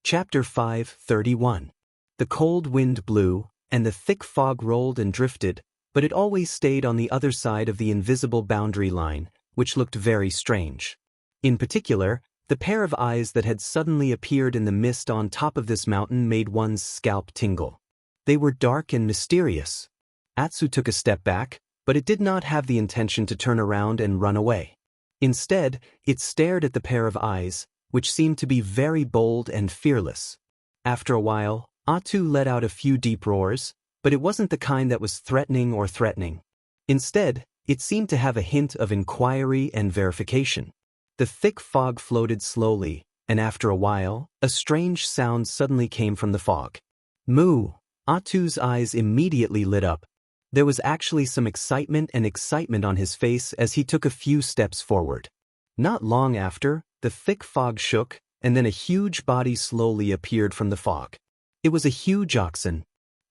Chapter 5:31. The cold wind blew, and the thick fog rolled and drifted, but it always stayed on the other side of the invisible boundary line, which looked very strange. In particular, the pair of eyes that had suddenly appeared in the mist on top of this mountain made one's scalp tingle. They were dark and mysterious. Atsu took a step back, but it did not have the intention to turn around and run away. Instead, it stared at the pair of eyes, which seemed to be very bold and fearless. After a while, Atsu let out a few deep roars, but it wasn't the kind that was threatening. Instead, it seemed to have a hint of inquiry and verification. The thick fog floated slowly, and after a while, a strange sound suddenly came from the fog. Moo! Atsu's eyes immediately lit up. There was actually some excitement on his face as he took a few steps forward. Not long after, the thick fog shook, and then a huge body slowly appeared from the fog. It was a huge oxen.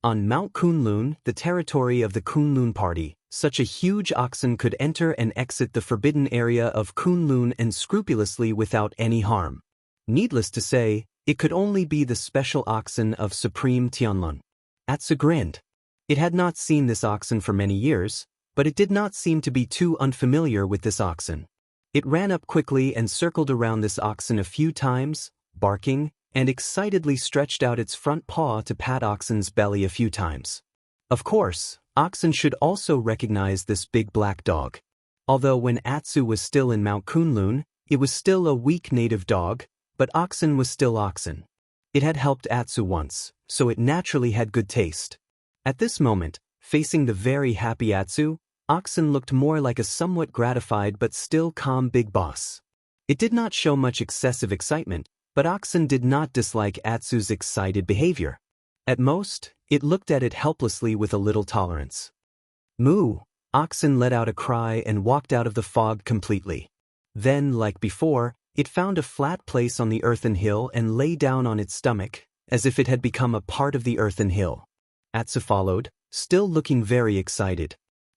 On Mount Kunlun, the territory of the Kunlun party, such a huge oxen could enter and exit the forbidden area of Kunlun and scrupulously without any harm. Needless to say, it could only be the special oxen of Supreme Tianlun. Atsu grinned. It had not seen this oxen for many years, but it did not seem to be too unfamiliar with this oxen. It ran up quickly and circled around this oxen a few times, barking, and excitedly stretched out its front paw to pat oxen's belly a few times. Of course, oxen should also recognize this big black dog. Although when Atsu was still in Mount Kunlun, it was still a weak native dog, but oxen was still oxen. It had helped Atsu once, so it naturally had good taste. At this moment, facing the very happy Atsu, oxen looked more like a somewhat gratified but still calm big boss. It did not show much excessive excitement, but oxen did not dislike Atsu's excited behavior. At most, it looked at it helplessly with a little tolerance. Moo! Oxen let out a cry and walked out of the fog completely. Then, like before, it found a flat place on the earthen hill and lay down on its stomach, as if it had become a part of the earthen hill. Atsu followed, still looking very excited.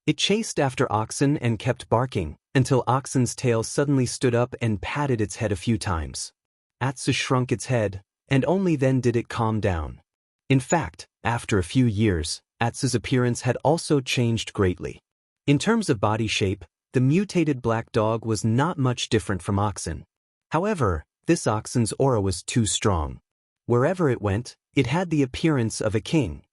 It chased after oxen and kept barking, until oxen's tail suddenly stood up and patted its head a few times. Atsu shrunk its head, and only then did it calm down. In fact, after a few years, Atsu's appearance had also changed greatly. In terms of body shape, the mutated black dog was not much different from oxen. However, this oxen's aura was too strong. Wherever it went, it had the appearance of a king.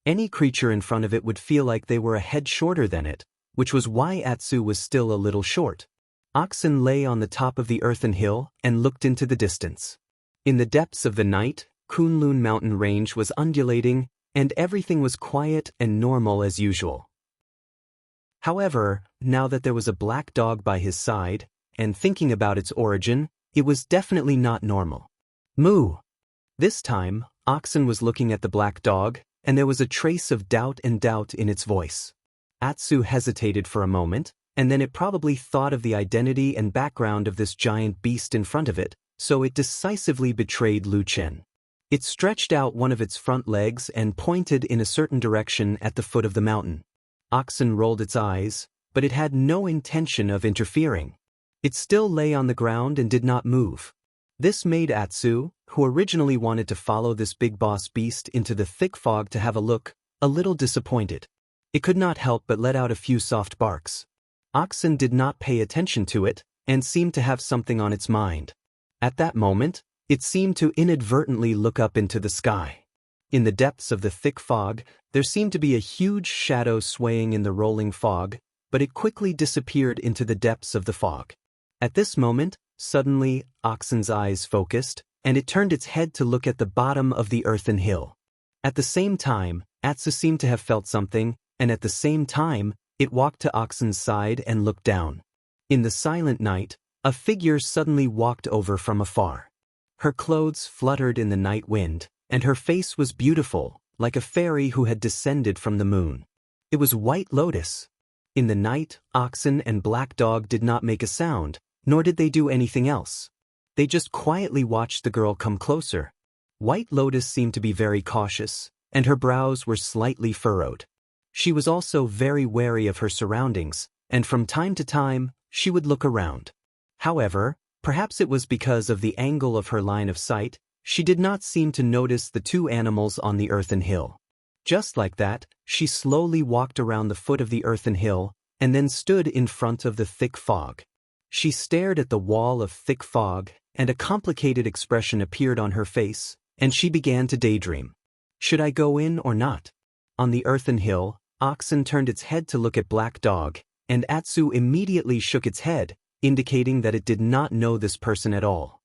Any creature in front of it would feel like they were a head shorter than it, which was why Atsu was still a little short. Oxen lay on the top of the earthen hill and looked into the distance. In the depths of the night, Kunlun mountain range was undulating, and everything was quiet and normal as usual. However, now that there was a black dog by his side, and thinking about its origin, it was definitely not normal. Moo! This time, Oxen was looking at the black dog, and there was a trace of doubt in its voice. Atsu hesitated for a moment, and then it probably thought of the identity and background of this giant beast in front of it, so it decisively betrayed Lu Chen. It stretched out one of its front legs and pointed in a certain direction at the foot of the mountain. Oxen rolled its eyes, but it had no intention of interfering. It still lay on the ground and did not move. This made Atsu, who originally wanted to follow this big boss beast into the thick fog to have a look, a little disappointed. It could not help but let out a few soft barks. Oxen did not pay attention to it, and seemed to have something on its mind. At that moment, it seemed to inadvertently look up into the sky. In the depths of the thick fog, there seemed to be a huge shadow swaying in the rolling fog, but it quickly disappeared into the depths of the fog. At this moment, suddenly, Oxen's eyes focused, and it turned its head to look at the bottom of the earthen hill. At the same time, Atsu seemed to have felt something, and at the same time, it walked to Oxen's side and looked down. In the silent night, a figure suddenly walked over from afar. Her clothes fluttered in the night wind, and her face was beautiful, like a fairy who had descended from the moon. It was White Lotus. In the night, Oxen and Black Dog did not make a sound, nor did they do anything else. They just quietly watched the girl come closer. White Lotus seemed to be very cautious, and her brows were slightly furrowed. She was also very wary of her surroundings, and from time to time, she would look around. However, perhaps it was because of the angle of her line of sight, She did not seem to notice the two animals on the earthen hill. Just like that, she slowly walked around the foot of the earthen hill, and then stood in front of the thick fog. She stared at the wall of thick fog, and a complicated expression appeared on her face, and she began to daydream. Should I go in or not? On the earthen hill, Oxen turned its head to look at Black Dog, and Atsu immediately shook its head, indicating that it did not know this person at all.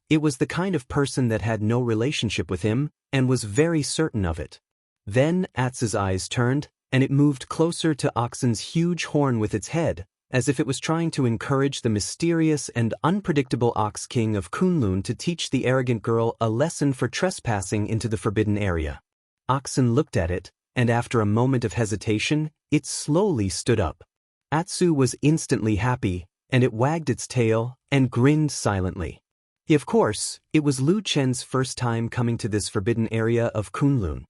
It was the kind of person that had no relationship with him, and was very certain of it. Then Atsu's eyes turned, and it moved closer to Oxen's huge horn with its head, as if it was trying to encourage the mysterious and unpredictable Ox King of Kunlun to teach the arrogant girl a lesson for trespassing into the forbidden area. Oxen looked at it, and after a moment of hesitation, it slowly stood up. Atsu was instantly happy, and it wagged its tail and grinned silently. Of course, it was Lu Chen's first time coming to this forbidden area of Kunlun.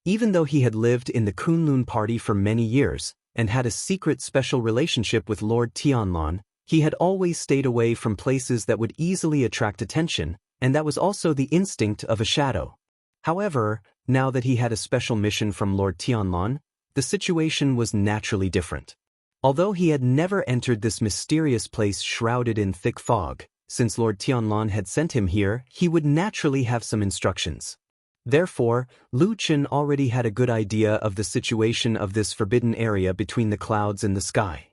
Even though he had lived in the Kunlun party for many years, and had a secret special relationship with Lord Tianlan, he had always stayed away from places that would easily attract attention, and that was also the instinct of a shadow. However, now that he had a special mission from Lord Tianlan, the situation was naturally different. Although he had never entered this mysterious place shrouded in thick fog, since Lord Tianlan had sent him here, he would naturally have some instructions. Therefore, Lu Chen already had a good idea of the situation of this forbidden area between the clouds and the sky.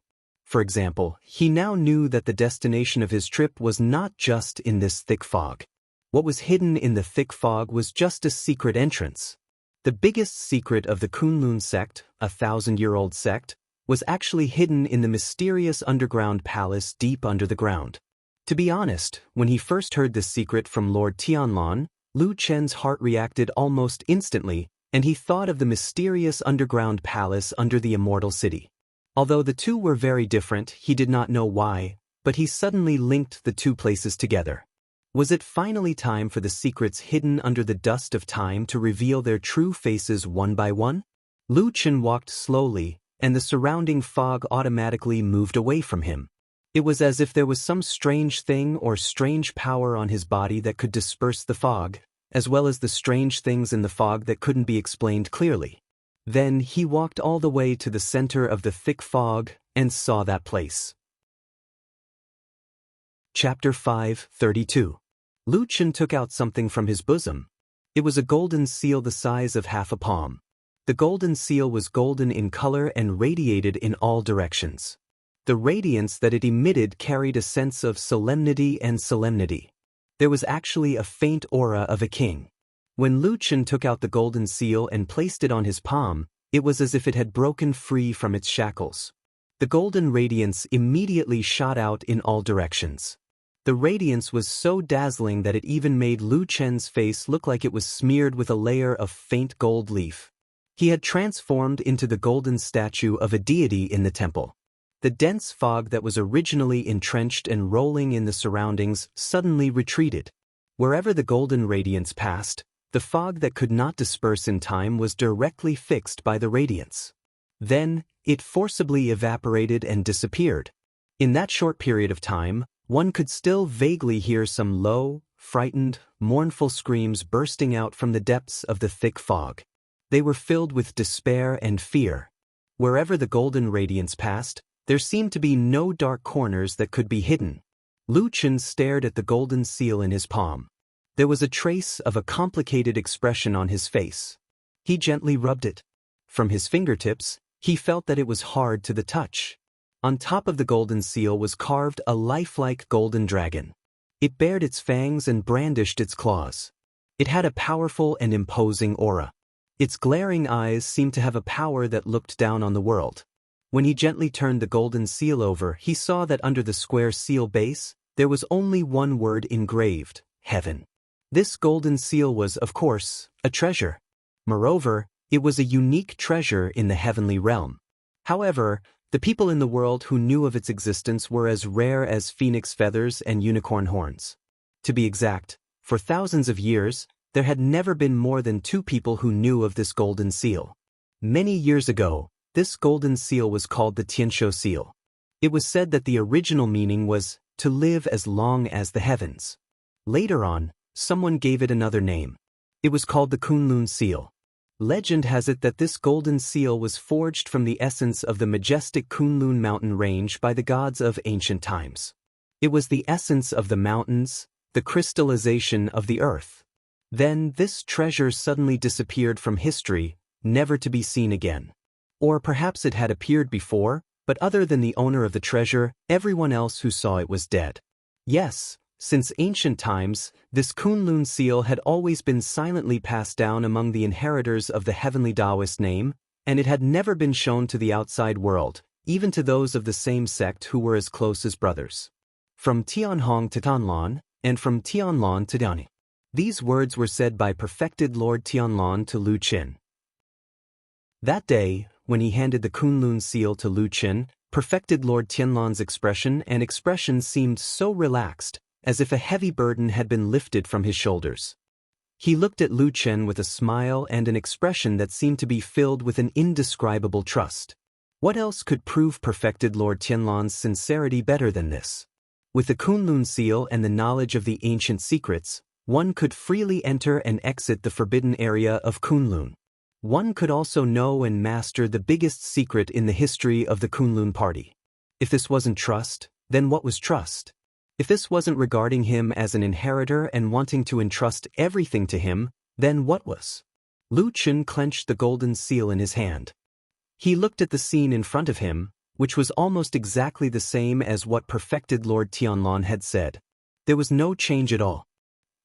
For example, he now knew that the destination of his trip was not just in this thick fog. What was hidden in the thick fog was just a secret entrance. The biggest secret of the Kunlun sect, a 1,000-year-old sect, was actually hidden in the mysterious underground palace deep under the ground. To be honest, when he first heard this secret from Lord Tianlan, Lu Chen's heart reacted almost instantly, and he thought of the mysterious underground palace under the Immortal City. Although the two were very different, he did not know why, but he suddenly linked the two places together. Was it finally time for the secrets hidden under the dust of time to reveal their true faces one by one? Lu Chen walked slowly, and the surrounding fog automatically moved away from him. It was as if there was some strange thing or strange power on his body that could disperse the fog, as well as the strange things in the fog that couldn't be explained clearly. Then he walked all the way to the center of the thick fog and saw that place. Chapter 5:32. Lu Chen took out something from his bosom. It was a golden seal the size of half a palm. The golden seal was golden in color and radiated in all directions. The radiance that it emitted carried a sense of solemnity and solemnity. There was actually a faint aura of a king. When Lu Chen took out the golden seal and placed it on his palm, it was as if it had broken free from its shackles. The golden radiance immediately shot out in all directions. The radiance was so dazzling that it even made Lu Chen's face look like it was smeared with a layer of faint gold leaf. He had transformed into the golden statue of a deity in the temple. The dense fog that was originally entrenched and rolling in the surroundings suddenly retreated. Wherever the golden radiance passed, the fog that could not disperse in time was directly fixed by the radiance. Then, it forcibly evaporated and disappeared. In that short period of time, one could still vaguely hear some low, frightened, mournful screams bursting out from the depths of the thick fog. They were filled with despair and fear. Wherever the golden radiance passed, there seemed to be no dark corners that could be hidden. Lu Chen stared at the golden seal in his palm. There was a trace of a complicated expression on his face. He gently rubbed it. From his fingertips, he felt that it was hard to the touch. On top of the golden seal was carved a lifelike golden dragon. It bared its fangs and brandished its claws. It had a powerful and imposing aura. Its glaring eyes seemed to have a power that looked down on the world. When he gently turned the golden seal over, he saw that under the square seal base, there was only one word engraved: heaven. This golden seal was, of course, a treasure. Moreover, it was a unique treasure in the heavenly realm. However, the people in the world who knew of its existence were as rare as phoenix feathers and unicorn horns. To be exact, for thousands of years, there had never been more than 2 people who knew of this golden seal. Many years ago, this golden seal was called the Tianshou seal. It was said that the original meaning was to live as long as the heavens. Later on, someone gave it another name. It was called the Kunlun seal. Legend has it that this golden seal was forged from the essence of the majestic Kunlun mountain range by the gods of ancient times. It was the essence of the mountains, the crystallization of the earth. Then this treasure suddenly disappeared from history, never to be seen again. Or perhaps it had appeared before, but other than the owner of the treasure, everyone else who saw it was dead. Yes, since ancient times, this Kunlun seal had always been silently passed down among the inheritors of the heavenly Taoist name, and it had never been shown to the outside world, even to those of the same sect who were as close as brothers. From Tianhong to Tianlan, and from Tianlan to Tianyi. These words were said by perfected Lord Tianlan to Lu Qin. That day, when he handed the Kunlun seal to Lu Qin, perfected Lord Tianlan's expression seemed so relaxed, as if a heavy burden had been lifted from his shoulders. He looked at Lu Qin with a smile and an expression that seemed to be filled with an indescribable trust. What else could prove perfected Lord Tianlan's sincerity better than this? With the Kunlun seal and the knowledge of the ancient secrets, one could freely enter and exit the forbidden area of Kunlun. One could also know and master the biggest secret in the history of the Kunlun party. If this wasn't trust, then what was trust? If this wasn't regarding him as an inheritor and wanting to entrust everything to him, then what was? Lu Qin clenched the golden seal in his hand. He looked at the scene in front of him, which was almost exactly the same as what perfected Lord Tianlan had said. There was no change at all.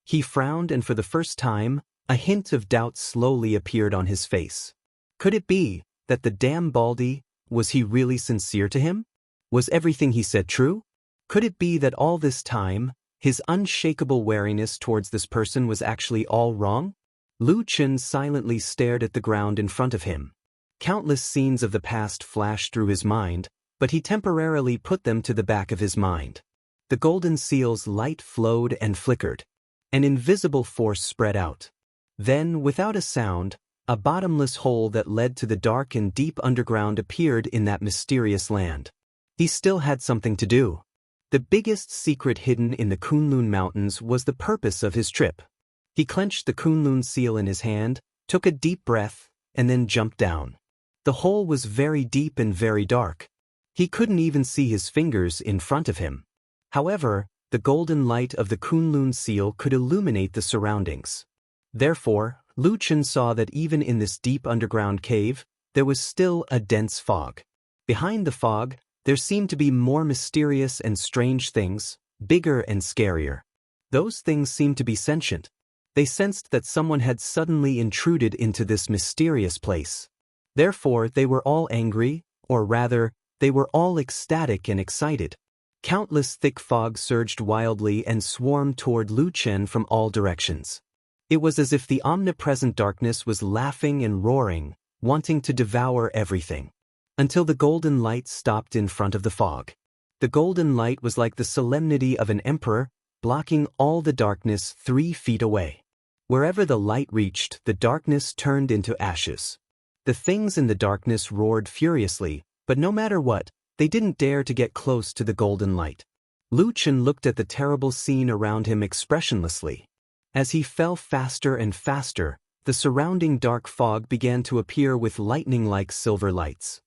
He frowned, and for the first time, a hint of doubt slowly appeared on his face. Could it be that the damn Baldy, was he really sincere to him? Was everything he said true? Could it be that all this time, his unshakable wariness towards this person was actually all wrong? Lu Qin silently stared at the ground in front of him. Countless scenes of the past flashed through his mind, but he temporarily put them to the back of his mind. The golden seal's light flowed and flickered. An invisible force spread out. Then, without a sound, a bottomless hole that led to the dark and deep underground appeared in that mysterious land. He still had something to do. The biggest secret hidden in the Kunlun Mountains was the purpose of his trip. He clenched the Kunlun seal in his hand, took a deep breath, and then jumped down. The hole was very deep and very dark. He couldn't even see his fingers in front of him. However, the golden light of the Kunlun seal could illuminate the surroundings. Therefore, Lu Qin saw that even in this deep underground cave, there was still a dense fog. Behind the fog, there seemed to be more mysterious and strange things, bigger and scarier. Those things seemed to be sentient. They sensed that someone had suddenly intruded into this mysterious place. Therefore, they were all angry, or rather, they were all ecstatic and excited. Countless thick fog surged wildly and swarmed toward Lu Qin from all directions. It was as if the omnipresent darkness was laughing and roaring, wanting to devour everything. Until the golden light stopped in front of the fog. The golden light was like the solemnity of an emperor, blocking all the darkness 3 feet away. Wherever the light reached, the darkness turned into ashes. The things in the darkness roared furiously, but no matter what, they didn't dare to get close to the golden light. Lu Qin looked at the terrible scene around him expressionlessly. As he fell faster and faster, the surrounding dark fog began to appear with lightning-like silver lights.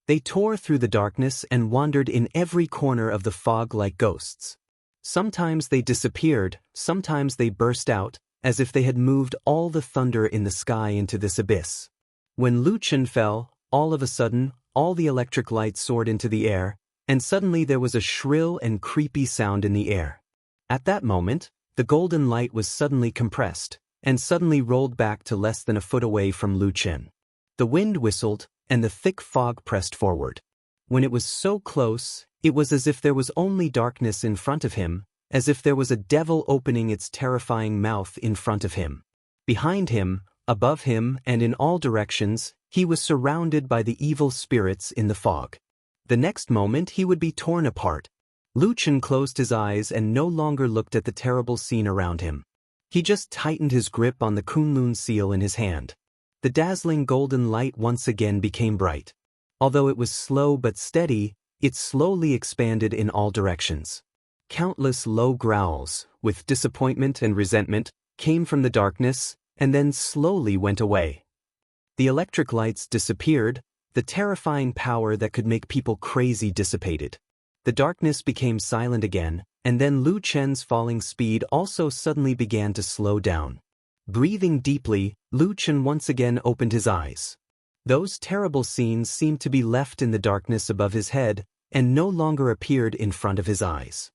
They tore through the darkness and wandered in every corner of the fog like ghosts. Sometimes they disappeared, sometimes they burst out, as if they had moved all the thunder in the sky into this abyss. When Lu Qin fell, all of a sudden, all the electric lights soared into the air, and suddenly there was a shrill and creepy sound in the air. At that moment, the golden light was suddenly compressed, and suddenly rolled back to less than a foot away from Lu Qin. The wind whistled, and the thick fog pressed forward. When it was so close, it was as if there was only darkness in front of him, as if there was a devil opening its terrifying mouth in front of him. Behind him, above him, and in all directions, he was surrounded by the evil spirits in the fog. The next moment he would be torn apart. Lu Qin closed his eyes and no longer looked at the terrible scene around him. He just tightened his grip on the Kunlun seal in his hand. The dazzling golden light once again became bright. Although it was slow but steady, it slowly expanded in all directions. Countless low growls, with disappointment and resentment, came from the darkness and then slowly went away. The electric lights disappeared, the terrifying power that could make people crazy dissipated. The darkness became silent again, and then Lu Chen's falling speed also suddenly began to slow down. Breathing deeply, Lu Chen once again opened his eyes. Those terrible scenes seemed to be left in the darkness above his head and no longer appeared in front of his eyes.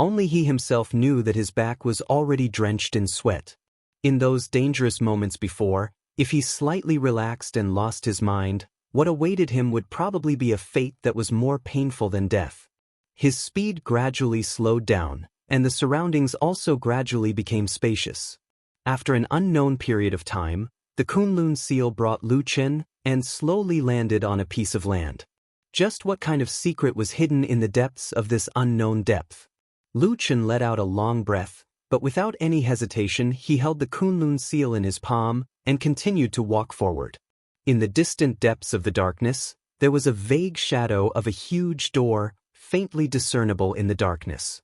Only he himself knew that his back was already drenched in sweat. In those dangerous moments before, if he slightly relaxed and lost his mind, what awaited him would probably be a fate that was more painful than death. His speed gradually slowed down, and the surroundings also gradually became spacious. After an unknown period of time, the Kunlun seal brought Lu Chen and slowly landed on a piece of land. Just what kind of secret was hidden in the depths of this unknown depth? Lu Chen let out a long breath, but without any hesitation he held the Kunlun seal in his palm and continued to walk forward. In the distant depths of the darkness, there was a vague shadow of a huge door, faintly discernible in the darkness.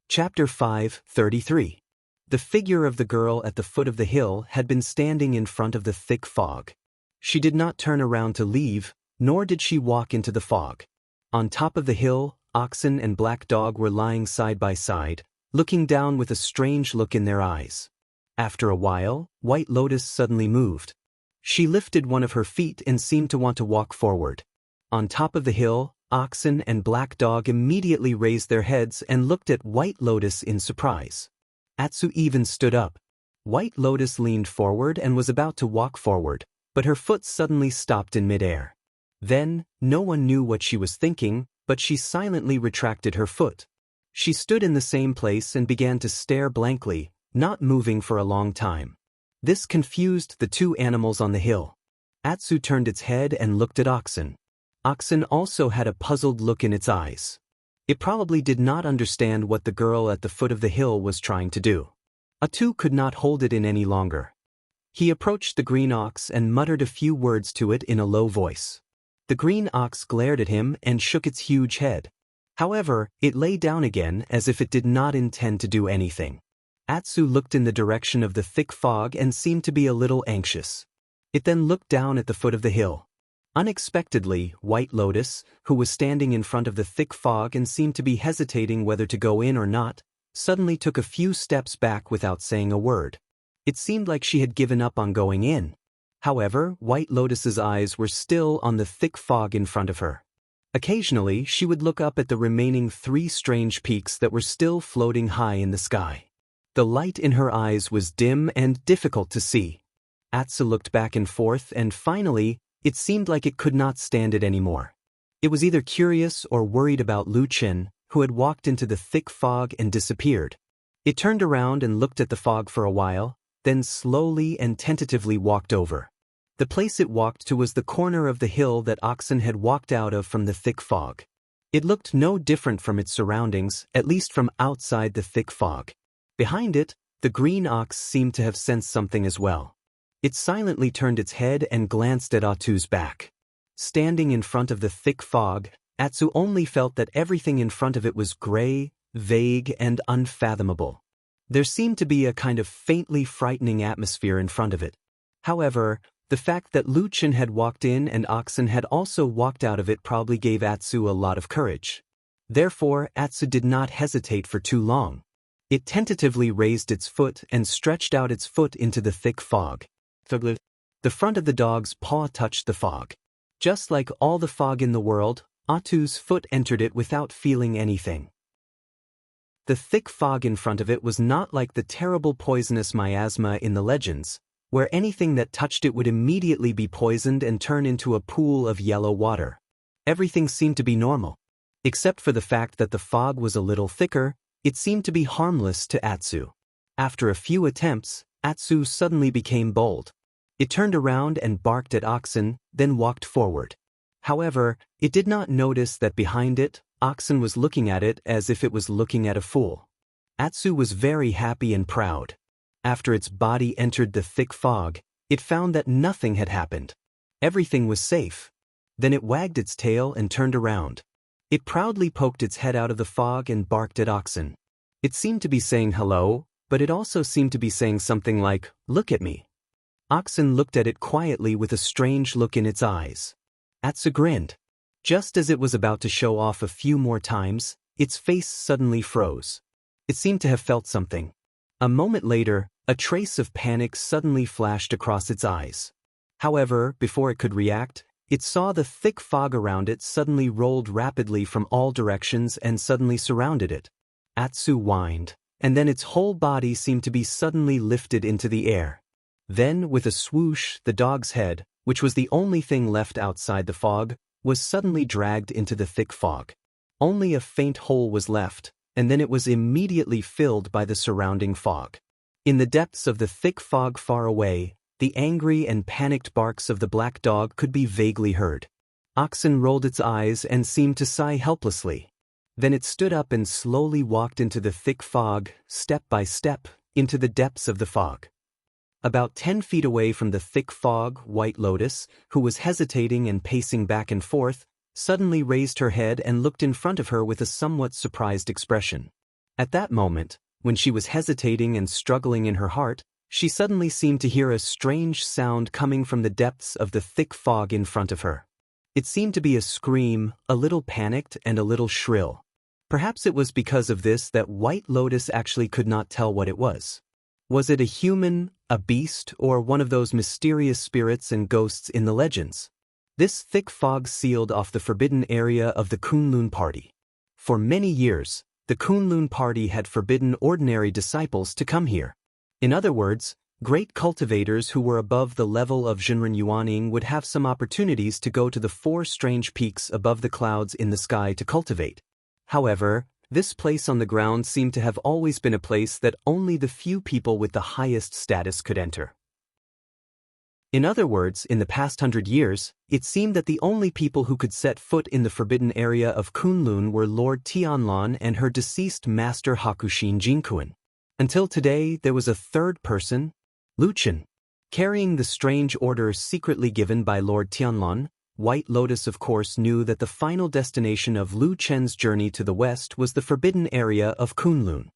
Chapter 5:33. The figure of the girl at the foot of the hill had been standing in front of the thick fog. She did not turn around to leave, nor did she walk into the fog. On top of the hill, oxen and black dog were lying side by side, looking down with a strange look in their eyes. After a while, White Lotus suddenly moved. She lifted one of her feet and seemed to want to walk forward. On top of the hill, oxen and black dog immediately raised their heads and looked at White Lotus in surprise. Atsu even stood up. White Lotus leaned forward and was about to walk forward, but her foot suddenly stopped in midair. Then, no one knew what she was thinking, but she silently retracted her foot. She stood in the same place and began to stare blankly, not moving for a long time. This confused the two animals on the hill. Atsu turned its head and looked at Oxen. Oxen also had a puzzled look in its eyes. It probably did not understand what the girl at the foot of the hill was trying to do. Atsu could not hold it in any longer. He approached the green ox and muttered a few words to it in a low voice. The green ox glared at him and shook its huge head. However, it lay down again as if it did not intend to do anything. Atsu looked in the direction of the thick fog and seemed to be a little anxious. It then looked down at the foot of the hill. Unexpectedly, White Lotus, who was standing in front of the thick fog and seemed to be hesitating whether to go in or not, suddenly took a few steps back without saying a word. It seemed like she had given up on going in. However, White Lotus's eyes were still on the thick fog in front of her. Occasionally, she would look up at the remaining 3 strange peaks that were still floating high in the sky. The light in her eyes was dim and difficult to see. Atsu looked back and forth and finally, it seemed like it could not stand it anymore. It was either curious or worried about Lu Chen, who had walked into the thick fog and disappeared. It turned around and looked at the fog for a while, then slowly and tentatively walked over. The place it walked to was the corner of the hill that Oxen had walked out of from the thick fog. It looked no different from its surroundings, at least from outside the thick fog. Behind it, the green ox seemed to have sensed something as well. It silently turned its head and glanced at Atsu's back. Standing in front of the thick fog, Atsu only felt that everything in front of it was gray, vague, and unfathomable. There seemed to be a kind of faintly frightening atmosphere in front of it. However, the fact that Lu Chen had walked in and Oxen had also walked out of it probably gave Atsu a lot of courage. Therefore, Atsu did not hesitate for too long. It tentatively raised its foot and stretched out its foot into the thick fog. The front of the dog's paw touched the fog. Just like all the fog in the world, Atsu's foot entered it without feeling anything. The thick fog in front of it was not like the terrible poisonous miasma in the legends, where anything that touched it would immediately be poisoned and turn into a pool of yellow water. Everything seemed to be normal. Except for the fact that the fog was a little thicker, it seemed to be harmless to Atsu. After a few attempts, Atsu suddenly became bold. It turned around and barked at Oxen, then walked forward. However, it did not notice that behind it, Oxen was looking at it as if it was looking at a fool. Atsu was very happy and proud. After its body entered the thick fog, it found that nothing had happened. Everything was safe. Then it wagged its tail and turned around. It proudly poked its head out of the fog and barked at Oxen. It seemed to be saying hello, but it also seemed to be saying something like, "Look at me." Oxen looked at it quietly with a strange look in its eyes. Atsu grinned. Just as it was about to show off a few more times, its face suddenly froze. It seemed to have felt something. A moment later, a trace of panic suddenly flashed across its eyes. However, before it could react, it saw the thick fog around it suddenly rolled rapidly from all directions and suddenly surrounded it. Atsu whined, and then its whole body seemed to be suddenly lifted into the air. Then, with a swoosh, the dog's head, which was the only thing left outside the fog, was suddenly dragged into the thick fog. Only a faint hole was left, and then it was immediately filled by the surrounding fog. In the depths of the thick fog far away, the angry and panicked barks of the black dog could be vaguely heard. Oxen rolled its eyes and seemed to sigh helplessly. Then it stood up and slowly walked into the thick fog, step by step, into the depths of the fog. About 10 feet away from the thick fog, White Lotus, who was hesitating and pacing back and forth, suddenly raised her head and looked in front of her with a somewhat surprised expression. At that moment, when she was hesitating and struggling in her heart, she suddenly seemed to hear a strange sound coming from the depths of the thick fog in front of her. It seemed to be a scream, a little panicked and a little shrill. Perhaps it was because of this that White Lotus actually could not tell what it was. Was it a human, a beast, or one of those mysterious spirits and ghosts in the legends? This thick fog sealed off the forbidden area of the Kunlun party. For many years, the Kunlun party had forbidden ordinary disciples to come here. In other words, great cultivators who were above the level of Zhenren Yuaning would have some opportunities to go to the 4 strange peaks above the clouds in the sky to cultivate. However, this place on the ground seemed to have always been a place that only the few people with the highest status could enter. In other words, in the past 100 years, it seemed that the only people who could set foot in the forbidden area of Kunlun were Lord Tianlan and her deceased master Hakushin Jinkuan. Until today, there was a third person, Lu Chen. Carrying the strange order secretly given by Lord Tianlan, White Lotus of course knew that the final destination of Lu Chen's journey to the west was the forbidden area of Kunlun.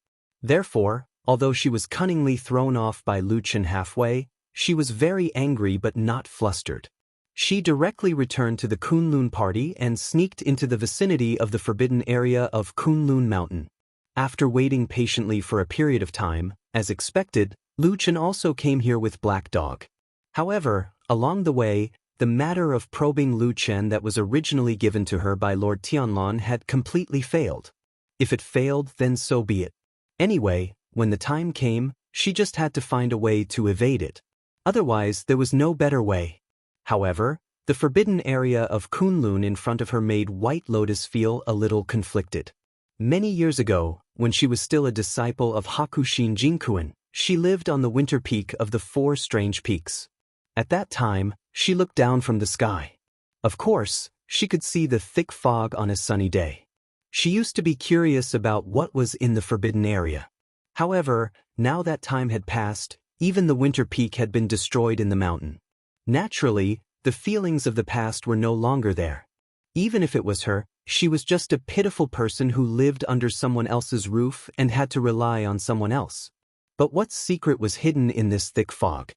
Therefore, although she was cunningly thrown off by Lu Chen halfway, she was very angry but not flustered. She directly returned to the Kunlun party and sneaked into the vicinity of the forbidden area of Kunlun Mountain. After waiting patiently for a period of time, as expected, Lu Chen also came here with Black Dog. However, along the way, the matter of probing Lu Chen that was originally given to her by Lord Tianlan had completely failed. If it failed, then so be it. Anyway, when the time came, she just had to find a way to evade it. Otherwise, there was no better way. However, the forbidden area of Kunlun in front of her made White Lotus feel a little conflicted. Many years ago, when she was still a disciple of Hakushin Jinkuan, she lived on the winter peak of the 4 strange peaks. At that time, she looked down from the sky. Of course, she could see the thick fog on a sunny day. She used to be curious about what was in the forbidden area. However, now that time had passed, even the winter peak had been destroyed in the mountain. Naturally, the feelings of the past were no longer there. Even if it was her, she was just a pitiful person who lived under someone else's roof and had to rely on someone else. But what secret was hidden in this thick fog?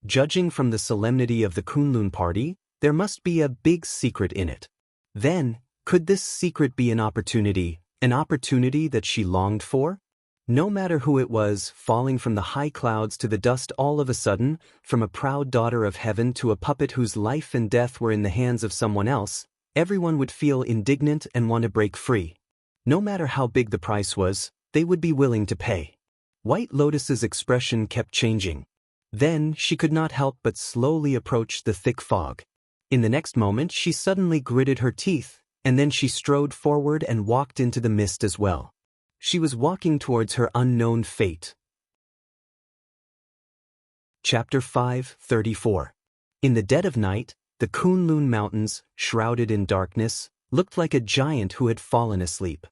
Judging from the solemnity of the Kunlun party, there must be a big secret in it. Then, could this secret be an opportunity that she longed for? No matter who it was, falling from the high clouds to the dust all of a sudden, from a proud daughter of heaven to a puppet whose life and death were in the hands of someone else, everyone would feel indignant and want to break free. No matter how big the price was, they would be willing to pay. White Lotus's expression kept changing. Then, she could not help but slowly approach the thick fog. In the next moment, she suddenly gritted her teeth, and then she strode forward and walked into the mist as well. She was walking towards her unknown fate. Chapter 5:34. In the dead of night, the Kunlun Mountains, shrouded in darkness, looked like a giant who had fallen asleep.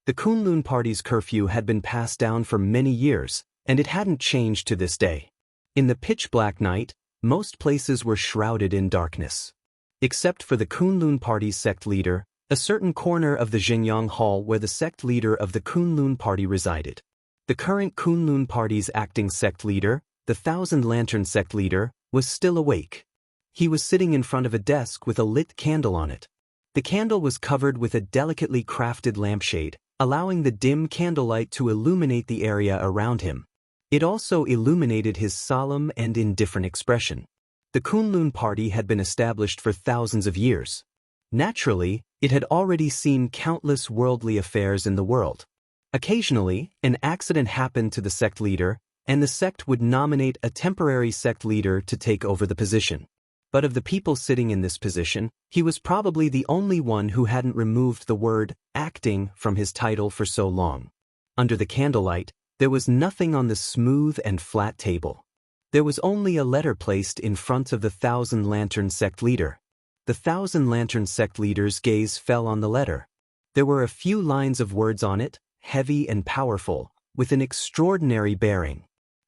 The Kunlun party's curfew had been passed down for many years, and it hadn't changed to this day. In the pitch-black night, most places were shrouded in darkness. Except for the Kunlun party's sect leader, a certain corner of the Jianghu hall where the sect leader of the Kunlun party resided. The current Kunlun party's acting sect leader, the Thousand Lantern sect leader, was still awake. He was sitting in front of a desk with a lit candle on it. The candle was covered with a delicately crafted lampshade, allowing the dim candlelight to illuminate the area around him. It also illuminated his solemn and indifferent expression. The Kunlun party had been established for thousands of years. Naturally, it had already seen countless worldly affairs in the world. Occasionally, an accident happened to the sect leader, and the sect would nominate a temporary sect leader to take over the position. But of the people sitting in this position, he was probably the only one who hadn't removed the word acting from his title for so long. Under the candlelight, there was nothing on the smooth and flat table. There was only a letter placed in front of the Thousand Lantern sect leader. The Thousand Lantern sect leader's gaze fell on the letter. There were a few lines of words on it, heavy and powerful, with an extraordinary bearing.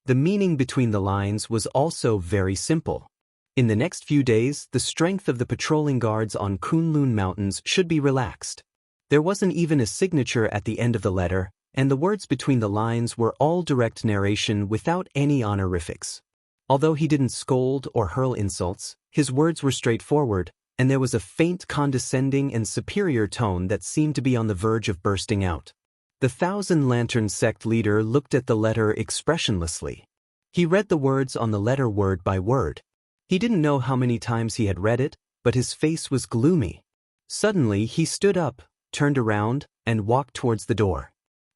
The meaning between the lines was also very simple. In the next few days, the strength of the patrolling guards on Kunlun Mountains should be relaxed. There wasn't even a signature at the end of the letter, and the words between the lines were all direct narration without any honorifics. Although he didn't scold or hurl insults, his words were straightforward, and there was a faint condescending and superior tone that seemed to be on the verge of bursting out. The Thousand Lantern sect leader looked at the letter expressionlessly. He read the words on the letter word by word. He didn't know how many times he had read it, but his face was gloomy. Suddenly he stood up, turned around, and walked towards the door.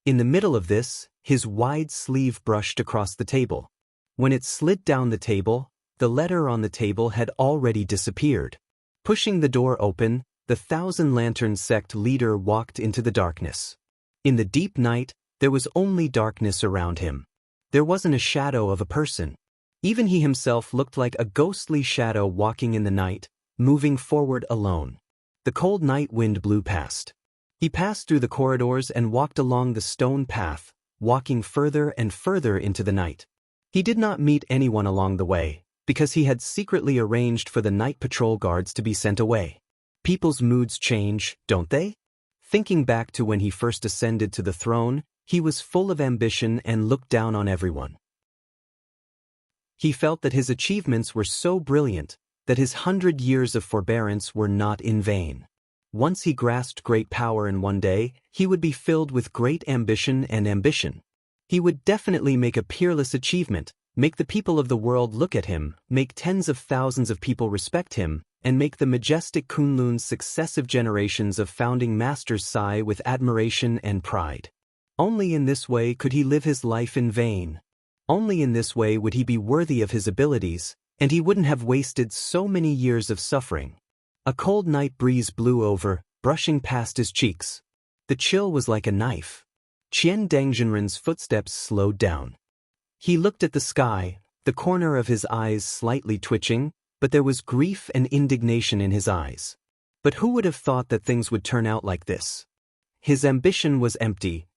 In the middle of this, his wide sleeve brushed across the table. When it slid down the table, the letter on the table had already disappeared. Pushing the door open, the Thousand Lantern sect leader walked into the darkness. In the deep night, there was only darkness around him. There wasn't a shadow of a person. Even he himself looked like a ghostly shadow walking in the night, moving forward alone. The cold night wind blew past. He passed through the corridors and walked along the stone path, walking further and further into the night. He did not meet anyone along the way, because he had secretly arranged for the night patrol guards to be sent away. People's moods change, don't they? Thinking back to when he first ascended to the throne, he was full of ambition and looked down on everyone. He felt that his achievements were so brilliant that his 100 years of forbearance were not in vain. Once he grasped great power in one day, he would be filled with great ambition and ambition. He would definitely make a peerless achievement, make the people of the world look at him, make tens of thousands of people respect him, and make the majestic Kunlun's successive generations of founding masters sigh with admiration and pride. Only in this way could he live his life in vain. Only in this way would he be worthy of his abilities, and he wouldn't have wasted so many years of suffering. A cold night breeze blew over, brushing past his cheeks. The chill was like a knife. Qian Dangzhenren's footsteps slowed down. He looked at the sky, the corner of his eyes slightly twitching, but there was grief and indignation in his eyes. But who would have thought that things would turn out like this? His ambition was empty,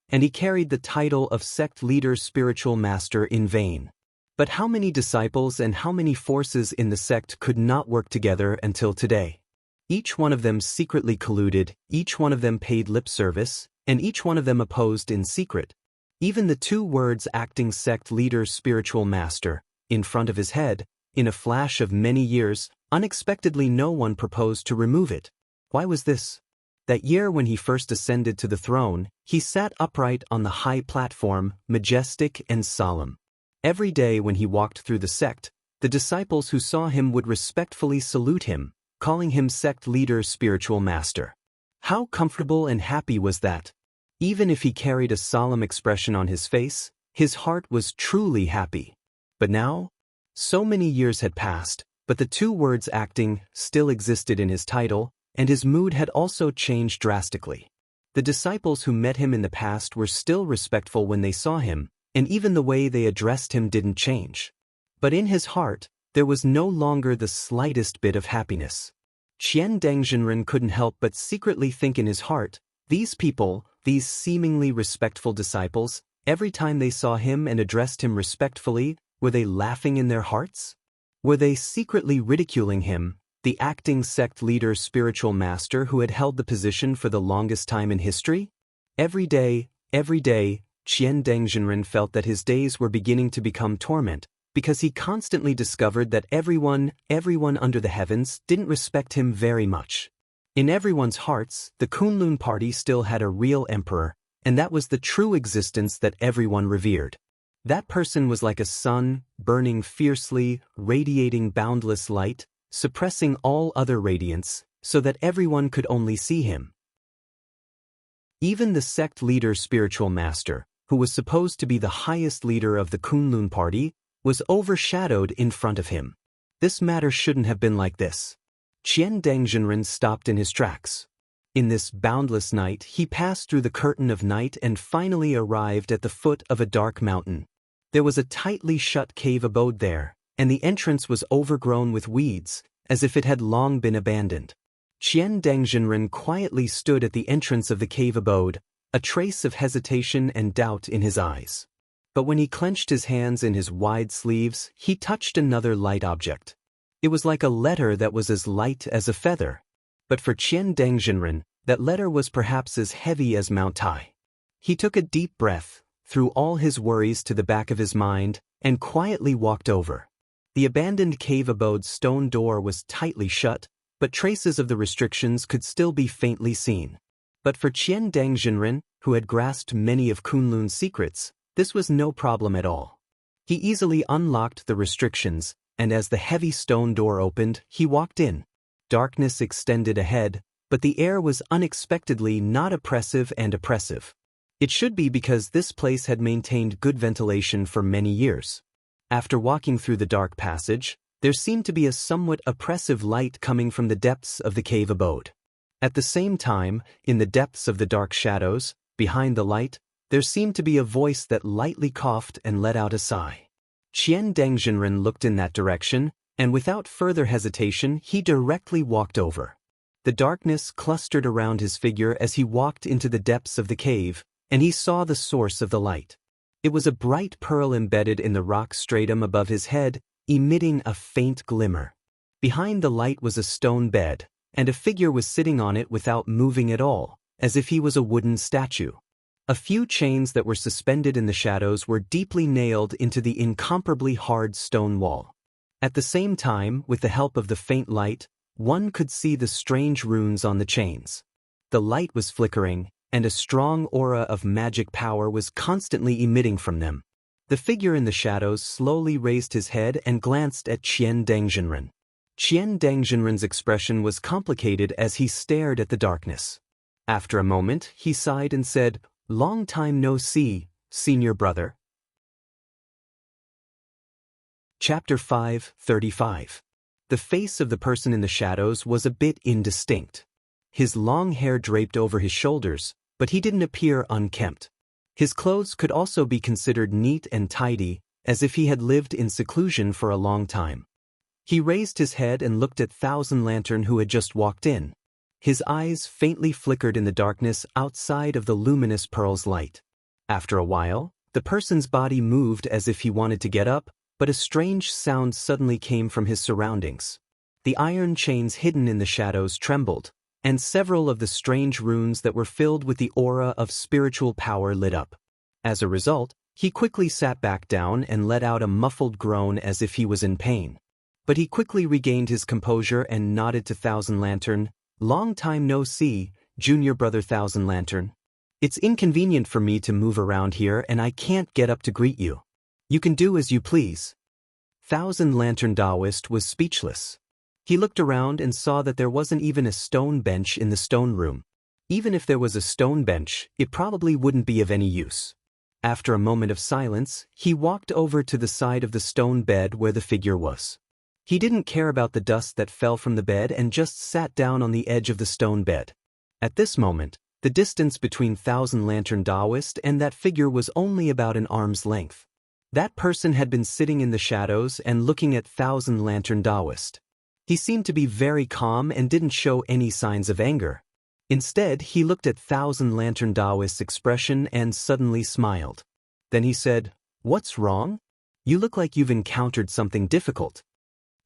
and he carried the title of sect leader spiritual master in vain. But how many disciples and how many forces in the sect could not work together until today? Each one of them secretly colluded, each one of them paid lip service, and each one of them opposed in secret. Even the two words acting sect leader spiritual master, in front of his head, in a flash of many years, unexpectedly no one proposed to remove it. Why was this? That year when he first ascended to the throne, he sat upright on the high platform, majestic and solemn. Every day when he walked through the sect, the disciples who saw him would respectfully salute him, calling him sect leader spiritual master. How comfortable and happy was that? Even if he carried a solemn expression on his face, his heart was truly happy. But now? So many years had passed, but the two words acting still existed in his title, and his mood had also changed drastically. The disciples who met him in the past were still respectful when they saw him, and even the way they addressed him didn't change. But in his heart, there was no longer the slightest bit of happiness. Qian Dangzhenren couldn't help but secretly think in his heart, these people, these seemingly respectful disciples, every time they saw him and addressed him respectfully, were they laughing in their hearts? Were they secretly ridiculing him, the acting sect leader spiritual master who had held the position for the longest time in history? Every day, Qian Dengzhenren felt that his days were beginning to become torment, because he constantly discovered that everyone under the heavens didn't respect him very much. In everyone's hearts, the Kunlun party still had a real emperor, and that was the true existence that everyone revered. That person was like a sun, burning fiercely, radiating boundless light, suppressing all other radiance, so that everyone could only see him. Even the sect leader spiritual master, who was supposed to be the highest leader of the Kunlun party, was overshadowed in front of him. This matter shouldn't have been like this. Qian Dengzhenren stopped in his tracks. In this boundless night, he passed through the curtain of night and finally arrived at the foot of a dark mountain. There was a tightly shut cave abode there, and the entrance was overgrown with weeds, as if it had long been abandoned. Qian Dengzhenren quietly stood at the entrance of the cave abode, a trace of hesitation and doubt in his eyes. But when he clenched his hands in his wide sleeves, he touched another light object. It was like a letter that was as light as a feather. But for Qian Dengzhenren, that letter was perhaps as heavy as Mount Tai. He took a deep breath, threw all his worries to the back of his mind, and quietly walked over. The abandoned cave abode's stone door was tightly shut, but traces of the restrictions could still be faintly seen. But for Qian Dengzhenren, who had grasped many of Kunlun's secrets, this was no problem at all. He easily unlocked the restrictions, and as the heavy stone door opened, he walked in. Darkness extended ahead, but the air was unexpectedly not oppressive and oppressive. It should be because this place had maintained good ventilation for many years. After walking through the dark passage, there seemed to be a somewhat oppressive light coming from the depths of the cave abode. At the same time, in the depths of the dark shadows, behind the light, there seemed to be a voice that lightly coughed and let out a sigh. Qian Dengzhenren looked in that direction, and without further hesitation, he directly walked over. The darkness clustered around his figure as he walked into the depths of the cave, and he saw the source of the light. It was a bright pearl embedded in the rock stratum above his head, emitting a faint glimmer. Behind the light was a stone bed, and a figure was sitting on it without moving at all, as if he was a wooden statue. A few chains that were suspended in the shadows were deeply nailed into the incomparably hard stone wall. At the same time, with the help of the faint light, one could see the strange runes on the chains. The light was flickering, and a strong aura of magic power was constantly emitting from them. The figure in the shadows slowly raised his head and glanced at Qian Dengzhenren. Qian Dengzhenren's expression was complicated as he stared at the darkness. After a moment, he sighed and said, "Long time no see, senior brother." Chapter 5:35. The face of the person in the shadows was a bit indistinct. His long hair draped over his shoulders, but he didn't appear unkempt. His clothes could also be considered neat and tidy, as if he had lived in seclusion for a long time. He raised his head and looked at Thousand Lantern, who had just walked in. His eyes faintly flickered in the darkness outside of the luminous pearl's light. After a while, the person's body moved as if he wanted to get up, but a strange sound suddenly came from his surroundings. The iron chains hidden in the shadows trembled, and several of the strange runes that were filled with the aura of spiritual power lit up. As a result, he quickly sat back down and let out a muffled groan as if he was in pain. But he quickly regained his composure and nodded to Thousand Lantern. "Long time no see, junior brother Thousand Lantern. It's inconvenient for me to move around here and I can't get up to greet you. You can do as you please." Thousand Lantern Taoist was speechless. He looked around and saw that there wasn't even a stone bench in the stone room. Even if there was a stone bench, it probably wouldn't be of any use. After a moment of silence, he walked over to the side of the stone bed where the figure was. He didn't care about the dust that fell from the bed and just sat down on the edge of the stone bed. At this moment, the distance between Thousand Lantern Taoist and that figure was only about an arm's length. That person had been sitting in the shadows and looking at Thousand Lantern Taoist. He seemed to be very calm and didn't show any signs of anger. Instead, he looked at Thousand Lantern Taoist's expression and suddenly smiled. Then he said, "What's wrong? You look like you've encountered something difficult."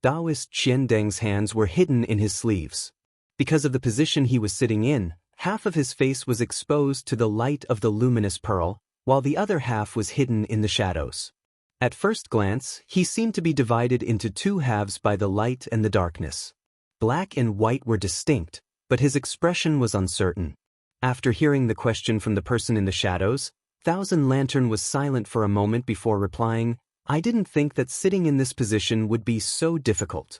Taoist Qiandeng's hands were hidden in his sleeves. Because of the position he was sitting in, half of his face was exposed to the light of the luminous pearl, while the other half was hidden in the shadows. At first glance, he seemed to be divided into two halves by the light and the darkness. Black and white were distinct, but his expression was uncertain. After hearing the question from the person in the shadows, Thousand Lantern was silent for a moment before replying, "I didn't think that sitting in this position would be so difficult."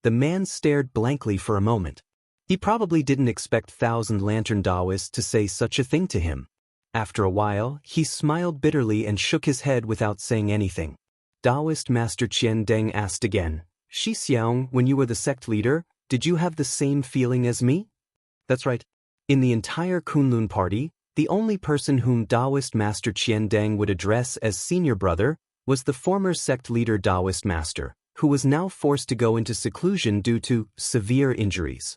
The man stared blankly for a moment. He probably didn't expect Thousand Lantern Taoist to say such a thing to him. After a while, he smiled bitterly and shook his head without saying anything. Taoist Master Qiandeng asked again, "Shi Xiang, when you were the sect leader, did you have the same feeling as me?" That's right. In the entire Kunlun party, the only person whom Taoist Master Qiandeng would address as senior brother was the former sect leader Taoist Master, who was now forced to go into seclusion due to severe injuries.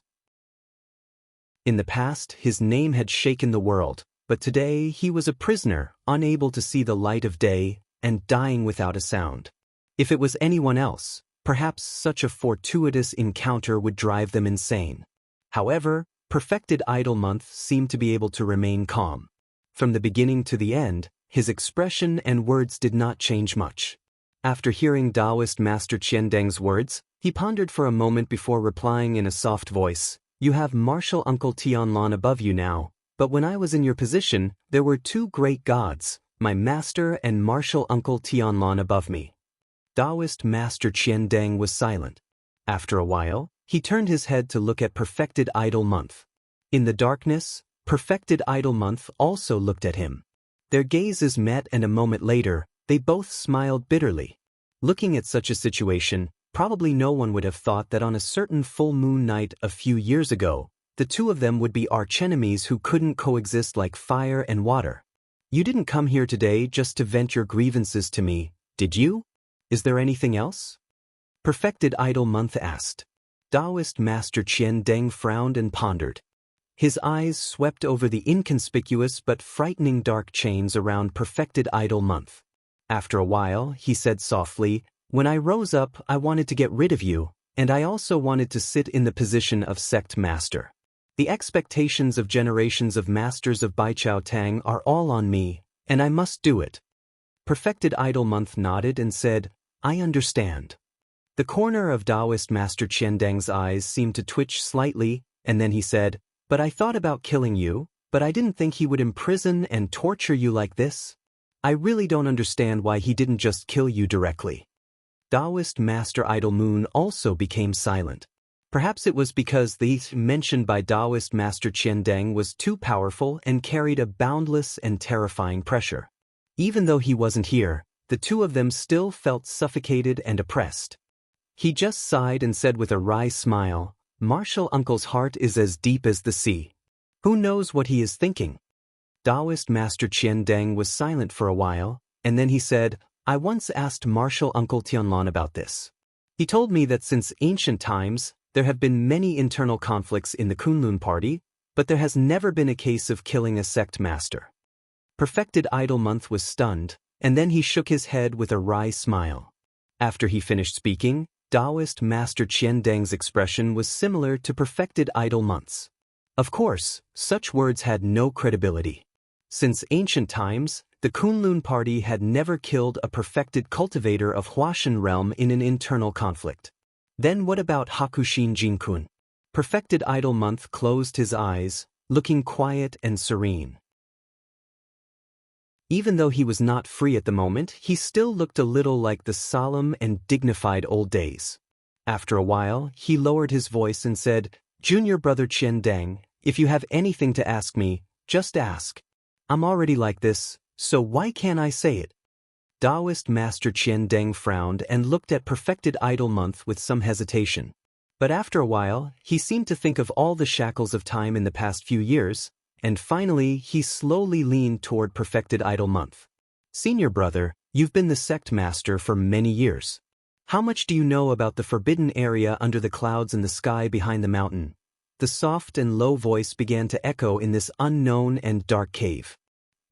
In the past, his name had shaken the world, but today he was a prisoner, unable to see the light of day, and dying without a sound. If it was anyone else, perhaps such a fortuitous encounter would drive them insane. However, Perfected Idol Month seemed to be able to remain calm. From the beginning to the end, his expression and words did not change much. After hearing Taoist Master Qiandeng's words, he pondered for a moment before replying in a soft voice, "You have martial uncle Tianlan above you now, but when I was in your position, there were two great gods, my master and martial uncle Tianlan above me." Taoist Master Qiandeng was silent. After a while, he turned his head to look at Perfected Idol Month. In the darkness, Perfected Idol Month also looked at him. Their gazes met and a moment later, they both smiled bitterly. Looking at such a situation, probably no one would have thought that on a certain full moon night a few years ago, the two of them would be archenemies who couldn't coexist like fire and water. "You didn't come here today just to vent your grievances to me, did you? Is there anything else?" Perfected Idol Month asked. Taoist Master Qiandeng frowned and pondered. His eyes swept over the inconspicuous but frightening dark chains around Perfected Idol Month. After a while, he said softly, "When I rose up, I wanted to get rid of you, and I also wanted to sit in the position of sect master. The expectations of generations of masters of Baichao Tang are all on me, and I must do it." Perfected Idol Month nodded and said, "I understand." The corner of Taoist Master Qiandeng's eyes seemed to twitch slightly, and then he said, "But I thought about killing you, but I didn't think he would imprison and torture you like this. I really don't understand why he didn't just kill you directly." Taoist Master Idol Moon also became silent. Perhaps it was because the mentioned by Taoist Master Qiandeng was too powerful and carried a boundless and terrifying pressure. Even though he wasn't here, the two of them still felt suffocated and oppressed. He just sighed and said with a wry smile, "Martial Uncle's heart is as deep as the sea. Who knows what he is thinking?" Taoist Master Qiandeng was silent for a while, and then he said, "I once asked Martial Uncle Tianlan about this. He told me that since ancient times, there have been many internal conflicts in the Kunlun party, but there has never been a case of killing a sect master." Perfected Idol Month was stunned, and then he shook his head with a wry smile. After he finished speaking, Taoist Master Qiandeng's expression was similar to Perfected Idol Month's. Of course, such words had no credibility. Since ancient times, the Kunlun party had never killed a perfected cultivator of Huashan realm in an internal conflict. Then what about Hakushin Jinkun? Perfected Idol Month closed his eyes, looking quiet and serene. Even though he was not free at the moment, he still looked a little like the solemn and dignified old days. After a while, he lowered his voice and said, "Junior brother Qiandeng, if you have anything to ask me, just ask. I'm already like this, so why can't I say it?" Taoist Master Qiandeng frowned and looked at Perfected Idol Month with some hesitation. But after a while, he seemed to think of all the shackles of time in the past few years, and finally he slowly leaned toward Perfected Idol Month. "Senior brother, you've been the sect master for many years. How much do you know about the forbidden area under the clouds in the sky behind the mountain?" The soft and low voice began to echo in this unknown and dark cave.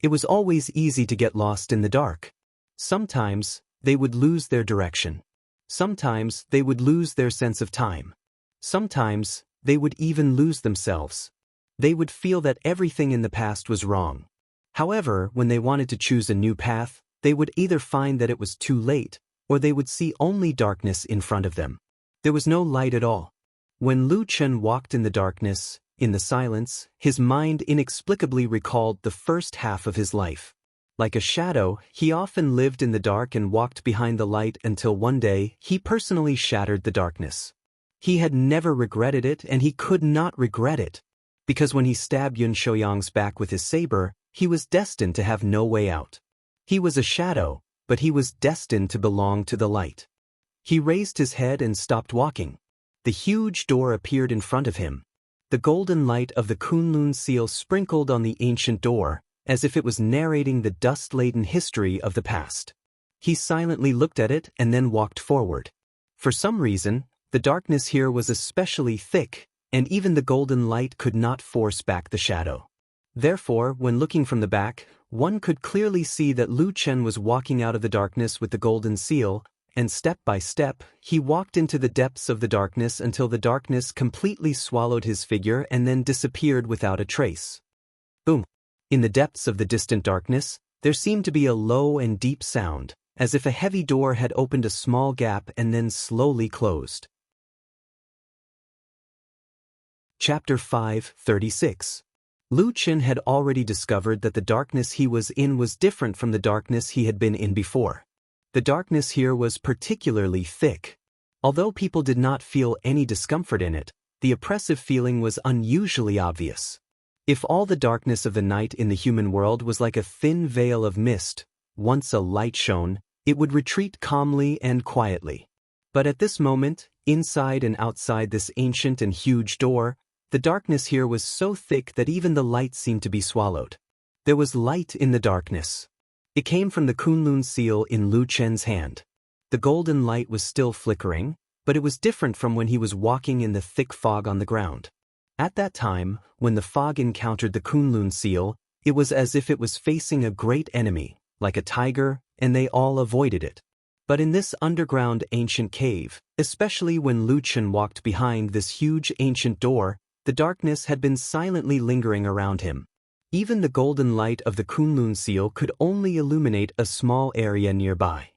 It was always easy to get lost in the dark. Sometimes, they would lose their direction. Sometimes they would lose their sense of time. Sometimes they would even lose themselves. They would feel that everything in the past was wrong. However, when they wanted to choose a new path, they would either find that it was too late, or they would see only darkness in front of them. There was no light at all. When Lu Chen walked in the darkness, in the silence, his mind inexplicably recalled the first half of his life. Like a shadow, he often lived in the dark and walked behind the light until one day he personally shattered the darkness. He had never regretted it, and he could not regret it. Because when he stabbed Yun Shouyang's back with his saber, he was destined to have no way out. He was a shadow, but he was destined to belong to the light. He raised his head and stopped walking. The huge door appeared in front of him. The golden light of the Kunlun seal sprinkled on the ancient door, as if it was narrating the dust-laden history of the past. He silently looked at it and then walked forward. For some reason, the darkness here was especially thick, and even the golden light could not force back the shadow. Therefore, when looking from the back, one could clearly see that Lu Chen was walking out of the darkness with the golden seal, and step by step, he walked into the depths of the darkness until the darkness completely swallowed his figure and then disappeared without a trace. Boom! In the depths of the distant darkness, there seemed to be a low and deep sound, as if a heavy door had opened a small gap and then slowly closed. Chapter 5:36. Lu Chen had already discovered that the darkness he was in was different from the darkness he had been in before. The darkness here was particularly thick. Although people did not feel any discomfort in it, the oppressive feeling was unusually obvious. If all the darkness of the night in the human world was like a thin veil of mist, once a light shone, it would retreat calmly and quietly. But at this moment, inside and outside this ancient and huge door, the darkness here was so thick that even the light seemed to be swallowed. There was light in the darkness. It came from the Kunlun seal in Lu Chen's hand. The golden light was still flickering, but it was different from when he was walking in the thick fog on the ground. At that time, when the fog encountered the Kunlun seal, it was as if it was facing a great enemy, like a tiger, and they all avoided it. But in this underground ancient cave, especially when Lu Chen walked behind this huge ancient door, the darkness had been silently lingering around him. Even the golden light of the Kunlun seal could only illuminate a small area nearby.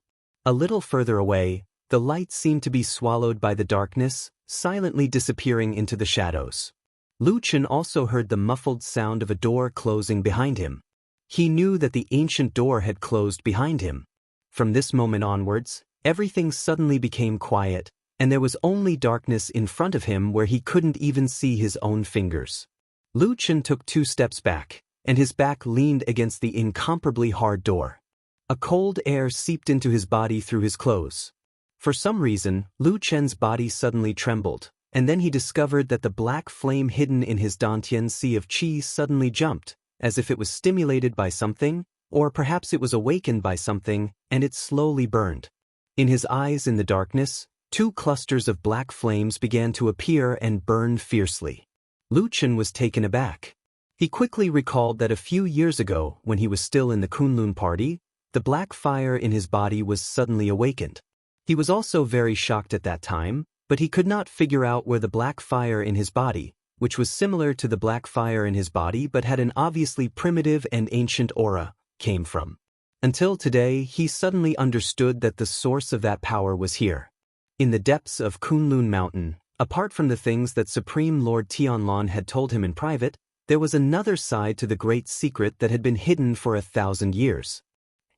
A little further away, the light seemed to be swallowed by the darkness, silently disappearing into the shadows. Lu Chen also heard the muffled sound of a door closing behind him. He knew that the ancient door had closed behind him. From this moment onwards, everything suddenly became quiet, and there was only darkness in front of him where he couldn't even see his own fingers. Lu Chen took 2 steps back, and his back leaned against the incomparably hard door. A cold air seeped into his body through his clothes. For some reason, Lu Chen's body suddenly trembled, and then he discovered that the black flame hidden in his Dantian sea of qi suddenly jumped, as if it was stimulated by something, or perhaps it was awakened by something, and it slowly burned. In his eyes in the darkness, 2 clusters of black flames began to appear and burn fiercely. Lu Chen was taken aback. He quickly recalled that a few years ago, when he was still in the Kunlun party, the black fire in his body was suddenly awakened. He was also very shocked at that time, but he could not figure out where the black fire in his body, which was similar to the black fire in his body but had an obviously primitive and ancient aura, came from. Until today, he suddenly understood that the source of that power was here. In the depths of Kunlun Mountain, apart from the things that Supreme Lord Tianlon had told him in private, there was another side to the great secret that had been hidden for 1,000 years.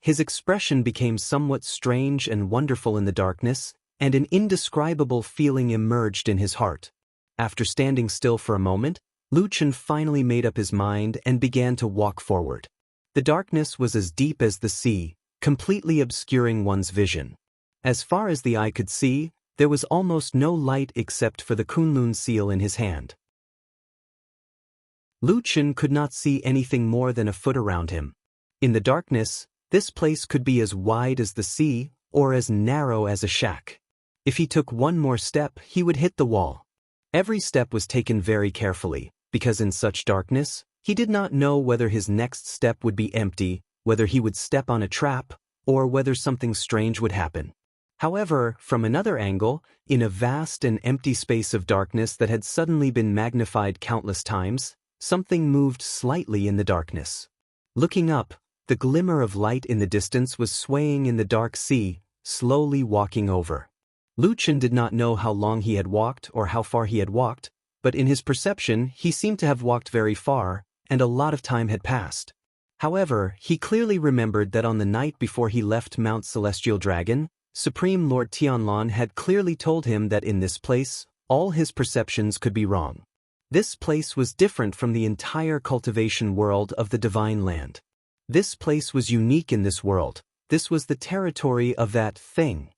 His expression became somewhat strange and wonderful in the darkness, and an indescribable feeling emerged in his heart. After standing still for a moment, Lu Chen finally made up his mind and began to walk forward. The darkness was as deep as the sea, completely obscuring one's vision. As far as the eye could see, there was almost no light except for the Kunlun seal in his hand. Lu Chen could not see anything more than a foot around him. In the darkness, this place could be as wide as the sea, or as narrow as a shack. If he took one more step, he would hit the wall. Every step was taken very carefully, because in such darkness, he did not know whether his next step would be empty, whether he would step on a trap, or whether something strange would happen. However, from another angle, in a vast and empty space of darkness that had suddenly been magnified countless times, something moved slightly in the darkness. Looking up, the glimmer of light in the distance was swaying in the dark sea, slowly walking over. Lu Chen did not know how long he had walked or how far he had walked, but in his perception he seemed to have walked very far, and a lot of time had passed. However, he clearly remembered that on the night before he left Mount Celestial Dragon, Supreme Lord Tianlan had clearly told him that in this place, all his perceptions could be wrong. This place was different from the entire cultivation world of the Divine Land. This place was unique in this world. This was the territory of that thing.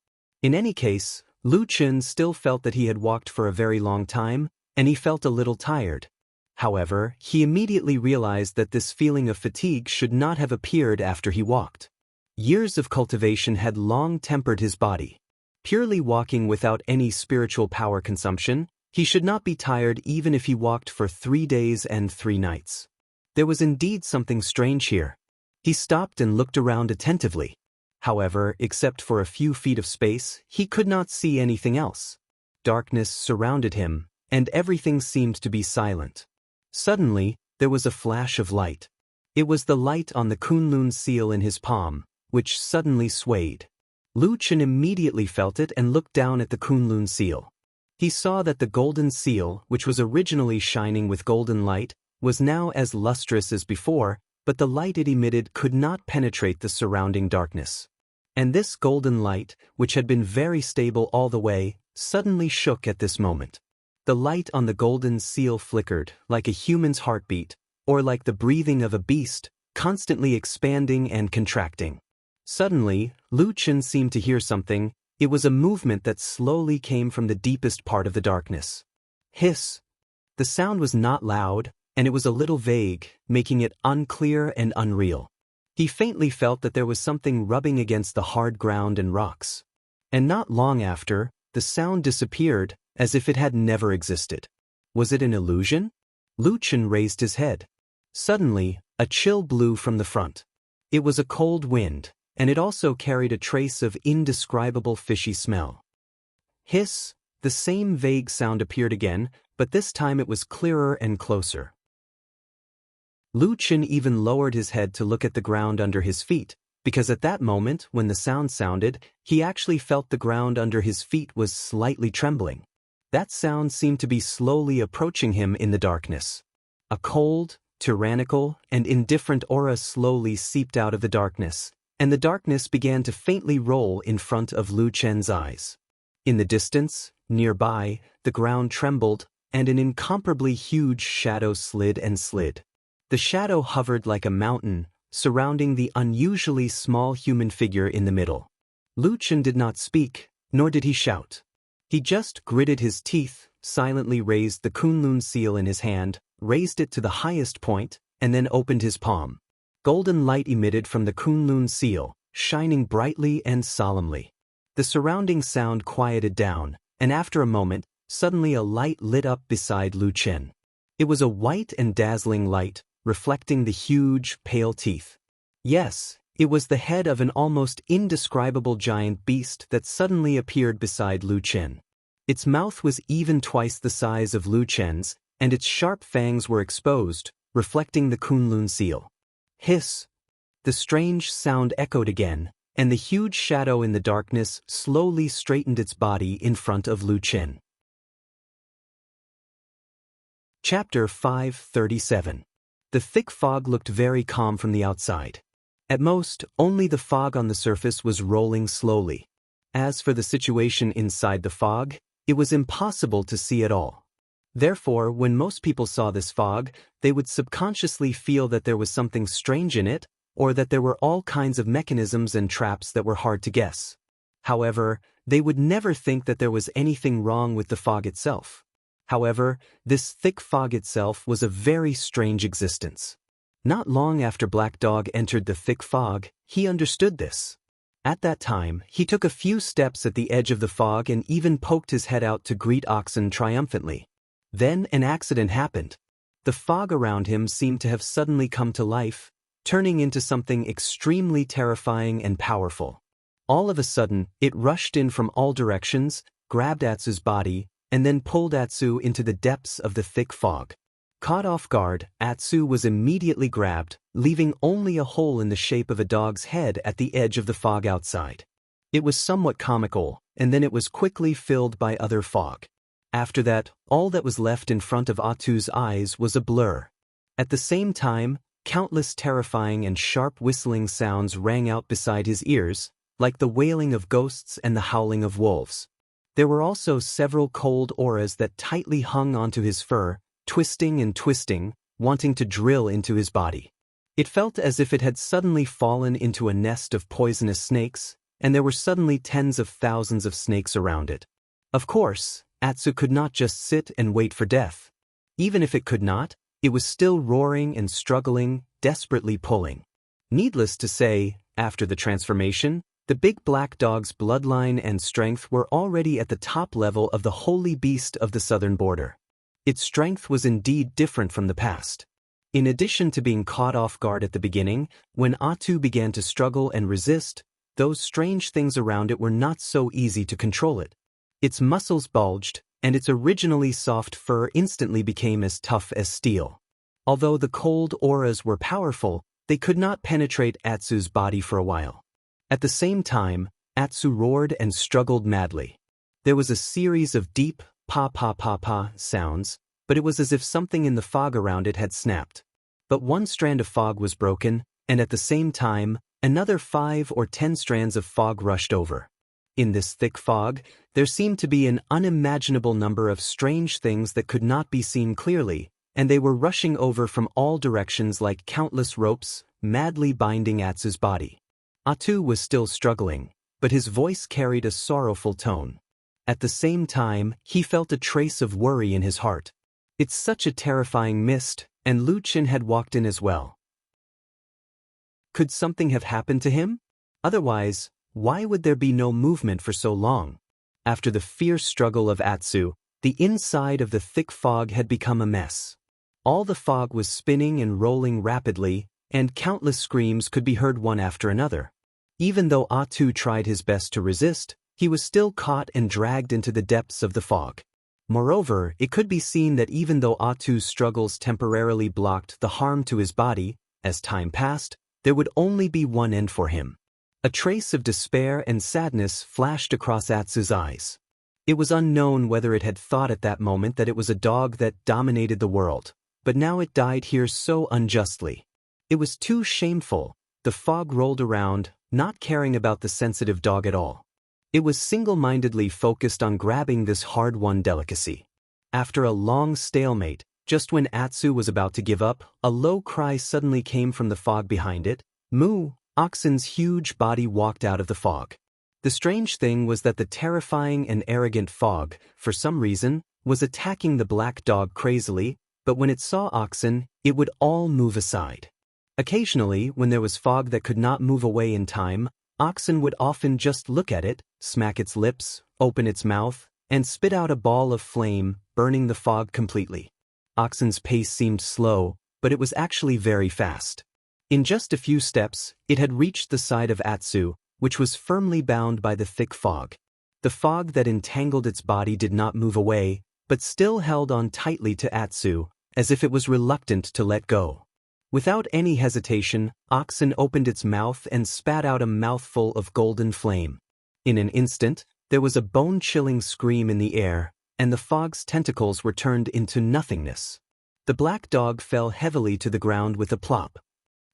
In any case, Lu Chen still felt that he had walked for a very long time, and he felt a little tired. However, he immediately realized that this feeling of fatigue should not have appeared after he walked. Years of cultivation had long tempered his body. Purely walking without any spiritual power consumption, he should not be tired even if he walked for 3 days and 3 nights. There was indeed something strange here. He stopped and looked around attentively. However, except for a few feet of space, he could not see anything else. Darkness surrounded him, and everything seemed to be silent. Suddenly, there was a flash of light. It was the light on the Kunlun seal in his palm, which suddenly swayed. Lu Chen immediately felt it and looked down at the Kunlun seal. He saw that the golden seal, which was originally shining with golden light, was now as lustrous as before, but the light it emitted could not penetrate the surrounding darkness. And this golden light, which had been very stable all the way, suddenly shook at this moment. The light on the golden seal flickered, like a human's heartbeat, or like the breathing of a beast, constantly expanding and contracting. Suddenly, Lu Chen seemed to hear something. It was a movement that slowly came from the deepest part of the darkness. Hiss! The sound was not loud, and it was a little vague, making it unclear and unreal. He faintly felt that there was something rubbing against the hard ground and rocks. And not long after, the sound disappeared, as if it had never existed. Was it an illusion? Lu Chen raised his head. Suddenly, a chill blew from the front. It was a cold wind, and it also carried a trace of indescribable fishy smell. Hiss! The same vague sound appeared again, but this time it was clearer and closer. Lu Chen even lowered his head to look at the ground under his feet, because at that moment, when the sound sounded, he actually felt the ground under his feet was slightly trembling. That sound seemed to be slowly approaching him in the darkness. A cold, tyrannical, and indifferent aura slowly seeped out of the darkness, and the darkness began to faintly roll in front of Lu Chen's eyes. In the distance, nearby, the ground trembled, and an incomparably huge shadow slid and slid. The shadow hovered like a mountain, surrounding the unusually small human figure in the middle. Lu Chen did not speak, nor did he shout. He just gritted his teeth, silently raised the Kunlun seal in his hand, raised it to the highest point, and then opened his palm. Golden light emitted from the Kunlun seal, shining brightly and solemnly. The surrounding sound quieted down, and after a moment, suddenly a light lit up beside Lu Chen. It was a white and dazzling light, reflecting the huge, pale teeth. Yes, it was the head of an almost indescribable giant beast that suddenly appeared beside Lu Chen. Its mouth was even twice the size of Lu Chen's, and its sharp fangs were exposed, reflecting the Kunlun seal. Hiss! The strange sound echoed again, and the huge shadow in the darkness slowly straightened its body in front of Lu Chen. Chapter 537. The thick fog looked very calm from the outside. At most, only the fog on the surface was rolling slowly. As for the situation inside the fog, it was impossible to see at all. Therefore, when most people saw this fog, they would subconsciously feel that there was something strange in it, or that there were all kinds of mechanisms and traps that were hard to guess. However, they would never think that there was anything wrong with the fog itself. However, this thick fog itself was a very strange existence. Not long after Black Dog entered the thick fog, he understood this. At that time, he took a few steps at the edge of the fog and even poked his head out to greet Oxen triumphantly. Then an accident happened. The fog around him seemed to have suddenly come to life, turning into something extremely terrifying and powerful. All of a sudden, it rushed in from all directions, grabbed Atsu's body, and then pulled Atsu into the depths of the thick fog. Caught off guard, Atsu was immediately grabbed, leaving only a hole in the shape of a dog's head at the edge of the fog outside. It was somewhat comical, and then it was quickly filled by other fog. After that, all that was left in front of Atsu's eyes was a blur. At the same time, countless terrifying and sharp whistling sounds rang out beside his ears, like the wailing of ghosts and the howling of wolves. There were also several cold auras that tightly hung onto his fur, twisting and twisting, wanting to drill into his body. It felt as if it had suddenly fallen into a nest of poisonous snakes, and there were suddenly tens of thousands of snakes around it. Of course, Atsu could not just sit and wait for death. Even if it could not, it was still roaring and struggling, desperately pulling. Needless to say, after the transformation, the big black dog's bloodline and strength were already at the top level of the holy beast of the southern border. Its strength was indeed different from the past. In addition to being caught off guard at the beginning, when Atsu began to struggle and resist, those strange things around it were not so easy to control it. Its muscles bulged, and its originally soft fur instantly became as tough as steel. Although the cold auras were powerful, they could not penetrate Atsu's body for a while. At the same time, Atsu roared and struggled madly. There was a series of deep, pa-pa-pa-pa sounds, but it was as if something in the fog around it had snapped. But one strand of fog was broken, and at the same time, another 5 or 10 strands of fog rushed over. In this thick fog, there seemed to be an unimaginable number of strange things that could not be seen clearly, and they were rushing over from all directions like countless ropes, madly binding Atsu's body. Atsu was still struggling, but his voice carried a sorrowful tone. At the same time, he felt a trace of worry in his heart. It's such a terrifying mist, and Lu Qin had walked in as well. Could something have happened to him? Otherwise, why would there be no movement for so long? After the fierce struggle of Atsu, the inside of the thick fog had become a mess. All the fog was spinning and rolling rapidly, and countless screams could be heard one after another. Even though Atsu tried his best to resist, he was still caught and dragged into the depths of the fog. Moreover, it could be seen that even though Atsu's struggles temporarily blocked the harm to his body, as time passed, there would only be one end for him. A trace of despair and sadness flashed across Atsu's eyes. It was unknown whether it had thought at that moment that it was a dog that dominated the world, but now it died here so unjustly. It was too shameful. The fog rolled around, not caring about the sensitive dog at all. It was single-mindedly focused on grabbing this hard-won delicacy. After a long stalemate, just when Atsu was about to give up, a low cry suddenly came from the fog behind it. Moo! Oxen's huge body walked out of the fog. The strange thing was that the terrifying and arrogant fog, for some reason, was attacking the black dog crazily, but when it saw Oxen, it would all move aside. Occasionally, when there was fog that could not move away in time, Oxen would often just look at it, smack its lips, open its mouth, and spit out a ball of flame, burning the fog completely. Oxen's pace seemed slow, but it was actually very fast. In just a few steps, it had reached the side of Atsu, which was firmly bound by the thick fog. The fog that entangled its body did not move away, but still held on tightly to Atsu, as if it was reluctant to let go. Without any hesitation, Oxen opened its mouth and spat out a mouthful of golden flame. In an instant, there was a bone-chilling scream in the air, and the fog's tentacles were turned into nothingness. The black dog fell heavily to the ground with a plop.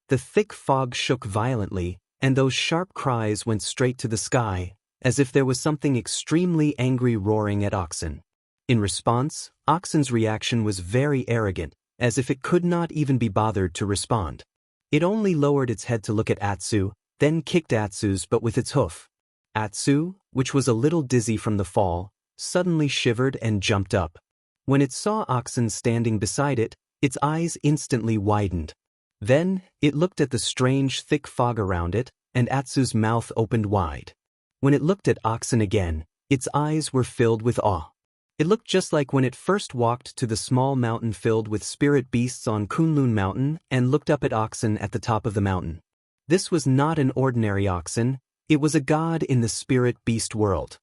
The thick fog shook violently, and those sharp cries went straight to the sky, as if there was something extremely angry roaring at Oxen. In response, Oxen's reaction was very arrogant, as if it could not even be bothered to respond. It only lowered its head to look at Atsu, then kicked Atsu's but with its hoof. Atsu, which was a little dizzy from the fall, suddenly shivered and jumped up. When it saw Oxen standing beside it, its eyes instantly widened. Then, it looked at the strange thick fog around it, and Atsu's mouth opened wide. When it looked at Oxen again, its eyes were filled with awe. It looked just like when it first walked to the small mountain filled with spirit beasts on Kunlun Mountain and looked up at Oxen at the top of the mountain. This was not an ordinary oxen, It was a god in the spirit beast world.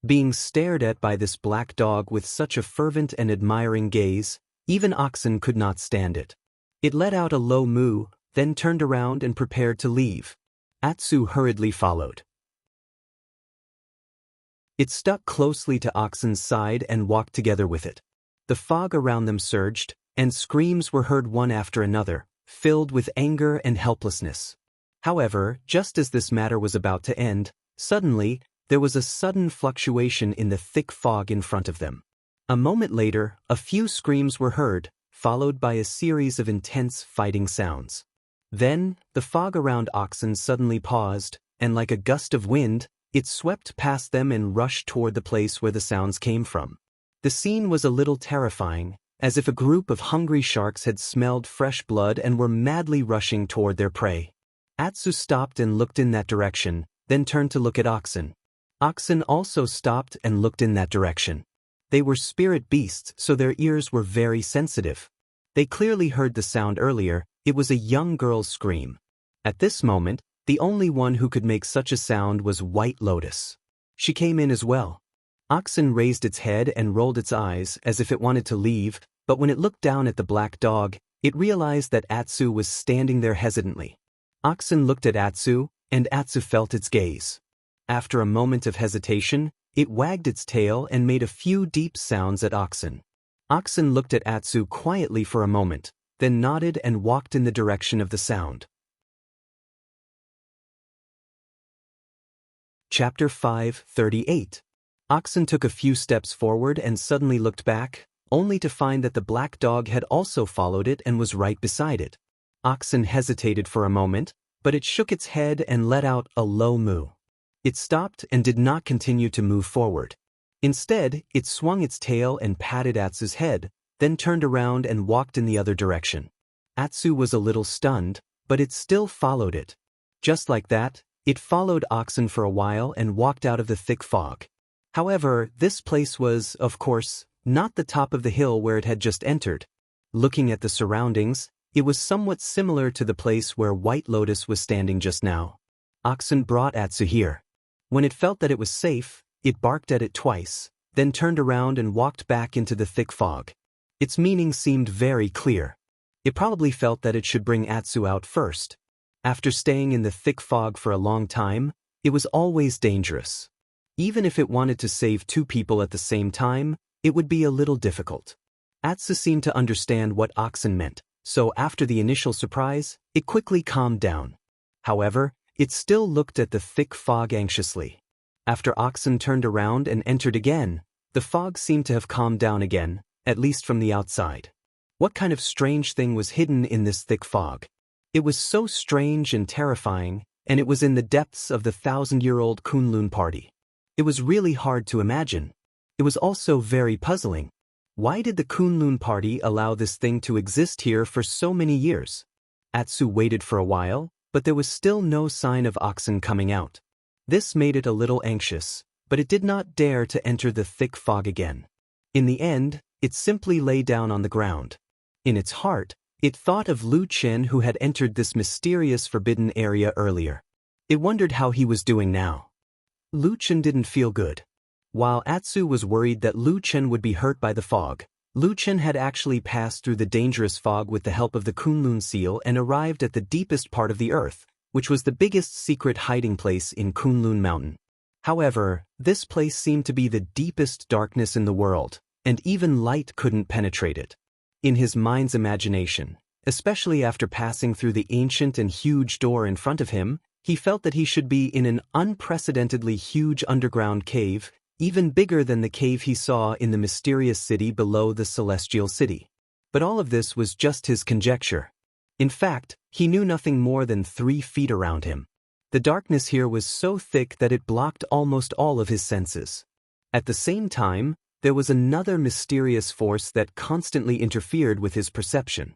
Being stared at by this black dog with such a fervent and admiring gaze, even oxen could not stand it. It let out a low moo, then turned around and prepared to leave. Atsu hurriedly followed. It stuck closely to Oxen's side and walked together with it. The fog around them surged, and screams were heard one after another, filled with anger and helplessness. However, just as this matter was about to end, suddenly, there was a sudden fluctuation in the thick fog in front of them. A moment later, a few screams were heard, followed by a series of intense fighting sounds. Then, the fog around Oxen suddenly paused, and like a gust of wind, it swept past them and rushed toward the place where the sounds came from. The scene was a little terrifying, as if a group of hungry sharks had smelled fresh blood and were madly rushing toward their prey. Atsu stopped and looked in that direction, then turned to look at Oxen. Oxen also stopped and looked in that direction. They were spirit beasts, so their ears were very sensitive. They clearly heard the sound earlier. It was a young girl's scream. At this moment, the only one who could make such a sound was White Lotus. She came in as well. Oxen raised its head and rolled its eyes as if it wanted to leave, but when it looked down at the black dog, it realized that Atsu was standing there hesitantly. Oxen looked at Atsu, and Atsu felt its gaze. After a moment of hesitation, it wagged its tail and made a few deep sounds at Oxen. Oxen looked at Atsu quietly for a moment, then nodded and walked in the direction of the sound. Chapter 5:38. Oxen took a few steps forward and suddenly looked back, only to find that the black dog had also followed it and was right beside it. Oxen hesitated for a moment, but it shook its head and let out a low moo. It stopped and did not continue to move forward. Instead, it swung its tail and patted Atsu's head, then turned around and walked in the other direction. Atsu was a little stunned, but it still followed it. Just like that, it followed Oxen for a while and walked out of the thick fog. However, this place was, of course, not the top of the hill where it had just entered. Looking at the surroundings, it was somewhat similar to the place where White Lotus was standing just now. Oxen brought Atsu here. When it felt that it was safe, it barked at it twice, then turned around and walked back into the thick fog. Its meaning seemed very clear. It probably felt that it should bring Atsu out first. After staying in the thick fog for a long time, it was always dangerous. Even if it wanted to save two people at the same time, it would be a little difficult. Atsu seemed to understand what Oxen meant, so after the initial surprise, it quickly calmed down. However, it still looked at the thick fog anxiously. After Oxen turned around and entered again, the fog seemed to have calmed down again, at least from the outside. What kind of strange thing was hidden in this thick fog? It was so strange and terrifying, and it was in the depths of the 1,000-year-old Kunlun party. It was really hard to imagine. It was also very puzzling. Why did the Kunlun party allow this thing to exist here for so many years? Atsu waited for a while, but there was still no sign of Oxen coming out. This made it a little anxious, but it did not dare to enter the thick fog again. In the end, it simply lay down on the ground. In its heart, it thought of Lu Chen, who had entered this mysterious forbidden area earlier. It wondered how he was doing now. Lu Chen didn't feel good. While Atsu was worried that Lu Chen would be hurt by the fog, Lu Chen had actually passed through the dangerous fog with the help of the Kunlun seal and arrived at the deepest part of the earth, which was the biggest secret hiding place in Kunlun Mountain. However, this place seemed to be the deepest darkness in the world, and even light couldn't penetrate it. In his mind's imagination, especially after passing through the ancient and huge door in front of him, he felt that he should be in an unprecedentedly huge underground cave, even bigger than the cave he saw in the mysterious city below the celestial city. But all of this was just his conjecture. In fact, he knew nothing more than 3 feet around him. The darkness here was so thick that it blocked almost all of his senses. At the same time, there was another mysterious force that constantly interfered with his perception.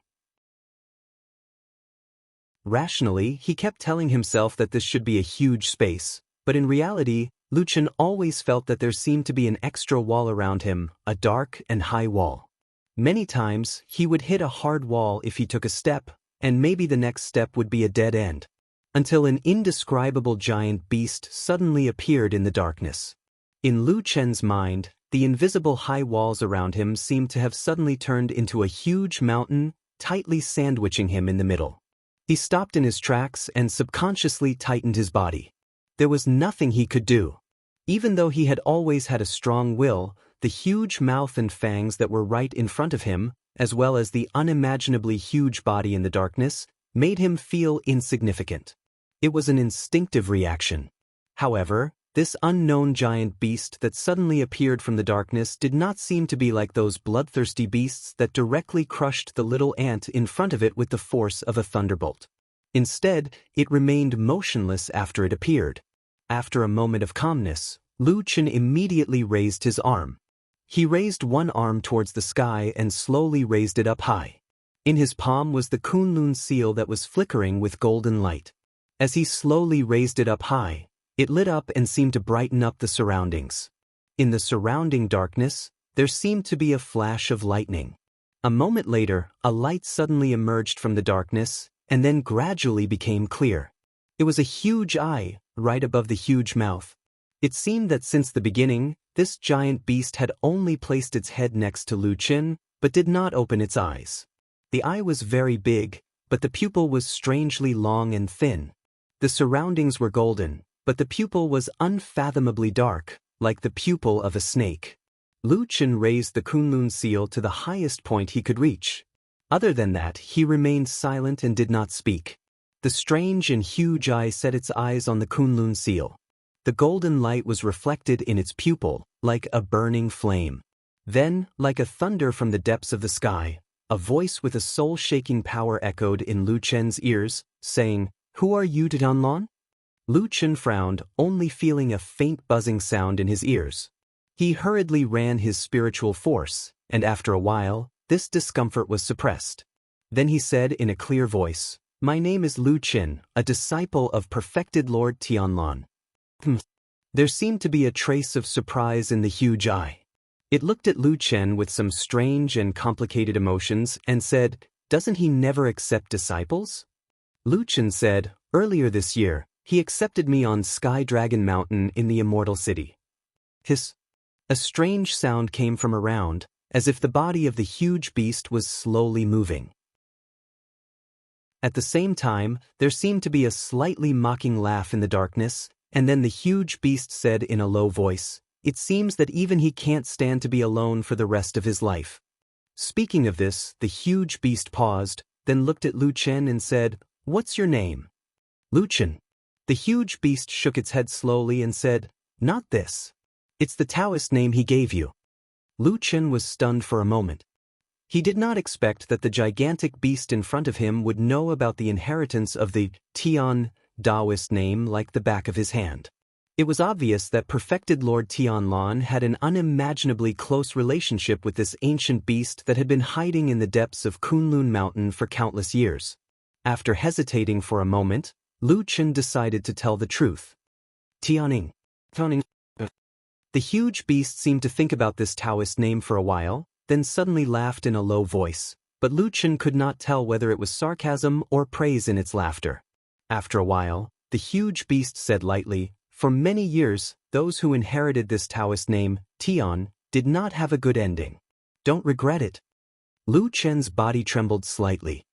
Rationally, he kept telling himself that this should be a huge space, but in reality, Lu Chen always felt that there seemed to be an extra wall around him, a dark and high wall. Many times, he would hit a hard wall if he took a step, and maybe the next step would be a dead end. until an indescribable giant beast suddenly appeared in the darkness. In Lu Chen's mind, the invisible high walls around him seemed to have suddenly turned into a huge mountain, tightly sandwiching him in the middle. He stopped in his tracks and subconsciously tightened his body. There was nothing he could do. Even though he had always had a strong will, the huge mouth and fangs that were right in front of him, as well as the unimaginably huge body in the darkness, made him feel insignificant. It was an instinctive reaction. However, this unknown giant beast that suddenly appeared from the darkness did not seem to be like those bloodthirsty beasts that directly crushed the little ant in front of it with the force of a thunderbolt. Instead, it remained motionless after it appeared. After a moment of calmness, Lu Chen immediately raised his arm. He raised one arm towards the sky and slowly raised it up high. In his palm was the Kunlun seal that was flickering with golden light. As he slowly raised it up high, it lit up and seemed to brighten up the surroundings. In the surrounding darkness, there seemed to be a flash of lightning. A moment later, a light suddenly emerged from the darkness and then gradually became clear. It was a huge eye, right above the huge mouth. It seemed that since the beginning, this giant beast had only placed its head next to Lu Chen, but did not open its eyes. The eye was very big, but the pupil was strangely long and thin. The surroundings were golden, but the pupil was unfathomably dark, like the pupil of a snake. Lu Chen raised the Kunlun seal to the highest point he could reach. Other than that, he remained silent and did not speak. The strange and huge eye set its eyes on the Kunlun seal. The golden light was reflected in its pupil, like a burning flame. Then, like a thunder from the depths of the sky, a voice with a soul-shaking power echoed in Lu Chen's ears, saying, "Who are you, Tianlan?" Lu Chen frowned, only feeling a faint buzzing sound in his ears. He hurriedly ran his spiritual force, and after a while, this discomfort was suppressed. Then he said in a clear voice, "My name is Lu Chen, a disciple of perfected Lord Tianlan." There seemed to be a trace of surprise in the huge eye. It looked at Lu Chen with some strange and complicated emotions and said, "Doesn't he never accept disciples?" Lu Chen said, "Earlier this year, he accepted me on Sky Dragon Mountain in the Immortal City." Hiss. A strange sound came from around, as if the body of the huge beast was slowly moving. At the same time, there seemed to be a slightly mocking laugh in the darkness, and then the huge beast said in a low voice, "It seems that even he can't stand to be alone for the rest of his life." Speaking of this, the huge beast paused, then looked at Lu Chen and said, "What's your name?" "Lu Chen." The huge beast shook its head slowly and said, "Not this. It's the Taoist name he gave you." Lu Chen was stunned for a moment. He did not expect that the gigantic beast in front of him would know about the inheritance of the Tian Taoist name like the back of his hand. It was obvious that perfected Lord Tianlan had an unimaginably close relationship with this ancient beast that had been hiding in the depths of Kunlun Mountain for countless years. After hesitating for a moment, Lu Chen decided to tell the truth. "Tianing." The huge beast seemed to think about this Taoist name for a while, then suddenly laughed in a low voice, but Lu Chen could not tell whether it was sarcasm or praise in its laughter. After a while, the huge beast said lightly, "For many years, those who inherited this Taoist name, Tian, did not have a good ending. Don't regret it." Lu Chen's body trembled slightly.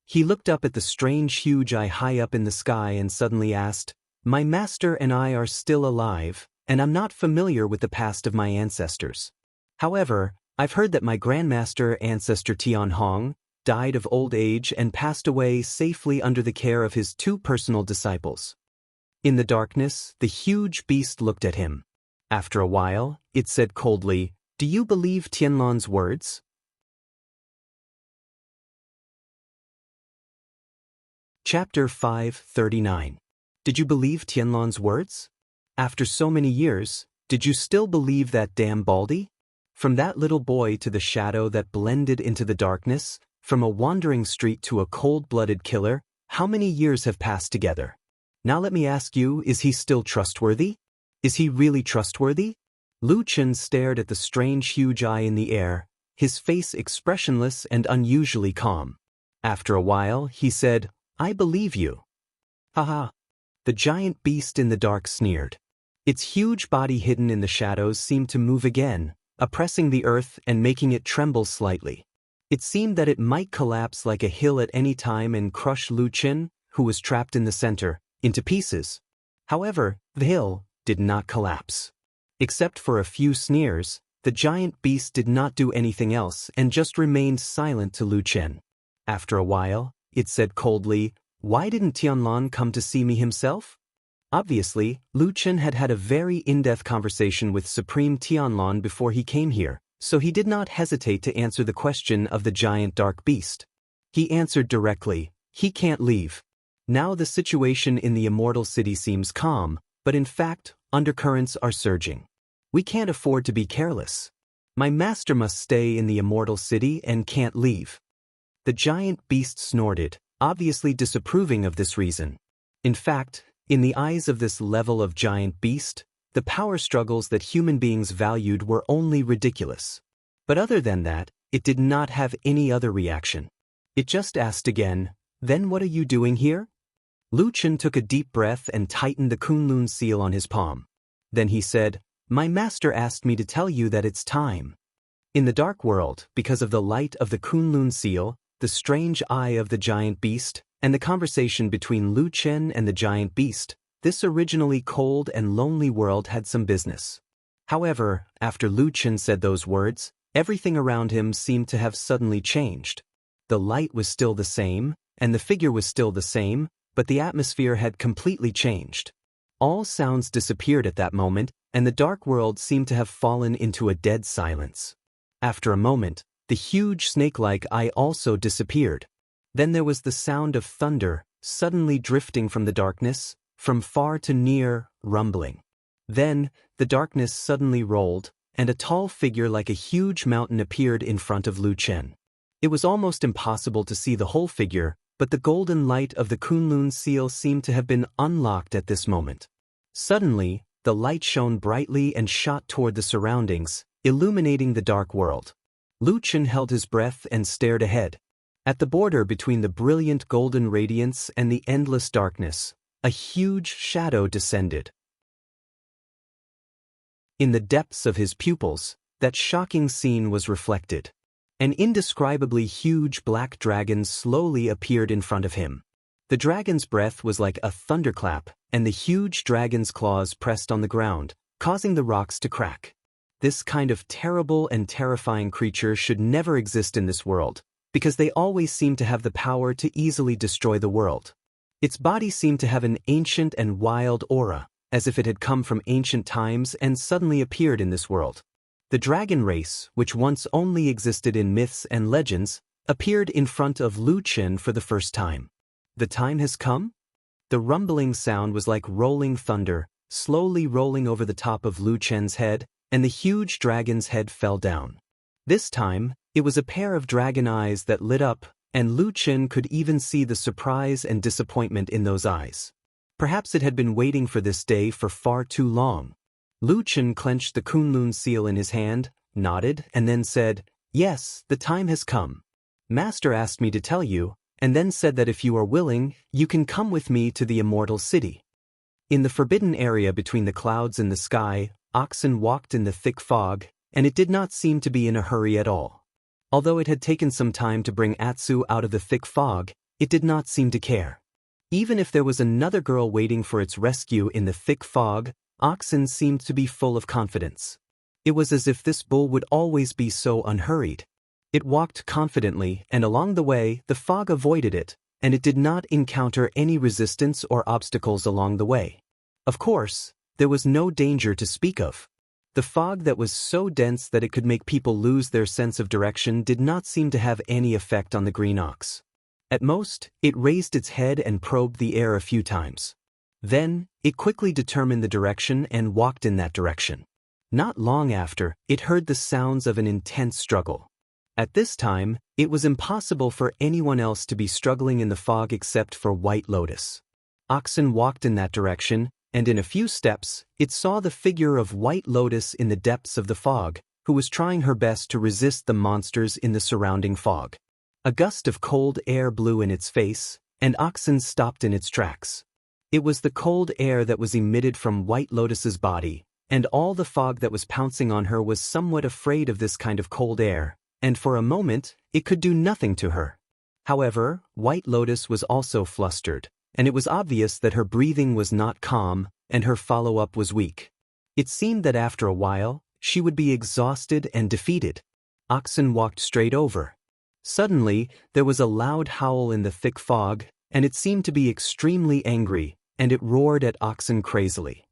He looked up at the strange huge eye high up in the sky and suddenly asked, "My master and I are still alive, and I'm not familiar with the past of my ancestors. However, I've heard that my grandmaster ancestor Tian Hong died of old age and passed away safely under the care of his two personal disciples." In the darkness, the huge beast looked at him. After a while, it said coldly, "Do you believe Tianlan's words?" Chapter 539. Did you believe Tianlan's words? After so many years, did you still believe that damn Baldy? From that little boy to the shadow that blended into the darkness, from a wandering street to a cold-blooded killer, how many years have passed together? Now let me ask you, is he still trustworthy? Is he really trustworthy? Lu Chen stared at the strange huge eye in the air, his face expressionless and unusually calm. After a while, he said, "I believe you." Haha. The giant beast in the dark sneered. Its huge body hidden in the shadows seemed to move again, oppressing the earth and making it tremble slightly. It seemed that it might collapse like a hill at any time and crush Lu Qin, who was trapped in the center, into pieces. However, the hill did not collapse. Except for a few sneers, the giant beast did not do anything else and just remained silent to Lu Qin. After a while, it said coldly, "Why didn't Tianlan come to see me himself?" Obviously, Lu Qin had had a very in-depth conversation with Supreme Tianlan before he came here, so he did not hesitate to answer the question of the giant dark beast. He answered directly, "He can't leave." Now the situation in the Immortal City seems calm, but in fact, undercurrents are surging. We can't afford to be careless. My master must stay in the Immortal City and can't leave. The giant beast snorted, obviously disapproving of this reason. In fact, in the eyes of this level of giant beast, the power struggles that human beings valued were only ridiculous. But other than that, it did not have any other reaction. It just asked again, "Then what are you doing here?" Lu Qin took a deep breath and tightened the Kunlun seal on his palm. Then he said, "My master asked me to tell you that it's time." In the dark world, because of the light of the Kunlun seal, the strange eye of the giant beast, and the conversation between Lu Qin and the giant beast, this originally cold and lonely world had some business. However, after Lu Qin said those words, everything around him seemed to have suddenly changed. The light was still the same, and the figure was still the same, but the atmosphere had completely changed. All sounds disappeared at that moment, and the dark world seemed to have fallen into a dead silence. After a moment, the huge snake-like eye also disappeared. Then there was the sound of thunder, suddenly drifting from the darkness, from far to near, rumbling. Then, the darkness suddenly rolled, and a tall figure like a huge mountain appeared in front of Lu Qin. It was almost impossible to see the whole figure, but the golden light of the Kunlun seal seemed to have been unlocked at this moment. Suddenly, the light shone brightly and shot toward the surroundings, illuminating the dark world. Lu Qin held his breath and stared ahead. At the border between the brilliant golden radiance and the endless darkness, a huge shadow descended. In the depths of his pupils, that shocking scene was reflected. An indescribably huge black dragon slowly appeared in front of him. The dragon's breath was like a thunderclap, and the huge dragon's claws pressed on the ground, causing the rocks to crack. This kind of terrible and terrifying creature should never exist in this world, because they always seem to have the power to easily destroy the world. Its body seemed to have an ancient and wild aura, as if it had come from ancient times and suddenly appeared in this world. The dragon race, which once only existed in myths and legends, appeared in front of Lu Qin for the first time. The time has come? The rumbling sound was like rolling thunder, slowly rolling over the top of Lu Qin's head, and the huge dragon's head fell down. This time, it was a pair of dragon eyes that lit up, and Lu Qin could even see the surprise and disappointment in those eyes. Perhaps it had been waiting for this day for far too long. Lu Qin clenched the Kunlun seal in his hand, nodded, and then said, "Yes, the time has come. Master asked me to tell you, and then said that if you are willing, you can come with me to the Immortal City." In the forbidden area between the clouds and the sky, oxen walked in the thick fog, and it did not seem to be in a hurry at all. Although it had taken some time to bring Atsu out of the thick fog, it did not seem to care. Even if there was another girl waiting for its rescue in the thick fog, oxen seemed to be full of confidence. It was as if this bull would always be so unhurried. It walked confidently, and along the way, the fog avoided it, and it did not encounter any resistance or obstacles along the way. Of course, there was no danger to speak of. The fog that was so dense that it could make people lose their sense of direction did not seem to have any effect on the green ox. At most, it raised its head and probed the air a few times. Then, it quickly determined the direction and walked in that direction. Not long after, it heard the sounds of an intense struggle. At this time, it was impossible for anyone else to be struggling in the fog except for White Lotus. Oxen walked in that direction, and in a few steps, it saw the figure of White Lotus in the depths of the fog, who was trying her best to resist the monsters in the surrounding fog. A gust of cold air blew in its face, and Oxen stopped in its tracks. It was the cold air that was emitted from White Lotus's body, and all the fog that was pouncing on her was somewhat afraid of this kind of cold air, and for a moment, it could do nothing to her. However, White Lotus was also flustered, and it was obvious that her breathing was not calm, and her follow-up was weak. It seemed that after a while, she would be exhausted and defeated. Oxen walked straight over. Suddenly, there was a loud howl in the thick fog, and it seemed to be extremely angry, and it roared at Oxen crazily.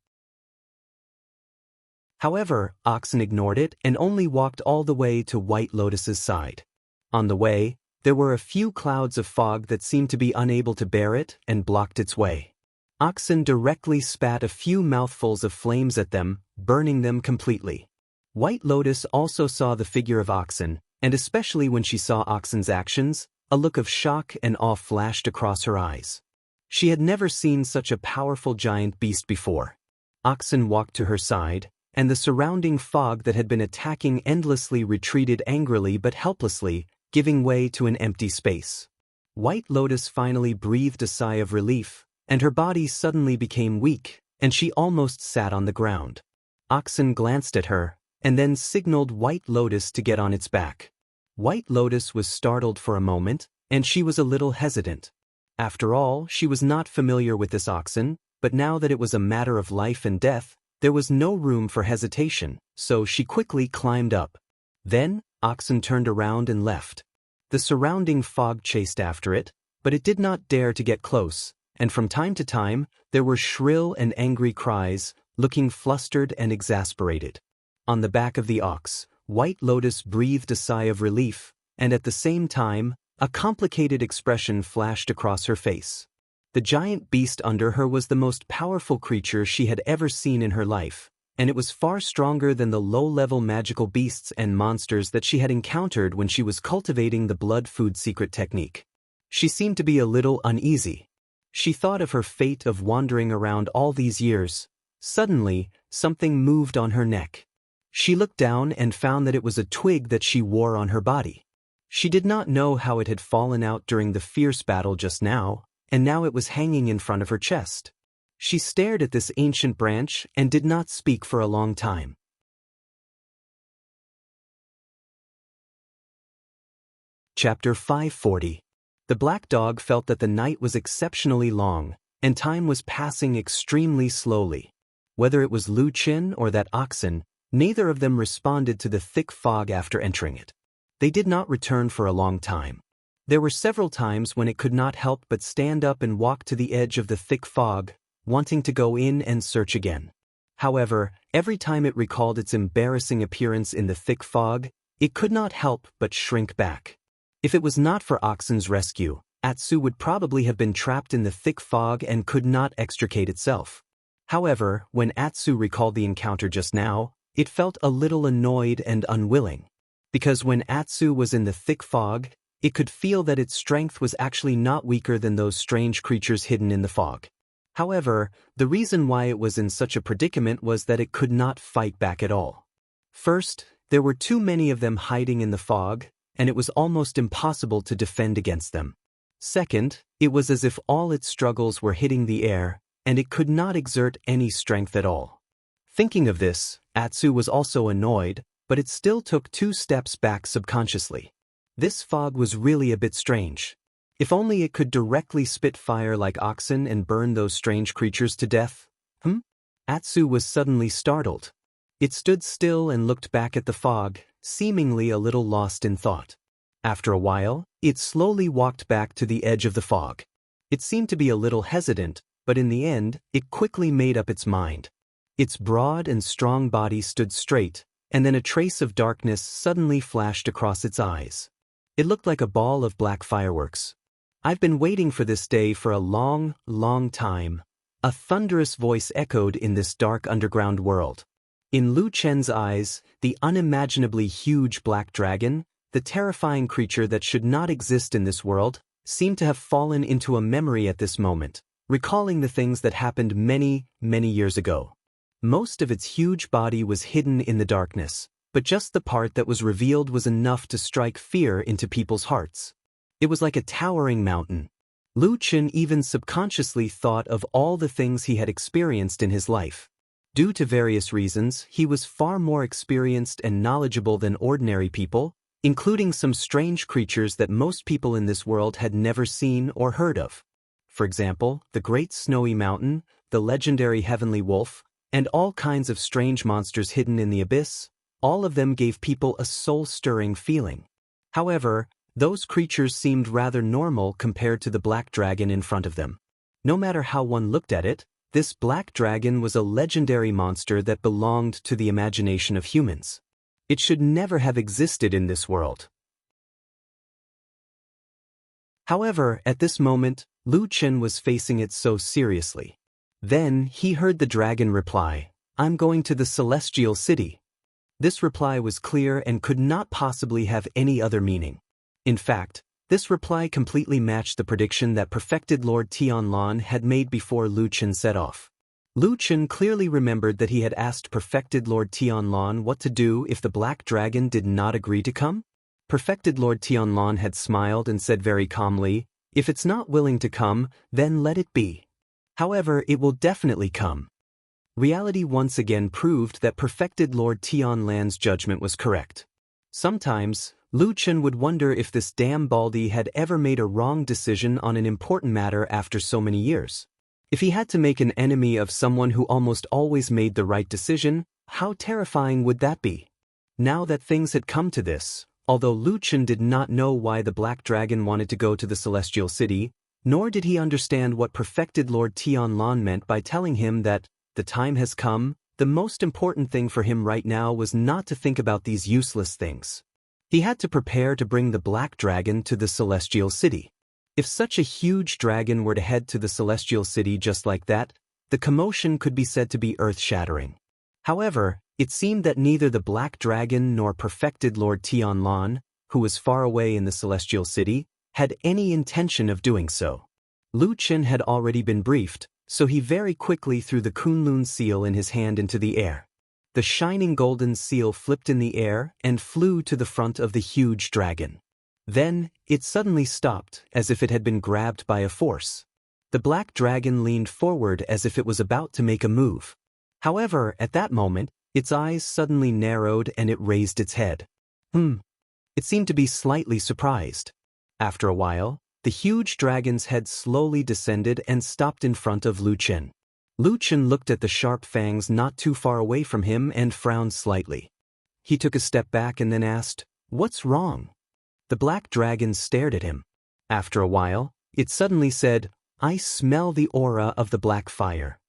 However, Oxen ignored it and only walked all the way to White Lotus's side. On the way, there were a few clouds of fog that seemed to be unable to bear it and blocked its way. Oxen directly spat a few mouthfuls of flames at them, burning them completely. White Lotus also saw the figure of Oxen, and especially when she saw Oxen's actions, a look of shock and awe flashed across her eyes. She had never seen such a powerful giant beast before. Oxen walked to her side, and the surrounding fog that had been attacking endlessly retreated angrily but helplessly, giving way to an empty space. White Lotus finally breathed a sigh of relief, and her body suddenly became weak, and she almost sat on the ground. Oxen glanced at her, and then signaled White Lotus to get on its back. White Lotus was startled for a moment, and she was a little hesitant. After all, she was not familiar with this oxen, but now that it was a matter of life and death, there was no room for hesitation, so she quickly climbed up. Then, Oxen turned around and left. The surrounding fog chased after it, but it did not dare to get close, and from time to time, there were shrill and angry cries, looking flustered and exasperated. On the back of the ox, White Lotus breathed a sigh of relief, and at the same time, a complicated expression flashed across her face. The giant beast under her was the most powerful creature she had ever seen in her life, and it was far stronger than the low-level magical beasts and monsters that she had encountered when she was cultivating the blood food secret technique. She seemed to be a little uneasy. She thought of her fate of wandering around all these years. Suddenly, something moved on her neck. She looked down and found that it was a twig that she wore on her body. She did not know how it had fallen out during the fierce battle just now, and now it was hanging in front of her chest. She stared at this ancient branch and did not speak for a long time. Chapter 540. The black dog felt that the night was exceptionally long, and time was passing extremely slowly. Whether it was Lu Qin or that oxen, neither of them responded to the thick fog after entering it. They did not return for a long time. There were several times when it could not help but stand up and walk to the edge of the thick fog, wanting to go in and search again. However, every time it recalled its embarrassing appearance in the thick fog, it could not help but shrink back. If it was not for Oxen's rescue, Atsu would probably have been trapped in the thick fog and could not extricate itself. However, when Atsu recalled the encounter just now, it felt a little annoyed and unwilling. Because when Atsu was in the thick fog, it could feel that its strength was actually not weaker than those strange creatures hidden in the fog. However, the reason why it was in such a predicament was that it could not fight back at all. First, there were too many of them hiding in the fog, and it was almost impossible to defend against them. Second, it was as if all its struggles were hitting the air, and it could not exert any strength at all. Thinking of this, Atsu was also annoyed, but it still took 2 steps back subconsciously. This fog was really a bit strange. If only it could directly spit fire like oxen and burn those strange creatures to death. Atsu was suddenly startled. It stood still and looked back at the fog, seemingly a little lost in thought. After a while, it slowly walked back to the edge of the fog. It seemed to be a little hesitant, but in the end, it quickly made up its mind. Its broad and strong body stood straight, and then a trace of darkness suddenly flashed across its eyes. It looked like a ball of black fireworks. "I've been waiting for this day for a long, long time," a thunderous voice echoed in this dark underground world. In Lu Chen's eyes, the unimaginably huge black dragon, the terrifying creature that should not exist in this world, seemed to have fallen into a memory at this moment, recalling the things that happened many, many years ago. Most of its huge body was hidden in the darkness, but just the part that was revealed was enough to strike fear into people's hearts. It was like a towering mountain. Lu Chen even subconsciously thought of all the things he had experienced in his life. Due to various reasons, he was far more experienced and knowledgeable than ordinary people, including some strange creatures that most people in this world had never seen or heard of. For example, the Great Snowy Mountain, the legendary Heavenly Wolf, and all kinds of strange monsters hidden in the abyss, all of them gave people a soul-stirring feeling. However, those creatures seemed rather normal compared to the black dragon in front of them. No matter how one looked at it, this black dragon was a legendary monster that belonged to the imagination of humans. It should never have existed in this world. However, at this moment, Lu Chen was facing it so seriously. Then he heard the dragon reply, "I'm going to the Celestial City." This reply was clear and could not possibly have any other meaning. In fact, this reply completely matched the prediction that perfected Lord Tianlan had made before Lu Chen set off. Lu Chen clearly remembered that he had asked perfected Lord Tianlan what to do if the black dragon did not agree to come. Perfected Lord Tianlan had smiled and said very calmly, "If it's not willing to come, then let it be. However, it will definitely come." Reality once again proved that perfected Lord Tianlan's judgment was correct. Sometimes, Lu Chen would wonder if this damn Baldy had ever made a wrong decision on an important matter after so many years. If he had to make an enemy of someone who almost always made the right decision, how terrifying would that be? Now that things had come to this, although Lu Chen did not know why the Black Dragon wanted to go to the Celestial City, nor did he understand what perfected Lord Tianlan meant by telling him that the time has come, the most important thing for him right now was not to think about these useless things. He had to prepare to bring the Black Dragon to the Celestial City. If such a huge dragon were to head to the Celestial City just like that, the commotion could be said to be earth-shattering. However, it seemed that neither the Black Dragon nor perfected Lord Tianlan, who was far away in the Celestial City, had any intention of doing so. Lu Chen had already been briefed, so he very quickly threw the Kunlun seal in his hand into the air. The shining golden seal flipped in the air and flew to the front of the huge dragon. Then, it suddenly stopped, as if it had been grabbed by a force. The black dragon leaned forward as if it was about to make a move. However, at that moment, its eyes suddenly narrowed and it raised its head. It seemed to be slightly surprised. After a while, the huge dragon's head slowly descended and stopped in front of Lu Chen. Lu Chen looked at the sharp fangs not too far away from him and frowned slightly. He took a step back and then asked, "What's wrong?" The black dragon stared at him. After a while, it suddenly said, "I smell the aura of the black fire."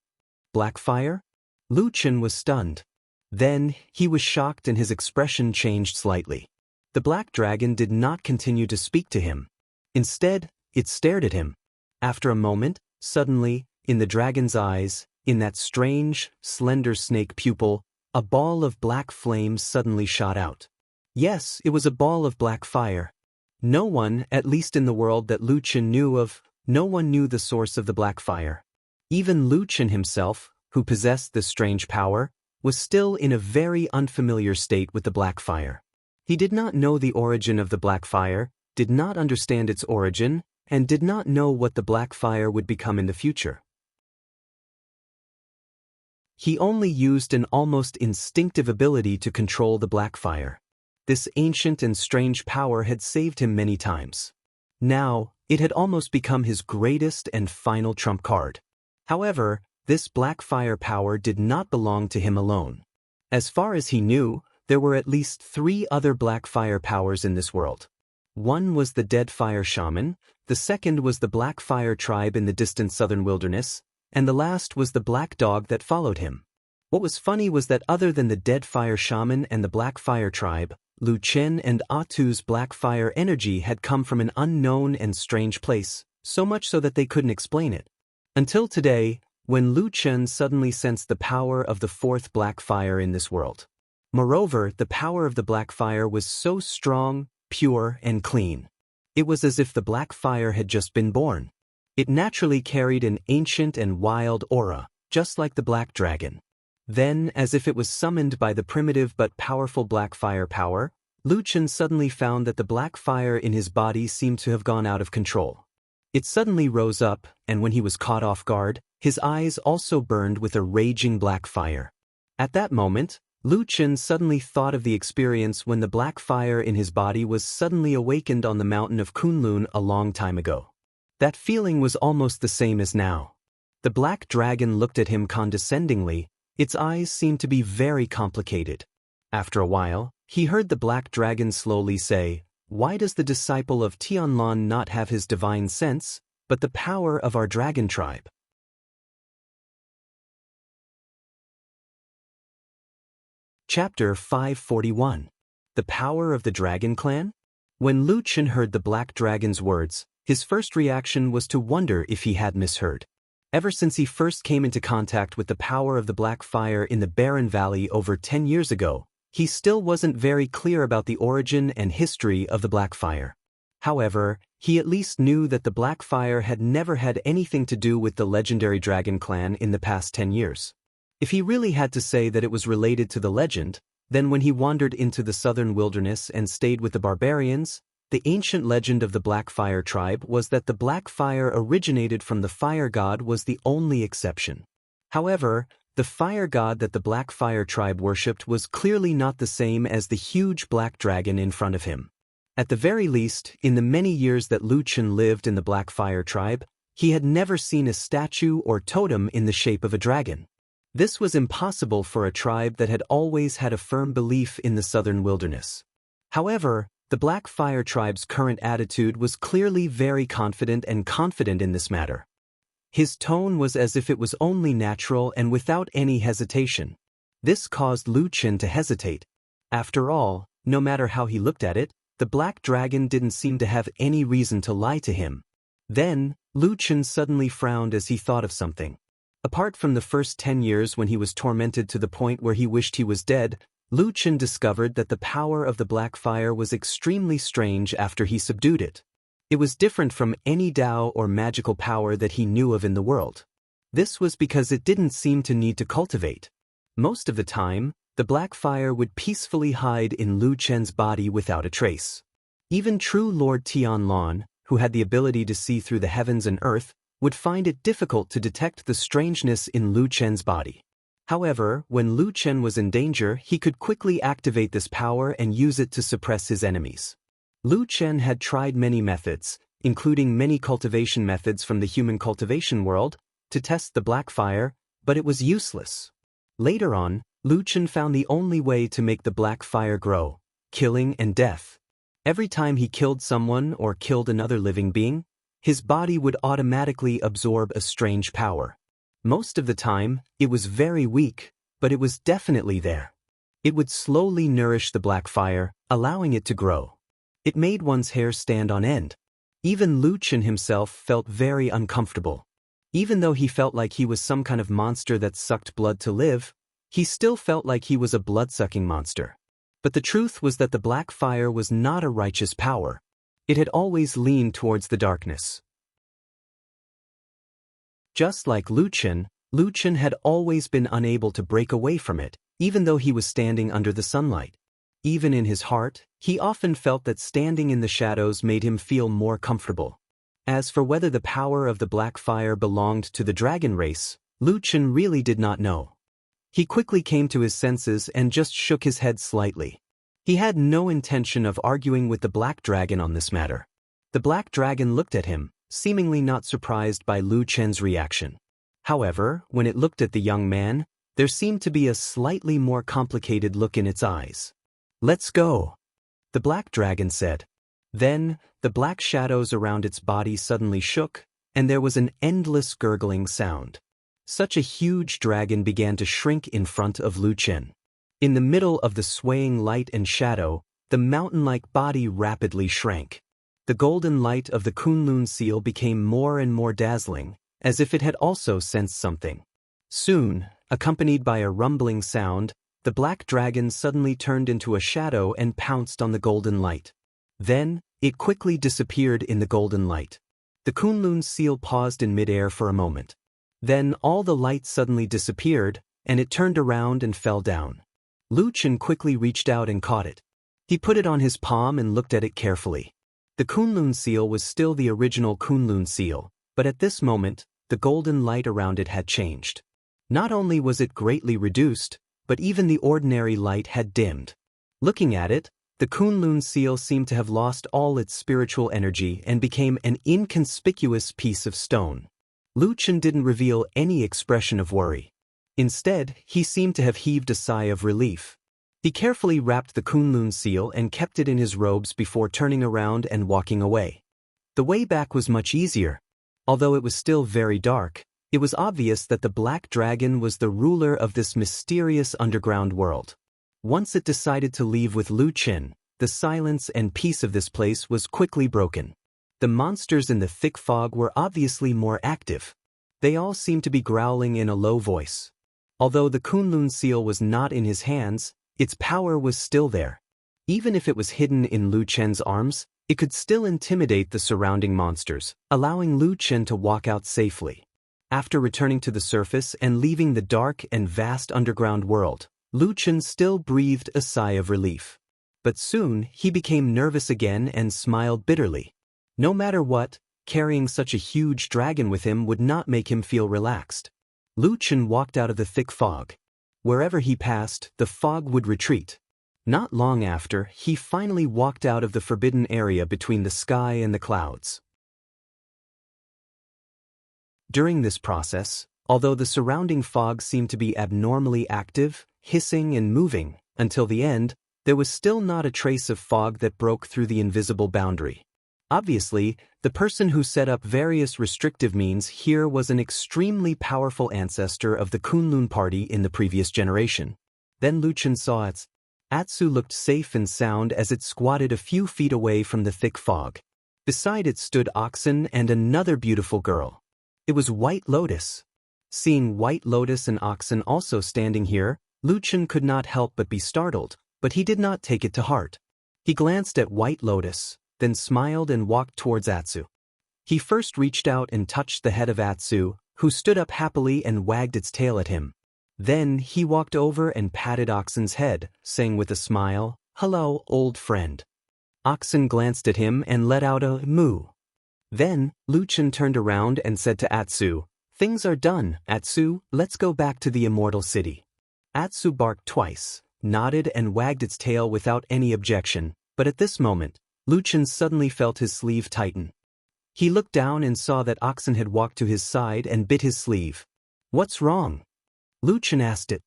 Black fire? Lu Chen was stunned. Then, he was shocked and his expression changed slightly. The black dragon did not continue to speak to him. Instead, it stared at him. After a moment, suddenly, in the dragon's eyes, in that strange, slender snake pupil, a ball of black flames suddenly shot out. Yes, it was a ball of black fire. No one, at least in the world that Lu Chen knew of, no one knew the source of the black fire. Even Lu Chen himself, who possessed this strange power, was still in a very unfamiliar state with the black fire. He did not know the origin of the black fire, did not understand its origin, and did not know what the black fire would become in the future. He only used an almost instinctive ability to control the black fire. This ancient and strange power had saved him many times. Now, it had almost become his greatest and final trump card. However, this black fire power did not belong to him alone. As far as he knew, there were at least 3 other black fire powers in this world. One was the Dead Fire Shaman, the second was the Black Fire Tribe in the distant southern wilderness, and the last was the Black Dog that followed him. What was funny was that other than the Dead Fire Shaman and the Black Fire Tribe, Lu Chen and Atu's black fire energy had come from an unknown and strange place, so much so that they couldn't explain it. Until today, when Lu Chen suddenly sensed the power of the 4th black fire in this world. Moreover, the power of the black fire was so strong, pure, and clean. It was as if the black fire had just been born. It naturally carried an ancient and wild aura, just like the black dragon. Then, as if it was summoned by the primitive but powerful black fire power, Lu Chen suddenly found that the black fire in his body seemed to have gone out of control. It suddenly rose up, and when he was caught off guard, his eyes also burned with a raging black fire. At that moment, Lu Chen suddenly thought of the experience when the black fire in his body was suddenly awakened on the mountain of Kunlun a long time ago. That feeling was almost the same as now. The black dragon looked at him condescendingly. Its eyes seemed to be very complicated. After a while, he heard the black dragon slowly say, "Why does the disciple of Tianlan not have his divine sense, but the power of our dragon tribe?" Chapter 541. The Power of the Dragon Clan? When Lu Chen heard the black dragon's words, his first reaction was to wonder if he had misheard. Ever since he first came into contact with the power of the black fire in the Barren Valley over 10 years ago, he still wasn't very clear about the origin and history of the black fire. However, he at least knew that the black fire had never had anything to do with the legendary dragon clan in the past 10 years. If he really had to say that it was related to the legend, then when he wandered into the southern wilderness and stayed with the barbarians, the ancient legend of the Black Fire tribe was that the black fire originated from the fire god was the only exception. However, the fire god that the Black Fire tribe worshipped was clearly not the same as the huge black dragon in front of him. At the very least, in the many years that Lu Chen lived in the Black Fire tribe, he had never seen a statue or totem in the shape of a dragon. This was impossible for a tribe that had always had a firm belief in the southern wilderness. However, the Black Fire tribe's current attitude was clearly very confident in this matter. His tone was as if it was only natural and without any hesitation. This caused Lu Chen to hesitate. After all, no matter how he looked at it, the black dragon didn't seem to have any reason to lie to him. Then, Lu Chen suddenly frowned as he thought of something. Apart from the first 10 years when he was tormented to the point where he wished he was dead, Lu Chen discovered that the power of the black fire was extremely strange after he subdued it. It was different from any Tao or magical power that he knew of in the world. This was because it didn't seem to need to cultivate. Most of the time, the black fire would peacefully hide in Lu Chen's body without a trace. Even true Lord Tianlan, who had the ability to see through the heavens and earth, would find it difficult to detect the strangeness in Lu Chen's body. However, when Lu Chen was in danger, he could quickly activate this power and use it to suppress his enemies. Lu Chen had tried many methods, including many cultivation methods from the human cultivation world, to test the black fire, but it was useless. Later on, Lu Chen found the only way to make the black fire grow: killing and death. Every time he killed someone or killed another living being, his body would automatically absorb a strange power. Most of the time, it was very weak, but it was definitely there. It would slowly nourish the black fire, allowing it to grow. It made one's hair stand on end. Even Lu Chen himself felt very uncomfortable. Even though he felt like he was some kind of monster that sucked blood to live, he still felt like he was a blood-sucking monster. But the truth was that the black fire was not a righteous power. It had always leaned towards the darkness. Just like Lu Chen had always been unable to break away from it, even though he was standing under the sunlight. Even in his heart, he often felt that standing in the shadows made him feel more comfortable. As for whether the power of the black fire belonged to the dragon race, Lu Chen really did not know. He quickly came to his senses and just shook his head slightly. He had no intention of arguing with the black dragon on this matter. The black dragon looked at him, seemingly not surprised by Lu Chen's reaction. However, when it looked at the young man, there seemed to be a slightly more complicated look in its eyes. "Let's go," the black dragon said. Then, the black shadows around its body suddenly shook, and there was an endless gurgling sound. Such a huge dragon began to shrink in front of Lu Chen. In the middle of the swaying light and shadow, the mountain-like body rapidly shrank. The golden light of the Kunlun seal became more and more dazzling, as if it had also sensed something. Soon, accompanied by a rumbling sound, the black dragon suddenly turned into a shadow and pounced on the golden light. Then, it quickly disappeared in the golden light. The Kunlun seal paused in midair for a moment. Then all the light suddenly disappeared, and it turned around and fell down. Lu Chen quickly reached out and caught it. He put it on his palm and looked at it carefully. The Kunlun seal was still the original Kunlun seal, but at this moment, the golden light around it had changed. Not only was it greatly reduced, but even the ordinary light had dimmed. Looking at it, the Kunlun seal seemed to have lost all its spiritual energy and became an inconspicuous piece of stone. Lu Chen didn't reveal any expression of worry. Instead, he seemed to have heaved a sigh of relief. He carefully wrapped the Kunlun seal and kept it in his robes before turning around and walking away. The way back was much easier. Although it was still very dark, it was obvious that the Black Dragon was the ruler of this mysterious underground world. Once it decided to leave with Lu Chen, the silence and peace of this place was quickly broken. The monsters in the thick fog were obviously more active. They all seemed to be growling in a low voice. Although the Kunlun seal was not in his hands, its power was still there. Even if it was hidden in Lu Chen's arms, it could still intimidate the surrounding monsters, allowing Lu Chen to walk out safely. After returning to the surface and leaving the dark and vast underground world, Lu Chen still breathed a sigh of relief. But soon he became nervous again and smiled bitterly. No matter what, carrying such a huge dragon with him would not make him feel relaxed. Lu Chen walked out of the thick fog. Wherever he passed, the fog would retreat. Not long after, he finally walked out of the forbidden area between the sky and the clouds. During this process, although the surrounding fog seemed to be abnormally active, hissing and moving, until the end, there was still not a trace of fog that broke through the invisible boundary. Obviously, the person who set up various restrictive means here was an extremely powerful ancestor of the Kunlun party in the previous generation. Then Lu Chen saw it. Atsu looked safe and sound as it squatted a few feet away from the thick fog. Beside it stood Oxen and another beautiful girl. It was White Lotus. Seeing White Lotus and Oxen also standing here, Lu Chen could not help but be startled, but he did not take it to heart. He glanced at White Lotus, then smiled and walked towards Atsu. He first reached out and touched the head of Atsu, who stood up happily and wagged its tail at him. Then he walked over and patted Oxen's head, saying with a smile, "Hello, old friend." Oxen glanced at him and let out a moo. Then, Lu Chen turned around and said to Atsu, "Things are done, Atsu, let's go back to the Immortal City." Atsu barked twice, nodded and wagged its tail without any objection, but at this moment, Lu Chen suddenly felt his sleeve tighten. He looked down and saw that Oxen had walked to his side and bit his sleeve. "What's wrong?" Lu Chen asked it.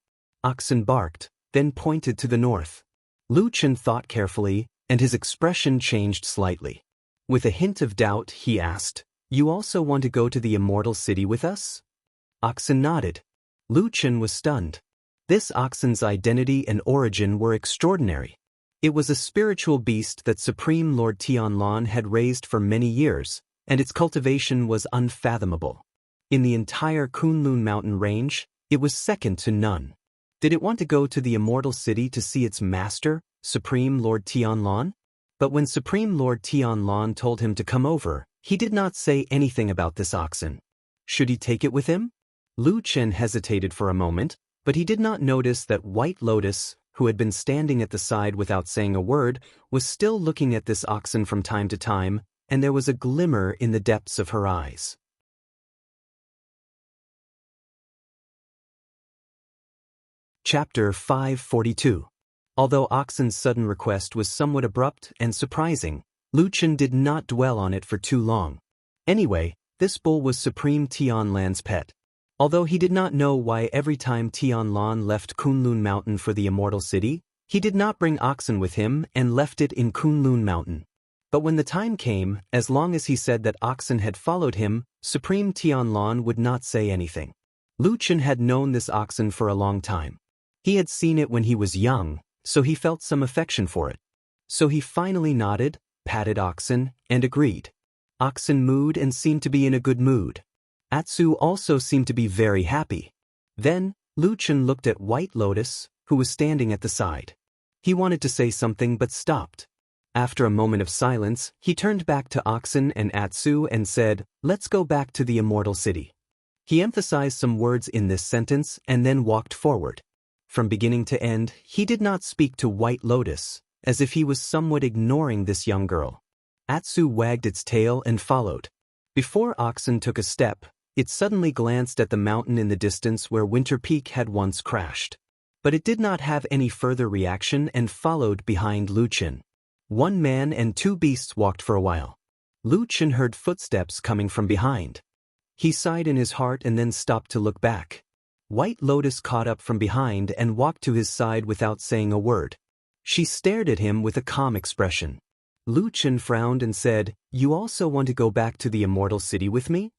Oxen barked, then pointed to the north. Lu Chen thought carefully, and his expression changed slightly. With a hint of doubt, he asked, "You also want to go to the Immortal City with us?" Oxen nodded. Lu Chen was stunned. This Oxen's identity and origin were extraordinary. It was a spiritual beast that Supreme Lord Tianlan had raised for many years, and its cultivation was unfathomable. In the entire Kunlun mountain range, it was second to none. Did it want to go to the Immortal City to see its master, Supreme Lord Tianlan? But when Supreme Lord Tianlan told him to come over, he did not say anything about this oxen. Should he take it with him? Lu Chen hesitated for a moment, but he did not notice that White Lotus, who had been standing at the side without saying a word, was still looking at this oxen from time to time, and there was a glimmer in the depths of her eyes. Chapter 542. Although Oxen's sudden request was somewhat abrupt and surprising, Lu Chen did not dwell on it for too long. Anyway, this bull was Supreme Tianlan's pet. Although he did not know why every time Tianlan left Kunlun Mountain for the Immortal City, he did not bring Oxen with him and left it in Kunlun Mountain. But when the time came, as long as he said that Oxen had followed him, Supreme Tianlan would not say anything. Lu Chen had known this oxen for a long time. He had seen it when he was young, so he felt some affection for it. So he finally nodded, patted Oxen, and agreed. Oxen mooed and seemed to be in a good mood. Atsu also seemed to be very happy. Then, Lu Chen looked at White Lotus, who was standing at the side. He wanted to say something but stopped. After a moment of silence, he turned back to Oxen and Atsu and said, "Let's go back to the Immortal City." He emphasized some words in this sentence and then walked forward. From beginning to end, he did not speak to White Lotus, as if he was somewhat ignoring this young girl. Atsu wagged its tail and followed. Before Oxen took a step, it suddenly glanced at the mountain in the distance where Winter Peak had once crashed. But it did not have any further reaction and followed behind Lu Qin. One man and two beasts walked for a while. Lu Qin heard footsteps coming from behind. He sighed in his heart and then stopped to look back. White Lotus caught up from behind and walked to his side without saying a word. She stared at him with a calm expression. Lu Qin frowned and said, "You also want to go back to the Immortal City with me?"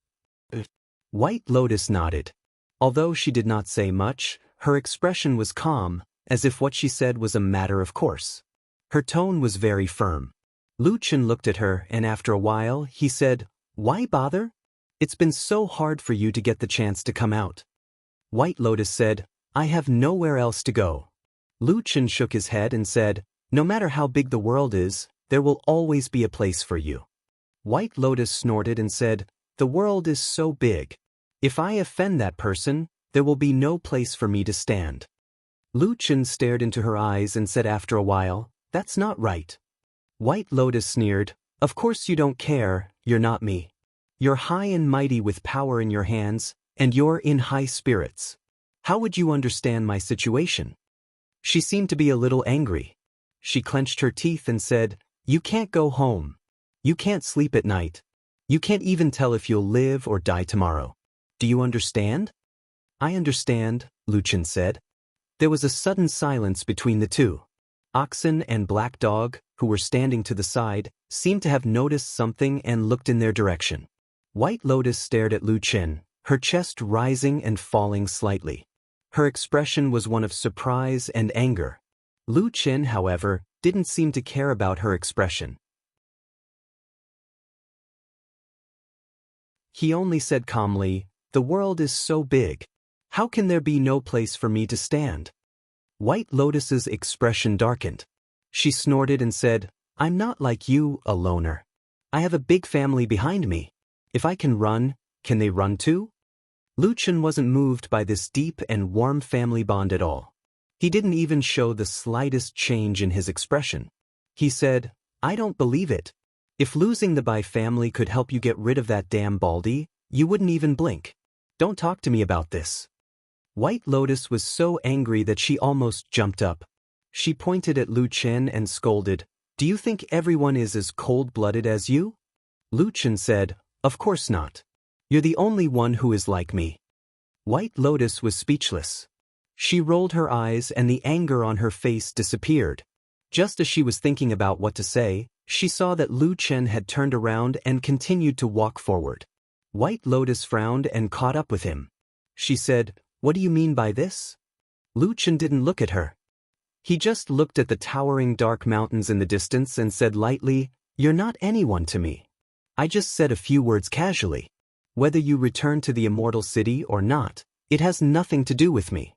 White Lotus nodded. Although she did not say much, her expression was calm, as if what she said was a matter of course. Her tone was very firm. Lu Qin looked at her and after a while he said, "Why bother? It's been so hard for you to get the chance to come out." White Lotus said, "I have nowhere else to go." Lu Qin shook his head and said, "No matter how big the world is, there will always be a place for you." White Lotus snorted and said, "The world is so big. If I offend that person, there will be no place for me to stand." Lu Qin stared into her eyes and said after a while, "That's not right." White Lotus sneered, "Of course you don't care, you're not me. You're high and mighty with power in your hands, and you're in high spirits. How would you understand my situation?" She seemed to be a little angry. She clenched her teeth and said, "You can't go home. You can't sleep at night. You can't even tell if you'll live or die tomorrow. Do you understand?" "I understand," Lu Qin said. There was a sudden silence between the two. Oxen and Black Dog, who were standing to the side, seemed to have noticed something and looked in their direction. White Lotus stared at Lu Qin, her chest rising and falling slightly. Her expression was one of surprise and anger. Lu Qin, however, didn't seem to care about her expression. He only said calmly, "The world is so big. How can there be no place for me to stand?" White Lotus's expression darkened. She snorted and said, "I'm not like you, a loner. I have a big family behind me. If I can run, can they run too?" Lu Qin wasn't moved by this deep and warm family bond at all. He didn't even show the slightest change in his expression. He said, "I don't believe it. If losing the Bai family could help you get rid of that damn Baldy, you wouldn't even blink. Don't talk to me about this." White Lotus was so angry that she almost jumped up. She pointed at Lu Qin and scolded, "Do you think everyone is as cold-blooded as you?" Lu Qin said, "Of course not. You're the only one who is like me." White Lotus was speechless. She rolled her eyes and the anger on her face disappeared. Just as she was thinking about what to say, she saw that Lu Qin had turned around and continued to walk forward. White Lotus frowned and caught up with him. She said, "What do you mean by this?" Lu Qin didn't look at her. He just looked at the towering dark mountains in the distance and said lightly, "You're not anyone to me. I just said a few words casually. Whether you return to the Immortal City or not, it has nothing to do with me."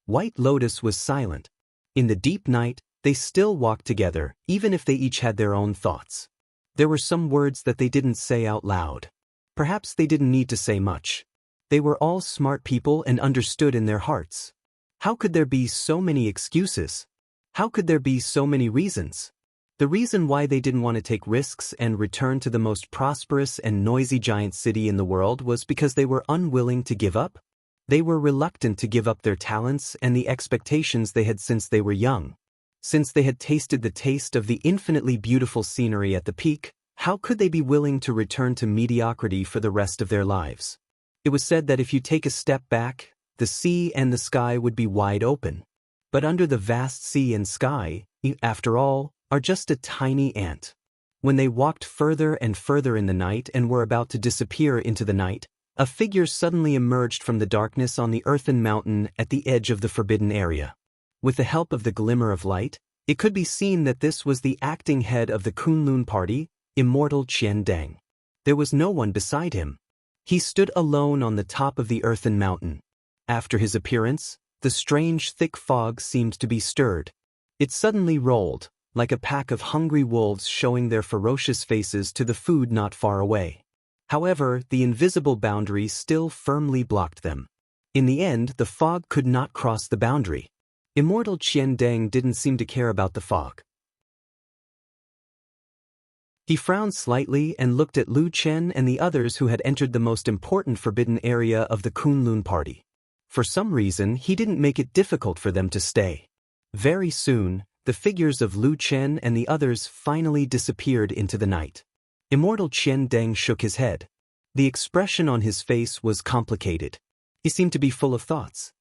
White Lotus was silent. In the deep night, they still walked together, even if they each had their own thoughts. There were some words that they didn't say out loud. Perhaps they didn't need to say much. They were all smart people and understood in their hearts. How could there be so many excuses? How could there be so many reasons? The reason why they didn't want to take risks and return to the most prosperous and noisy giant city in the world was because they were unwilling to give up. They were reluctant to give up their talents and the expectations they had since they were young. Since they had tasted the taste of the infinitely beautiful scenery at the peak, how could they be willing to return to mediocrity for the rest of their lives? It was said that if you take a step back, the sea and the sky would be wide open. But under the vast sea and sky, after all, are just a tiny ant. When they walked further and further in the night and were about to disappear into the night, a figure suddenly emerged from the darkness on the earthen mountain at the edge of the forbidden area. With the help of the glimmer of light, it could be seen that this was the acting head of the Kunlun party, Immortal Qiandang. There was no one beside him. He stood alone on the top of the earthen mountain. After his appearance, the strange thick fog seemed to be stirred. It suddenly rolled, like a pack of hungry wolves showing their ferocious faces to the food not far away. However, the invisible boundary still firmly blocked them. In the end, the fog could not cross the boundary. Immortal Qiandang didn't seem to care about the fog. He frowned slightly and looked at Lu Chen and the others who had entered the most important forbidden area of the Kunlun party. For some reason, he didn't make it difficult for them to stay. Very soon, the figures of Lu Chen and the others finally disappeared into the night. Immortal Qian Deng shook his head. The expression on his face was complicated. He seemed to be full of thoughts.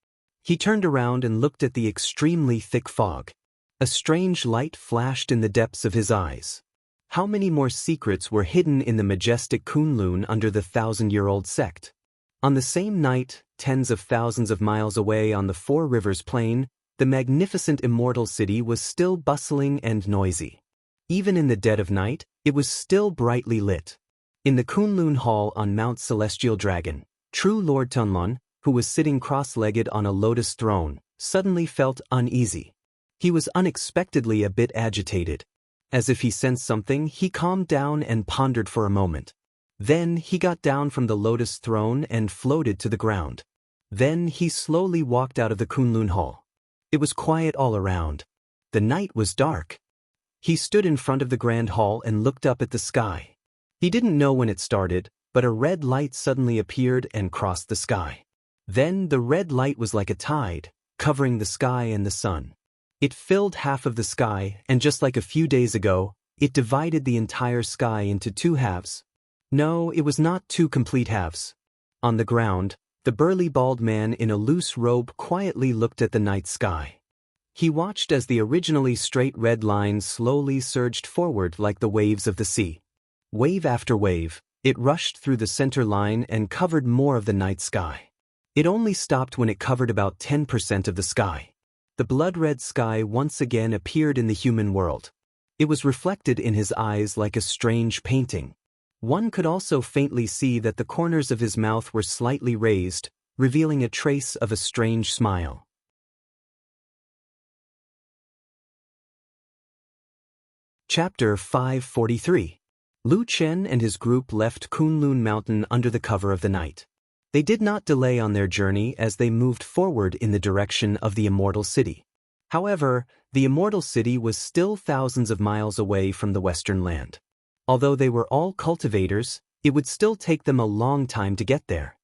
He turned around and looked at the extremely thick fog. A strange light flashed in the depths of his eyes. How many more secrets were hidden in the majestic Kunlun under the 1,000-year-old sect? On the same night, tens of thousands of miles away on the Four Rivers Plain, the magnificent Immortal city was still bustling and noisy. Even in the dead of night, it was still brightly lit. In the Kunlun Hall on Mount Celestial Dragon, true Lord Tunlun, who was sitting cross-legged on a lotus throne, suddenly felt uneasy. He was unexpectedly a bit agitated. As if he sensed something, he calmed down and pondered for a moment. Then he got down from the lotus throne and floated to the ground. Then he slowly walked out of the Kunlun Hall. It was quiet all around. The night was dark. He stood in front of the grand hall and looked up at the sky. He didn't know when it started, but a red light suddenly appeared and crossed the sky. Then the red light was like a tide, covering the sky and the sun. It filled half of the sky, and just like a few days ago, it divided the entire sky into two halves. No, it was not two complete halves. On the ground, the burly bald man in a loose robe quietly looked at the night sky. He watched as the originally straight red line slowly surged forward like the waves of the sea. Wave after wave, it rushed through the center line and covered more of the night sky. It only stopped when it covered about 10% of the sky. The blood-red sky once again appeared in the human world. It was reflected in his eyes like a strange painting. One could also faintly see that the corners of his mouth were slightly raised, revealing a trace of a strange smile. Chapter 543. Lu Chen and his group left Kunlun Mountain under the cover of the night. They did not delay on their journey as they moved forward in the direction of the Immortal City. However, the Immortal City was still thousands of miles away from the Western land. Although they were all cultivators, it would still take them a long time to get there.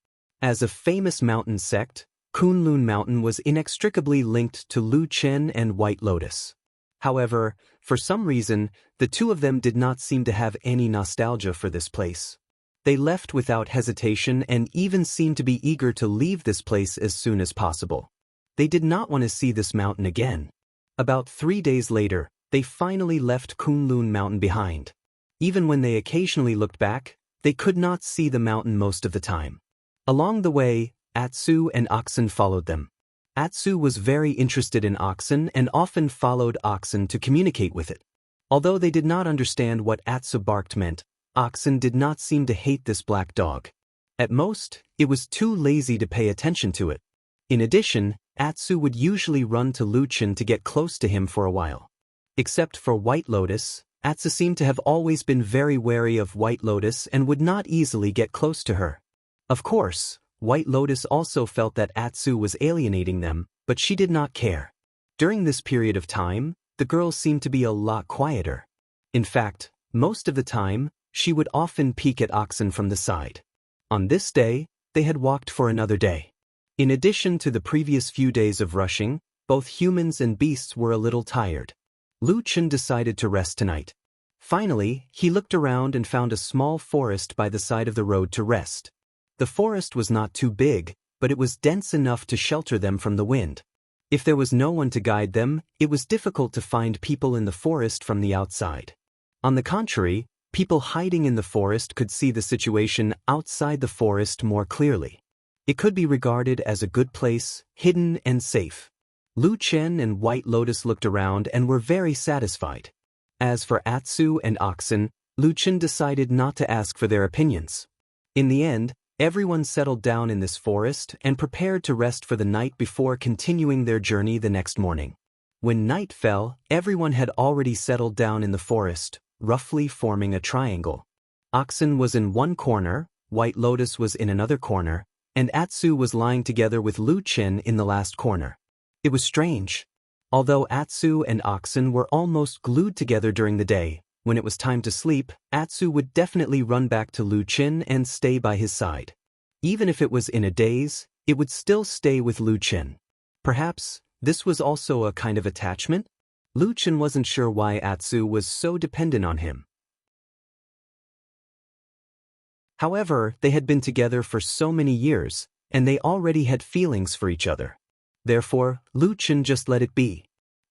As a famous mountain sect, Kunlun Mountain was inextricably linked to Lu Chen and White Lotus. However, for some reason, the two of them did not seem to have any nostalgia for this place. They left without hesitation and even seemed to be eager to leave this place as soon as possible. They did not want to see this mountain again. About 3 days later, they finally left Kunlun Mountain behind. Even when they occasionally looked back, they could not see the mountain most of the time. Along the way, Atsu and Oxen followed them. Atsu was very interested in oxen and often followed oxen to communicate with it. Although they did not understand what Atsu barked meant, Oxen did not seem to hate this black dog. At most, it was too lazy to pay attention to it. In addition, Atsu would usually run to Lu Chen to get close to him for a while. Except for White Lotus, Atsu seemed to have always been very wary of White Lotus and would not easily get close to her. Of course, White Lotus also felt that Atsu was alienating them, but she did not care. During this period of time, the girl seemed to be a lot quieter. In fact, most of the time, she would often peek at Oxen from the side. On this day, they had walked for another day. In addition to the previous few days of rushing, both humans and beasts were a little tired. Lu Chen decided to rest tonight. Finally, he looked around and found a small forest by the side of the road to rest. The forest was not too big, but it was dense enough to shelter them from the wind. If there was no one to guide them, it was difficult to find people in the forest from the outside. On the contrary, people hiding in the forest could see the situation outside the forest more clearly. It could be regarded as a good place, hidden and safe. Lu Chen and White Lotus looked around and were very satisfied. As for Atsu and Oxen, Lu Chen decided not to ask for their opinions. In the end, everyone settled down in this forest and prepared to rest for the night before continuing their journey the next morning. When night fell, everyone had already settled down in the forest, roughly forming a triangle. Oxen was in one corner, White Lotus was in another corner, and Atsu was lying together with Lu Chen in the last corner. It was strange. Although Atsu and Oxen were almost glued together during the day, When it was time to sleep, Atsu would definitely run back to Lu Qin and stay by his side. Even if it was in a daze, it would still stay with Lu Qin. Perhaps this was also a kind of attachment? Lu Qin wasn't sure why Atsu was so dependent on him. However, they had been together for so many years, and they already had feelings for each other. Therefore, Lu Qin just let it be.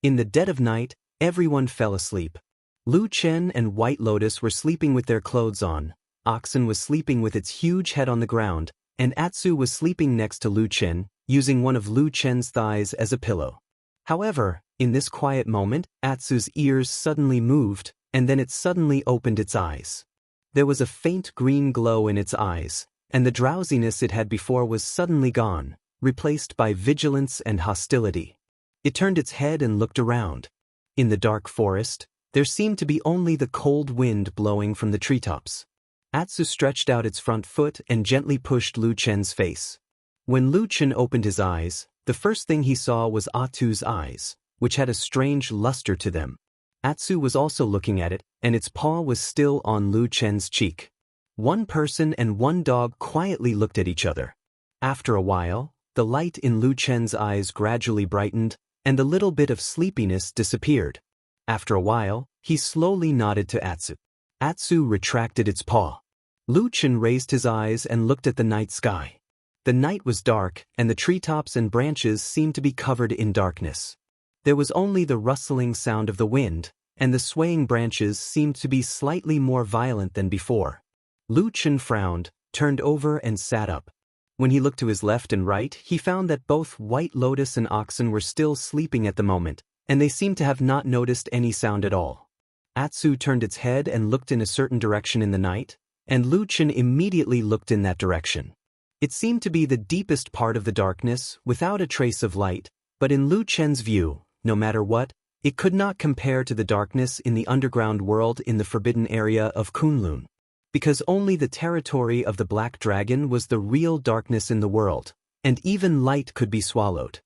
In the dead of night, everyone fell asleep. Lu Qin and White Lotus were sleeping with their clothes on, Oxen was sleeping with its huge head on the ground, and Atsu was sleeping next to Lu Qin, using one of Lu Qin's thighs as a pillow. However, in this quiet moment, Atsu's ears suddenly moved, and then it suddenly opened its eyes. There was a faint green glow in its eyes, and the drowsiness it had before was suddenly gone, replaced by vigilance and hostility. It turned its head and looked around. In the dark forest, there seemed to be only the cold wind blowing from the treetops. Atsu stretched out its front foot and gently pushed Lu Qin's face. When Lu Qin opened his eyes, the first thing he saw was Atsu's eyes, which had a strange luster to them. Atsu was also looking at it, and its paw was still on Lu Qin's cheek. One person and one dog quietly looked at each other. After a while, the light in Lu Qin's eyes gradually brightened, and the little bit of sleepiness disappeared. After a while, he slowly nodded to Atsu. Atsu retracted its paw. Lu Qin raised his eyes and looked at the night sky. The night was dark, and the treetops and branches seemed to be covered in darkness. There was only the rustling sound of the wind, and the swaying branches seemed to be slightly more violent than before. Lu Qin frowned, turned over and sat up. When he looked to his left and right, he found that both White Lotus and Oxen were still sleeping at the moment, and they seemed to have not noticed any sound at all. Atsu turned its head and looked in a certain direction in the night, and Lu Qin immediately looked in that direction. It seemed to be the deepest part of the darkness, without a trace of light, but in Lu Qin's view, no matter what, it could not compare to the darkness in the underground world in the forbidden area of Kunlun. Because only the territory of the Black Dragon was the real darkness in the world, and even light could be swallowed.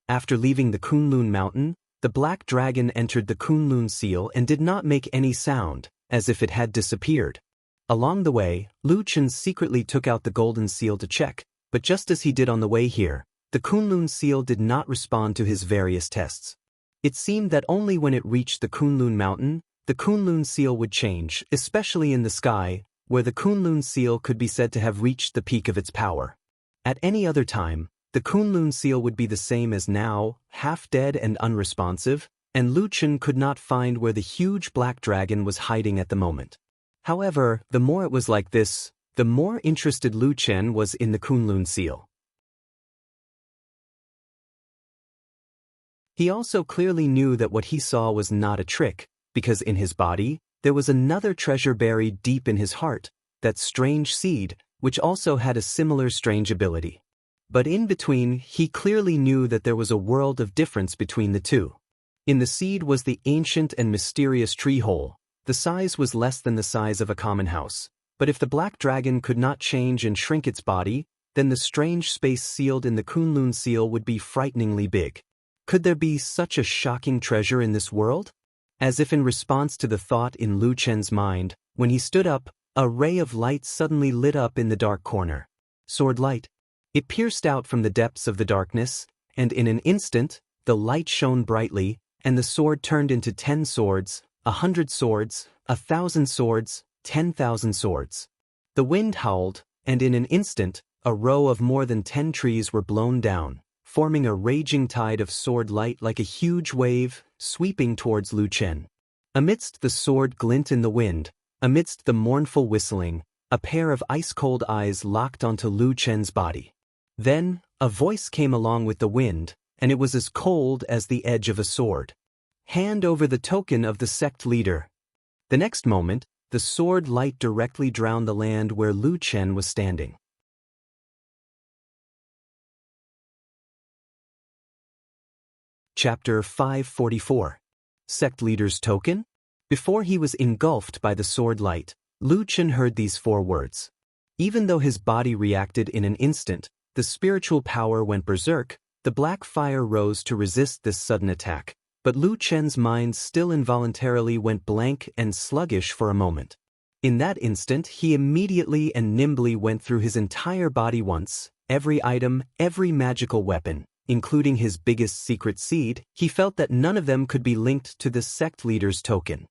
After leaving the Kunlun mountain, the Black Dragon entered the Kunlun seal and did not make any sound, as if it had disappeared. Along the way, Lu Qin secretly took out the golden seal to check, but just as he did on the way here, the Kunlun seal did not respond to his various tests. It seemed that only when it reached the Kunlun mountain, the Kunlun seal would change, especially in the sky, where the Kunlun seal could be said to have reached the peak of its power. At any other time, the Kunlun seal would be the same as now, half dead and unresponsive, and Lu Qin could not find where the huge black dragon was hiding at the moment. However, the more it was like this, the more interested Lu Qin was in the Kunlun seal. He also clearly knew that what he saw was not a trick, because in his body, there was another treasure buried deep in his heart, that strange seed, which also had a similar strange ability. But in between, he clearly knew that there was a world of difference between the two. In the seed was the ancient and mysterious tree hole. The size was less than the size of a common house, but if the black dragon could not change and shrink its body, then the strange space sealed in the Kunlun seal would be frighteningly big. Could there be such a shocking treasure in this world? As if in response to the thought in Lu Qin's mind, when he stood up, a ray of light suddenly lit up in the dark corner. Sword light. It pierced out from the depths of the darkness, and in an instant, the light shone brightly, and the sword turned into 10 swords, 100 swords, 1,000 swords, 10,000 swords. The wind howled, and in an instant, a row of more than 10 trees were blown down, forming a raging tide of sword light like a huge wave, sweeping towards Lu Qin. Amidst the sword glint in the wind, amidst the mournful whistling, a pair of ice-cold eyes locked onto Lu Qin's body. Then, a voice came along with the wind, and it was as cold as the edge of a sword. Hand over the token of the sect leader. The next moment, the sword light directly drowned the land where Lu Qin was standing. Chapter 544. Sect Leader's Token? Before he was engulfed by the sword light, Lu Qin heard these 4 words. Even though his body reacted in an instant, the spiritual power went berserk, the black fire rose to resist this sudden attack, but Lu Chen's mind still involuntarily went blank and sluggish for a moment. In that instant, he immediately and nimbly went through his entire body once, every item, every magical weapon, including his biggest secret seed. He felt that none of them could be linked to the sect leader's token.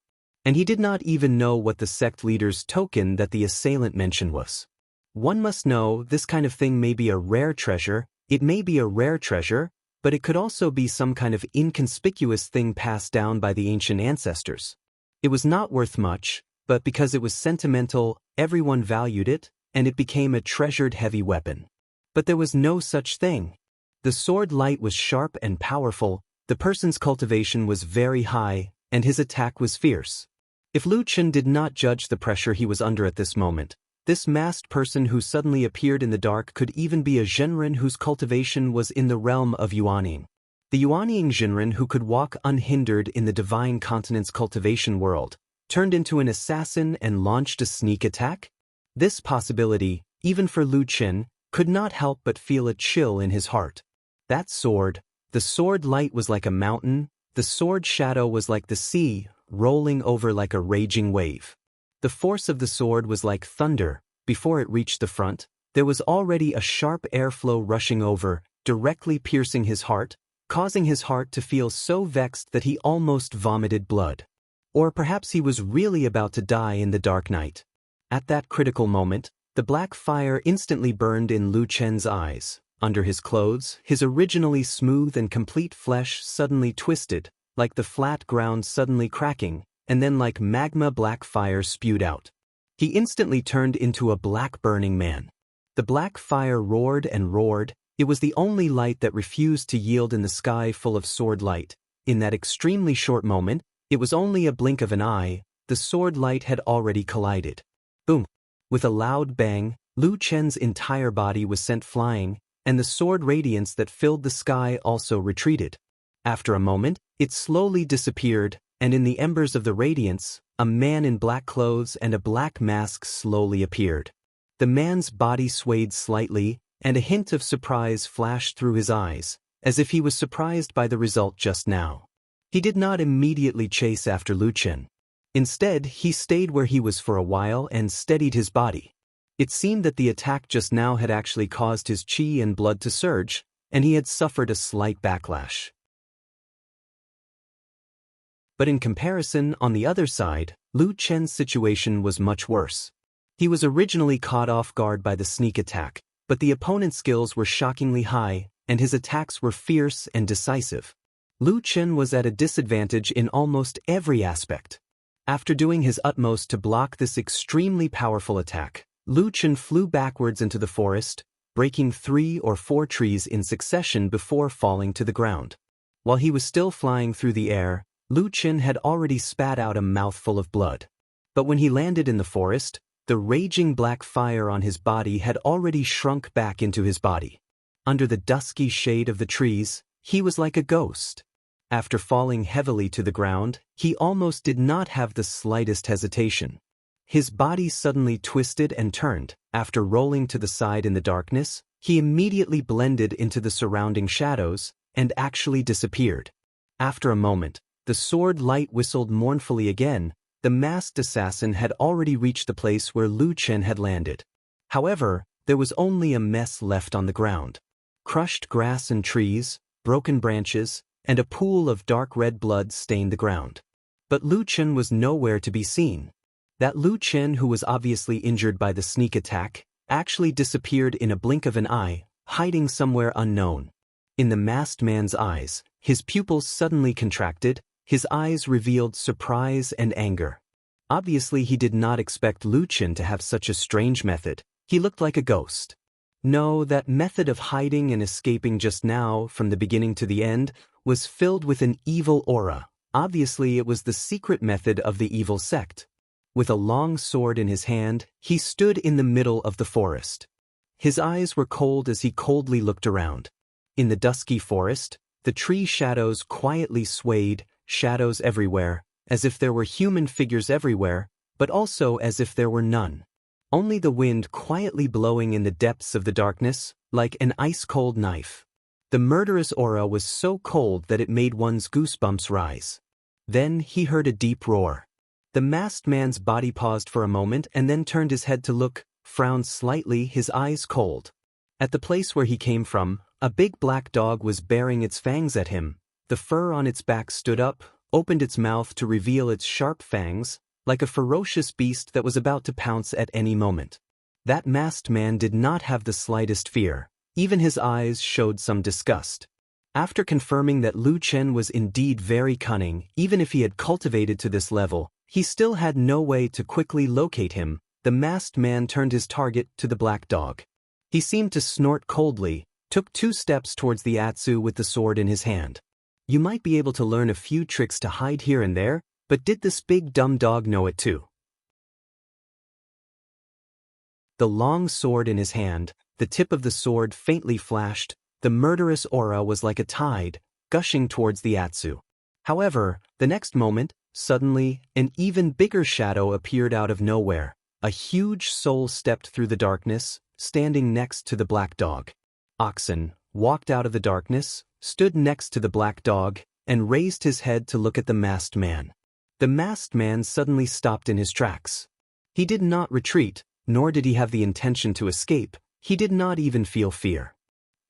And he did not even know what the sect leader's token that the assailant mentioned was. One must know this kind of thing may be a rare treasure, it may be a rare treasure, but it could also be some kind of inconspicuous thing passed down by the ancient ancestors. It was not worth much, but because it was sentimental, everyone valued it, and it became a treasured heavy weapon. But there was no such thing. The sword light was sharp and powerful, the person's cultivation was very high, and his attack was fierce. If Lu Chen did not judge the pressure he was under at this moment, this masked person who suddenly appeared in the dark could even be a Zhenren whose cultivation was in the realm of Yuanying. The Yuanying Zhenren who could walk unhindered in the divine continent's cultivation world, turned into an assassin and launched a sneak attack? This possibility, even for Lu Chen, could not help but feel a chill in his heart. That sword, the sword light was like a mountain, the sword shadow was like the sea, rolling over like a raging wave. The force of the sword was like thunder. Before it reached the front, there was already a sharp airflow rushing over, directly piercing his heart, causing his heart to feel so vexed that he almost vomited blood. Or perhaps he was really about to die in the dark night. At that critical moment, the black fire instantly burned in Lu Chen's eyes. Under his clothes, his originally smooth and complete flesh suddenly twisted, like the flat ground suddenly cracking, and then like magma black fire spewed out. He instantly turned into a black burning man. The black fire roared and roared. It was the only light that refused to yield in the sky full of sword light. In that extremely short moment, it was only a blink of an eye, the sword light had already collided. Boom! With a loud bang, Lu Chen's entire body was sent flying, and the sword radiance that filled the sky also retreated. After a moment, it slowly disappeared, and in the embers of the radiance, a man in black clothes and a black mask slowly appeared. The man's body swayed slightly, and a hint of surprise flashed through his eyes, as if he was surprised by the result just now. He did not immediately chase after Lu Chen. Instead, he stayed where he was for a while and steadied his body. It seemed that the attack just now had actually caused his qi and blood to surge, and he had suffered a slight backlash. But in comparison, on the other side, Lu Chen's situation was much worse. He was originally caught off guard by the sneak attack, but the opponent's skills were shockingly high, and his attacks were fierce and decisive. Lu Chen was at a disadvantage in almost every aspect. After doing his utmost to block this extremely powerful attack, Lu Chen flew backwards into the forest, breaking 3 or 4 trees in succession before falling to the ground. While he was still flying through the air, Lu Chen had already spat out a mouthful of blood. But when he landed in the forest, the raging black fire on his body had already shrunk back into his body. Under the dusky shade of the trees, he was like a ghost. After falling heavily to the ground, he almost did not have the slightest hesitation. His body suddenly twisted and turned. After rolling to the side in the darkness, he immediately blended into the surrounding shadows and actually disappeared. After a moment, the sword light whistled mournfully again. The masked assassin had already reached the place where Lu Chen had landed. However, there was only a mess left on the ground. Crushed grass and trees, broken branches, and a pool of dark red blood stained the ground. But Lu Chen was nowhere to be seen. That Lu Chen who was obviously injured by the sneak attack actually disappeared in a blink of an eye, hiding somewhere unknown. In the masked man's eyes, his pupils suddenly contracted, his eyes revealed surprise and anger. Obviously he did not expect Lu Chen to have such a strange method. He looked like a ghost. No, that method of hiding and escaping just now, from the beginning to the end, was filled with an evil aura. Obviously it was the secret method of the evil sect. With a long sword in his hand, he stood in the middle of the forest. His eyes were cold as he coldly looked around. In the dusky forest, the tree shadows quietly swayed, shadows everywhere, as if there were human figures everywhere, but also as if there were none. Only the wind quietly blowing in the depths of the darkness, like an ice-cold knife. The murderous aura was so cold that it made one's goosebumps rise. Then he heard a deep roar. The masked man's body paused for a moment and then turned his head to look, frowned slightly, his eyes cold. At the place where he came from, a big black dog was baring its fangs at him. The fur on its back stood up, opened its mouth to reveal its sharp fangs, like a ferocious beast that was about to pounce at any moment. That masked man did not have the slightest fear. Even his eyes showed some disgust. After confirming that Lu Chen was indeed very cunning, even if he had cultivated to this level, he still had no way to quickly locate him. The masked man turned his target to the black dog. He seemed to snort coldly, took 2 steps towards the Atsu with the sword in his hand. You might be able to learn a few tricks to hide here and there, but did this big dumb dog know it too? The long sword in his hand, the tip of the sword faintly flashed. The murderous aura was like a tide, gushing towards the Atsu. However, the next moment, suddenly, an even bigger shadow appeared out of nowhere. A huge soul stepped through the darkness, standing next to the black dog. Oxen walked out of the darkness, stood next to the black dog, and raised his head to look at the masked man. The masked man suddenly stopped in his tracks. He did not retreat, nor did he have the intention to escape. He did not even feel fear.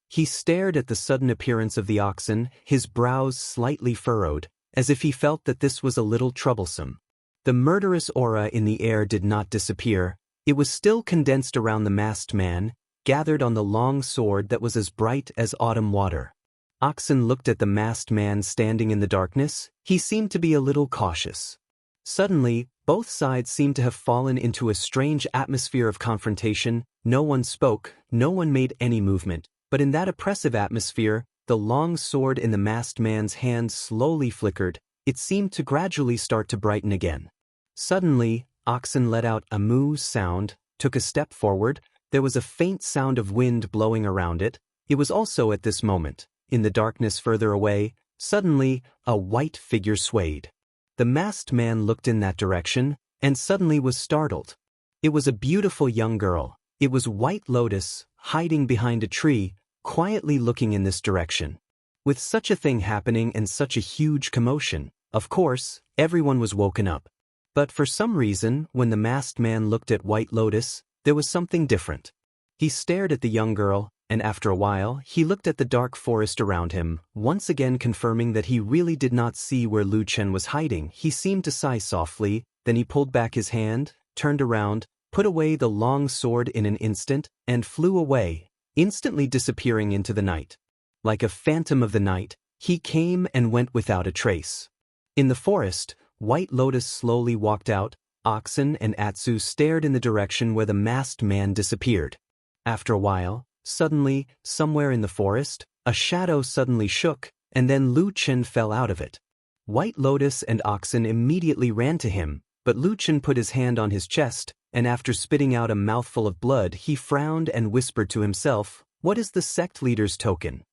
He stared at the sudden appearance of the oxen, his brows slightly furrowed, as if he felt that this was a little troublesome. The murderous aura in the air did not disappear. It was still condensed around the masked man, gathered on the long sword that was as bright as autumn water. Oxen looked at the masked man standing in the darkness. He seemed to be a little cautious. Suddenly, both sides seemed to have fallen into a strange atmosphere of confrontation. No one spoke, no one made any movement, but in that oppressive atmosphere, the long sword in the masked man's hand slowly flickered. It seemed to gradually start to brighten again. Suddenly, Oxen let out a moo sound, took a step forward. There was a faint sound of wind blowing around it. It was also at this moment, in the darkness further away, suddenly, a white figure swayed. The masked man looked in that direction, and suddenly was startled. It was a beautiful young girl. It was White Lotus, hiding behind a tree, quietly looking in this direction. With such a thing happening and such a huge commotion, of course, everyone was woken up. But for some reason, when the masked man looked at White Lotus, there was something different. He stared at the young girl, and after a while, he looked at the dark forest around him, once again confirming that he really did not see where Lu Chen was hiding. He seemed to sigh softly, then he pulled back his hand, turned around, put away the long sword in an instant, and flew away, instantly disappearing into the night. Like a phantom of the night, he came and went without a trace. In the forest, White Lotus slowly walked out. Oxen and Atsu stared in the direction where the masked man disappeared. After a while, suddenly, somewhere in the forest, a shadow suddenly shook, and then Lu Chen fell out of it. White Lotus and Oxen immediately ran to him, but Lu Chen put his hand on his chest, and after spitting out a mouthful of blood, he frowned and whispered to himself, "What is the sect leader's token?"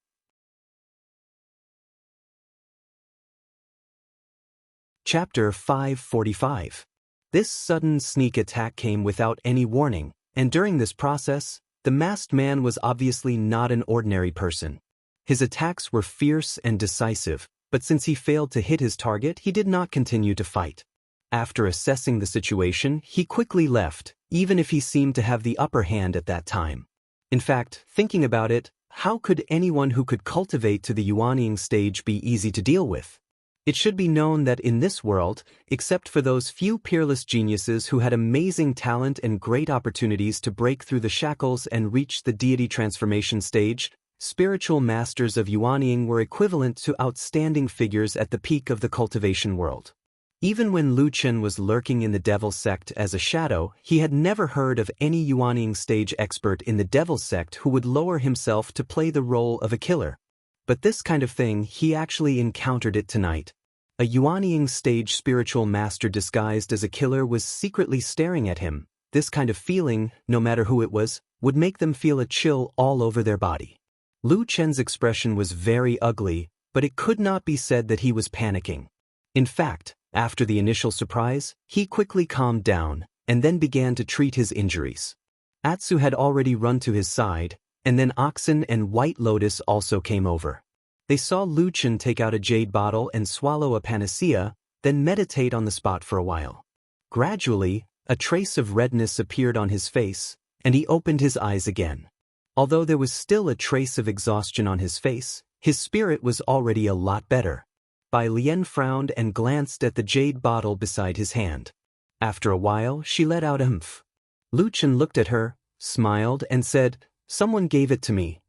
Chapter 545. This sudden sneak attack came without any warning, and during this process, the masked man was obviously not an ordinary person. His attacks were fierce and decisive, but since he failed to hit his target, he did not continue to fight. After assessing the situation, he quickly left, even if he seemed to have the upper hand at that time. In fact, thinking about it, how could anyone who could cultivate to the Yuanying stage be easy to deal with? It should be known that in this world, except for those few peerless geniuses who had amazing talent and great opportunities to break through the shackles and reach the deity transformation stage, spiritual masters of Yuanying were equivalent to outstanding figures at the peak of the cultivation world. Even when Lu Chen was lurking in the Devil Sect as a shadow, he had never heard of any Yuanying stage expert in the Devil Sect who would lower himself to play the role of a killer. But this kind of thing, he actually encountered it tonight. A Yuanying stage spiritual master disguised as a killer was secretly staring at him. This kind of feeling, no matter who it was, would make them feel a chill all over their body. Lu Chen's expression was very ugly, but it could not be said that he was panicking. In fact, after the initial surprise, he quickly calmed down, and then began to treat his injuries. Atsu had already run to his side, and then Oxen and White Lotus also came over. They saw Lu Chen take out a jade bottle and swallow a panacea, then meditate on the spot for a while. Gradually, a trace of redness appeared on his face, and he opened his eyes again. Although there was still a trace of exhaustion on his face, his spirit was already a lot better. Bai Lian frowned and glanced at the jade bottle beside his hand. After a while, she let out a humph. Lu Chen looked at her, smiled, and said, "Someone gave it to me."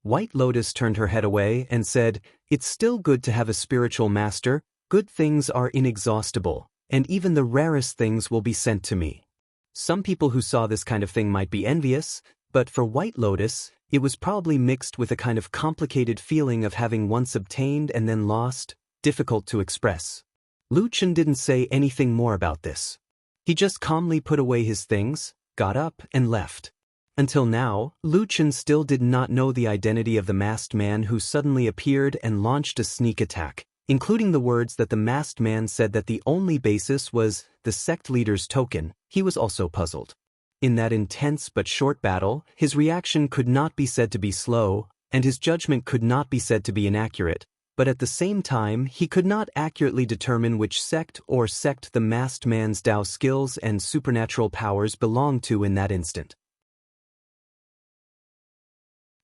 White Lotus turned her head away and said, "It's still good to have a spiritual master. Good things are inexhaustible, and even the rarest things will be sent to me." Some people who saw this kind of thing might be envious, but for White Lotus, it was probably mixed with a kind of complicated feeling of having once obtained and then lost, difficult to express. Lu Chen didn't say anything more about this. He just calmly put away his things, got up, and left. Until now, Lu Chen still did not know the identity of the masked man who suddenly appeared and launched a sneak attack, including the words that the masked man said that the only basis was the sect leader's token. He was also puzzled. In that intense but short battle, his reaction could not be said to be slow, and his judgment could not be said to be inaccurate, but at the same time he could not accurately determine which sect the masked man's Dao skills and supernatural powers belonged to in that instant.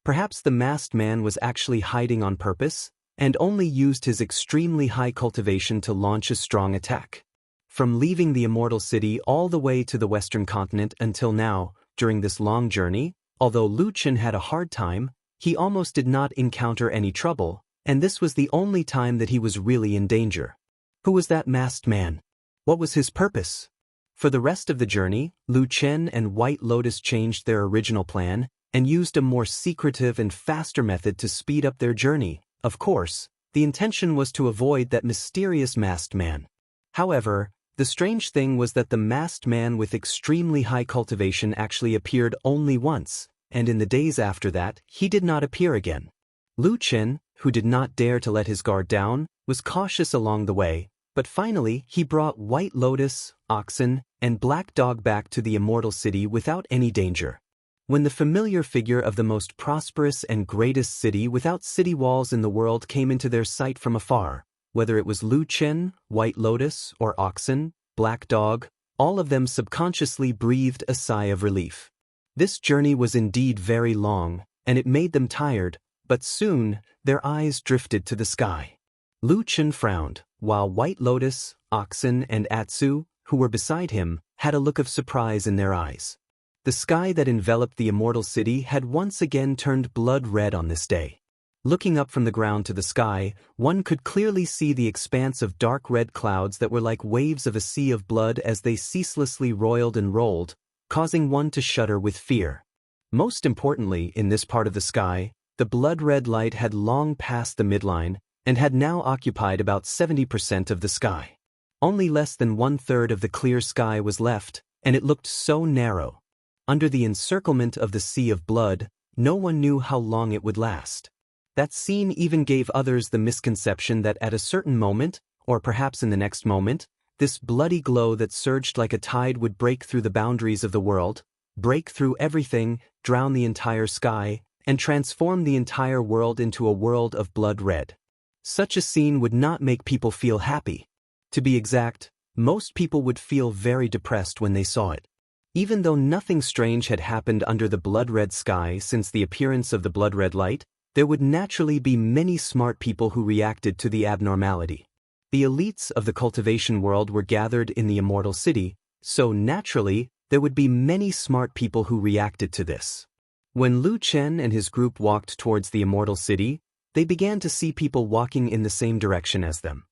Perhaps the masked man was actually hiding on purpose, and only used his extremely high cultivation to launch a strong attack. From leaving the Immortal City all the way to the Western continent until now, during this long journey, although Lu Chen had a hard time, he almost did not encounter any trouble, and this was the only time that he was really in danger. Who was that masked man? What was his purpose? For the rest of the journey, Lu Chen and White Lotus changed their original plan, and used a more secretive and faster method to speed up their journey. Of course, the intention was to avoid that mysterious masked man. However, the strange thing was that the masked man with extremely high cultivation actually appeared only once, and in the days after that, he did not appear again. Lu Chen, who did not dare to let his guard down, was cautious along the way, but finally he brought White Lotus, Oxen, and Black Dog back to the Immortal City without any danger. When the familiar figure of the most prosperous and greatest city without city walls in the world came into their sight from afar, whether it was Lu Chen, White Lotus, or Oxen, Black Dog, all of them subconsciously breathed a sigh of relief. This journey was indeed very long, and it made them tired, but soon their eyes drifted to the sky. Lu Chen frowned, while White Lotus, Oxen, and Atsu, who were beside him, had a look of surprise in their eyes. The sky that enveloped the Immortal City had once again turned blood red on this day. Looking up from the ground to the sky, one could clearly see the expanse of dark red clouds that were like waves of a sea of blood as they ceaselessly roiled and rolled, causing one to shudder with fear. Most importantly, in this part of the sky, the blood-red light had long passed the midline, and had now occupied about 70% of the sky. Only less than 1/3 of the clear sky was left, and it looked so narrow. Under the encirclement of the sea of blood, no one knew how long it would last. That scene even gave others the misconception that at a certain moment, or perhaps in the next moment, this bloody glow that surged like a tide would break through the boundaries of the world, break through everything, drown the entire sky, and transform the entire world into a world of blood red. Such a scene would not make people feel happy. To be exact, most people would feel very depressed when they saw it. Even though nothing strange had happened under the blood-red sky since the appearance of the blood-red light, there would naturally be many smart people who reacted to the abnormality. The elites of the cultivation world were gathered in the Immortal City, so naturally, there would be many smart people who reacted to this. When Lu Chen and his group walked towards the Immortal City, they began to see people walking in the same direction as them.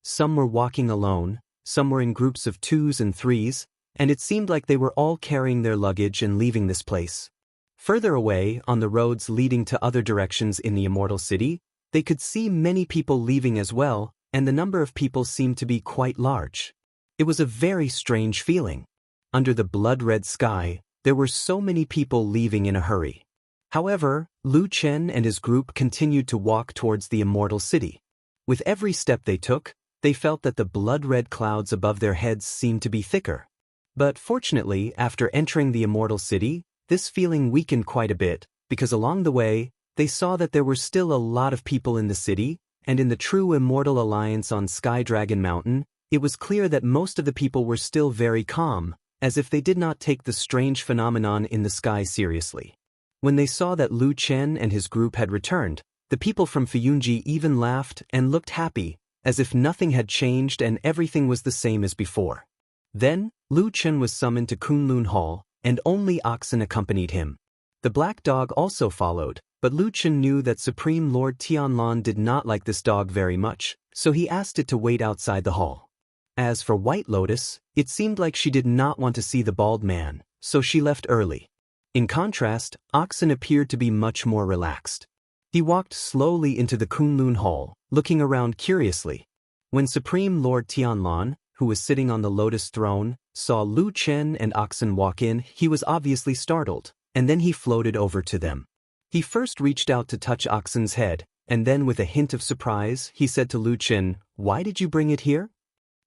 Some were walking alone, some were in groups of 2s and 3s, and it seemed like they were all carrying their luggage and leaving this place. Further away, on the roads leading to other directions in the Immortal City, they could see many people leaving as well, and the number of people seemed to be quite large. It was a very strange feeling. Under the blood-red sky, there were so many people leaving in a hurry. However, Lu Chen and his group continued to walk towards the Immortal City. With every step they took, they felt that the blood-red clouds above their heads seemed to be thicker. But fortunately, after entering the Immortal City, this feeling weakened quite a bit, because along the way, they saw that there were still a lot of people in the city, and in the true Immortal Alliance on Sky Dragon Mountain, it was clear that most of the people were still very calm, as if they did not take the strange phenomenon in the sky seriously. When they saw that Lu Chen and his group had returned, the people from Fuyunji even laughed and looked happy, as if nothing had changed and everything was the same as before. Then, Lu Chen was summoned to Kunlun Hall, and only oxen accompanied him. The black dog also followed, but Lu Chen knew that Supreme Lord Tianlan did not like this dog very much, so he asked it to wait outside the hall. As for White Lotus, it seemed like she did not want to see the bald man, so she left early. In contrast, Oxen appeared to be much more relaxed. He walked slowly into the Kunlun Hall, looking around curiously. When Supreme Lord Tianlan, who was sitting on the lotus throne, saw Lu Chen and Oxen walk in, he was obviously startled, and then he floated over to them. He first reached out to touch Oxen's head, and then with a hint of surprise, he said to Lu Chen, "Why did you bring it here?"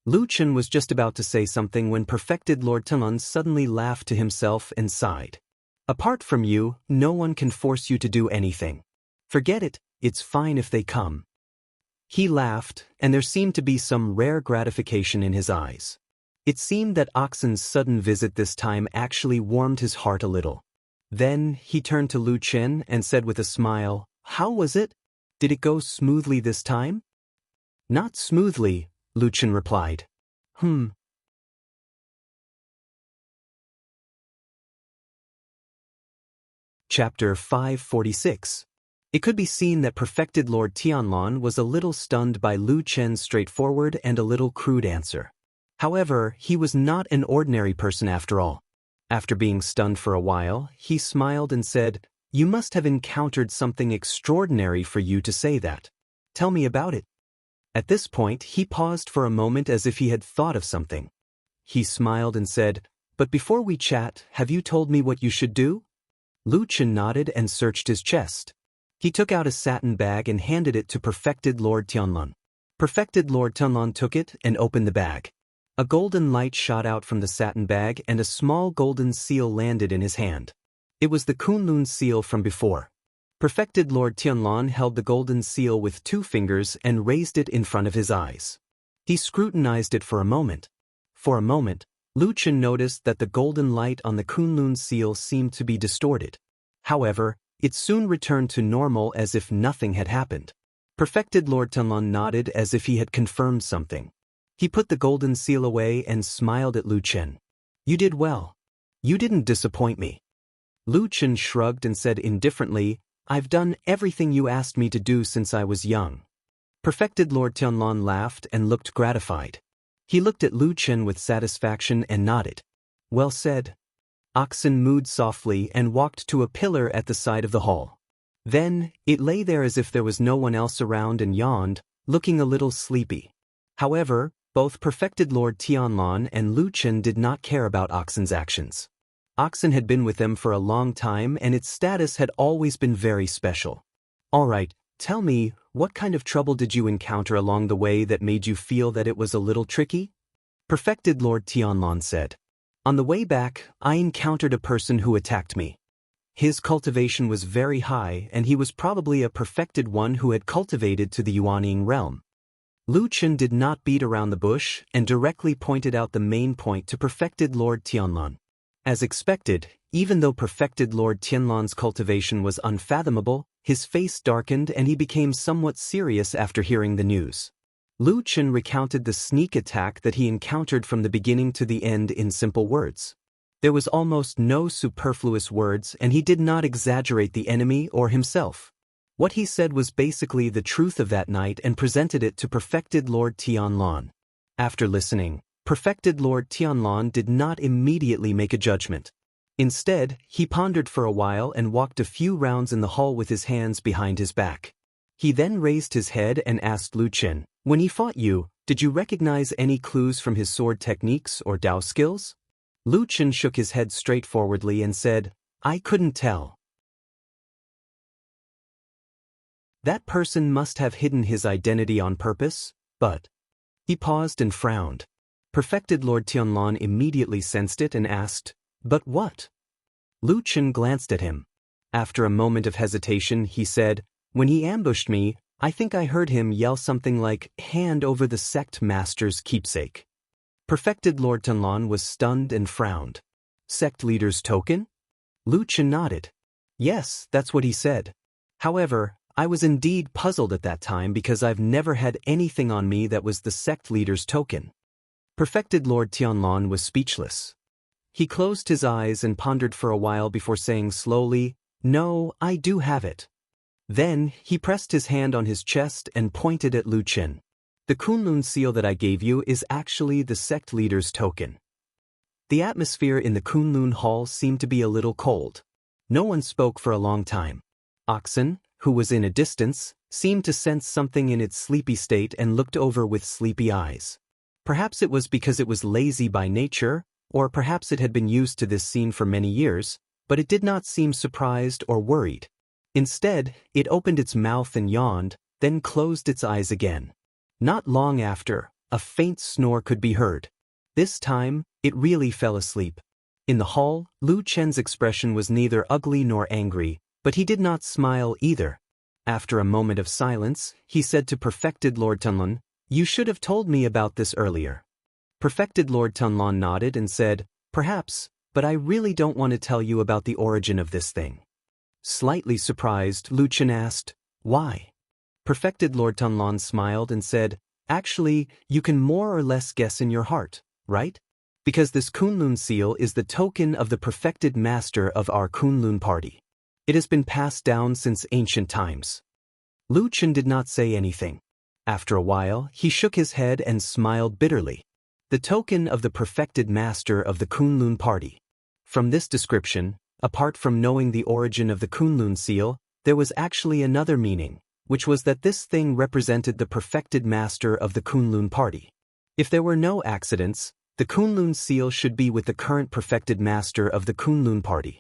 Lu Chen was just about to say something when Perfected Lord Tianlan suddenly laughed to himself and sighed. "Apart from you, no one can force you to do anything. Forget it, it's fine if they come." He laughed, and there seemed to be some rare gratification in his eyes. It seemed that Oxen's sudden visit this time actually warmed his heart a little. Then, he turned to Lu Chen and said with a smile, "How was it? Did it go smoothly this time?" "Not smoothly," Lu Chen replied. Chapter 546. It could be seen that Perfected Lord Tianlan was a little stunned by Lu Chen's straightforward and a little crude answer. However, he was not an ordinary person after all. After being stunned for a while, he smiled and said, "You must have encountered something extraordinary for you to say that. Tell me about it." At this point, he paused for a moment as if he had thought of something. He smiled and said, "But before we chat, have you told me what you should do?" Lu Chen nodded and searched his chest. He took out a satin bag and handed it to Perfected Lord Tianlan. Perfected Lord Tianlan took it and opened the bag. A golden light shot out from the satin bag and a small golden seal landed in his hand. It was the Kunlun seal from before. Perfected Lord Tianlan held the golden seal with 2 fingers and raised it in front of his eyes. He scrutinized it for a moment. For a moment, Lu Chen noticed that the golden light on the Kunlun seal seemed to be distorted. However, it soon returned to normal as if nothing had happened. Perfected Lord Tianlan nodded as if he had confirmed something. He put the golden seal away and smiled at Lu Chen. "You did well. You didn't disappoint me." Lu Chen shrugged and said indifferently, "I've done everything you asked me to do since I was young." Perfected Lord Tianlan laughed and looked gratified. He looked at Lu Chen with satisfaction and nodded. "Well said." Oxen mooed softly and walked to a pillar at the side of the hall. Then, it lay there as if there was no one else around and yawned, looking a little sleepy. However, both Perfected Lord Tianlan and Lu Chen did not care about Oxen's actions. Oxen had been with them for a long time and its status had always been very special. "All right, tell me, what kind of trouble did you encounter along the way that made you feel that it was a little tricky?" Perfected Lord Tianlan said. "On the way back, I encountered a person who attacked me. His cultivation was very high and he was probably a perfected one who had cultivated to the Yuanying realm." Lu Chen did not beat around the bush and directly pointed out the main point to Perfected Lord Tianlan. As expected, even though Perfected Lord Tianlan's cultivation was unfathomable, his face darkened and he became somewhat serious after hearing the news. Lu Chen recounted the sneak attack that he encountered from the beginning to the end in simple words. There was almost no superfluous words and he did not exaggerate the enemy or himself. What he said was basically the truth of that night and presented it to Perfected Lord Tianlan. After listening, Perfected Lord Tianlan did not immediately make a judgment. Instead, he pondered for a while and walked a few rounds in the hall with his hands behind his back. He then raised his head and asked Lu Chen, "When he fought you, did you recognize any clues from his sword techniques or Dao skills?" Lu Chen shook his head straightforwardly and said, "I couldn't tell. That person must have hidden his identity on purpose, but..." He paused and frowned. Perfected Lord Tianlan immediately sensed it and asked, "But what?" Lu Chen glanced at him. After a moment of hesitation, he said, "When he ambushed me, I think I heard him yell something like, 'Hand over the sect master's keepsake.'" Perfected Lord Tianlan was stunned and frowned. "Sect leader's token?" Lu Chen nodded. "Yes, that's what he said. However, I was indeed puzzled at that time because I've never had anything on me that was the sect leader's token." Perfected Lord Tianlan was speechless. He closed his eyes and pondered for a while before saying slowly, "No, I do have it." Then, he pressed his hand on his chest and pointed at Lu Chen. "The Kunlun seal that I gave you is actually the sect leader's token." The atmosphere in the Kunlun hall seemed to be a little cold. No one spoke for a long time. Oxen, who was in a distance, seemed to sense something in its sleepy state and looked over with sleepy eyes. Perhaps it was because it was lazy by nature, or perhaps it had been used to this scene for many years, but it did not seem surprised or worried. Instead, it opened its mouth and yawned, then closed its eyes again. Not long after, a faint snore could be heard. This time, it really fell asleep. In the hall, Lu Chen's expression was neither ugly nor angry, but he did not smile either. After a moment of silence, he said to Perfected Lord Tianlan, "You should have told me about this earlier." Perfected Lord Tianlan nodded and said, "Perhaps, but I really don't want to tell you about the origin of this thing." Slightly surprised, Lu Chen asked, "Why?" Perfected Lord Tianlan smiled and said, "Actually, you can more or less guess in your heart, right? Because this Kunlun seal is the token of the perfected master of our Kunlun party. It has been passed down since ancient times." Lu Chen did not say anything. After a while, he shook his head and smiled bitterly. The token of the perfected master of the Kunlun party. From this description, apart from knowing the origin of the Kunlun seal, there was actually another meaning, which was that this thing represented the perfected master of the Kunlun party. If there were no accidents, the Kunlun seal should be with the current perfected master of the Kunlun party.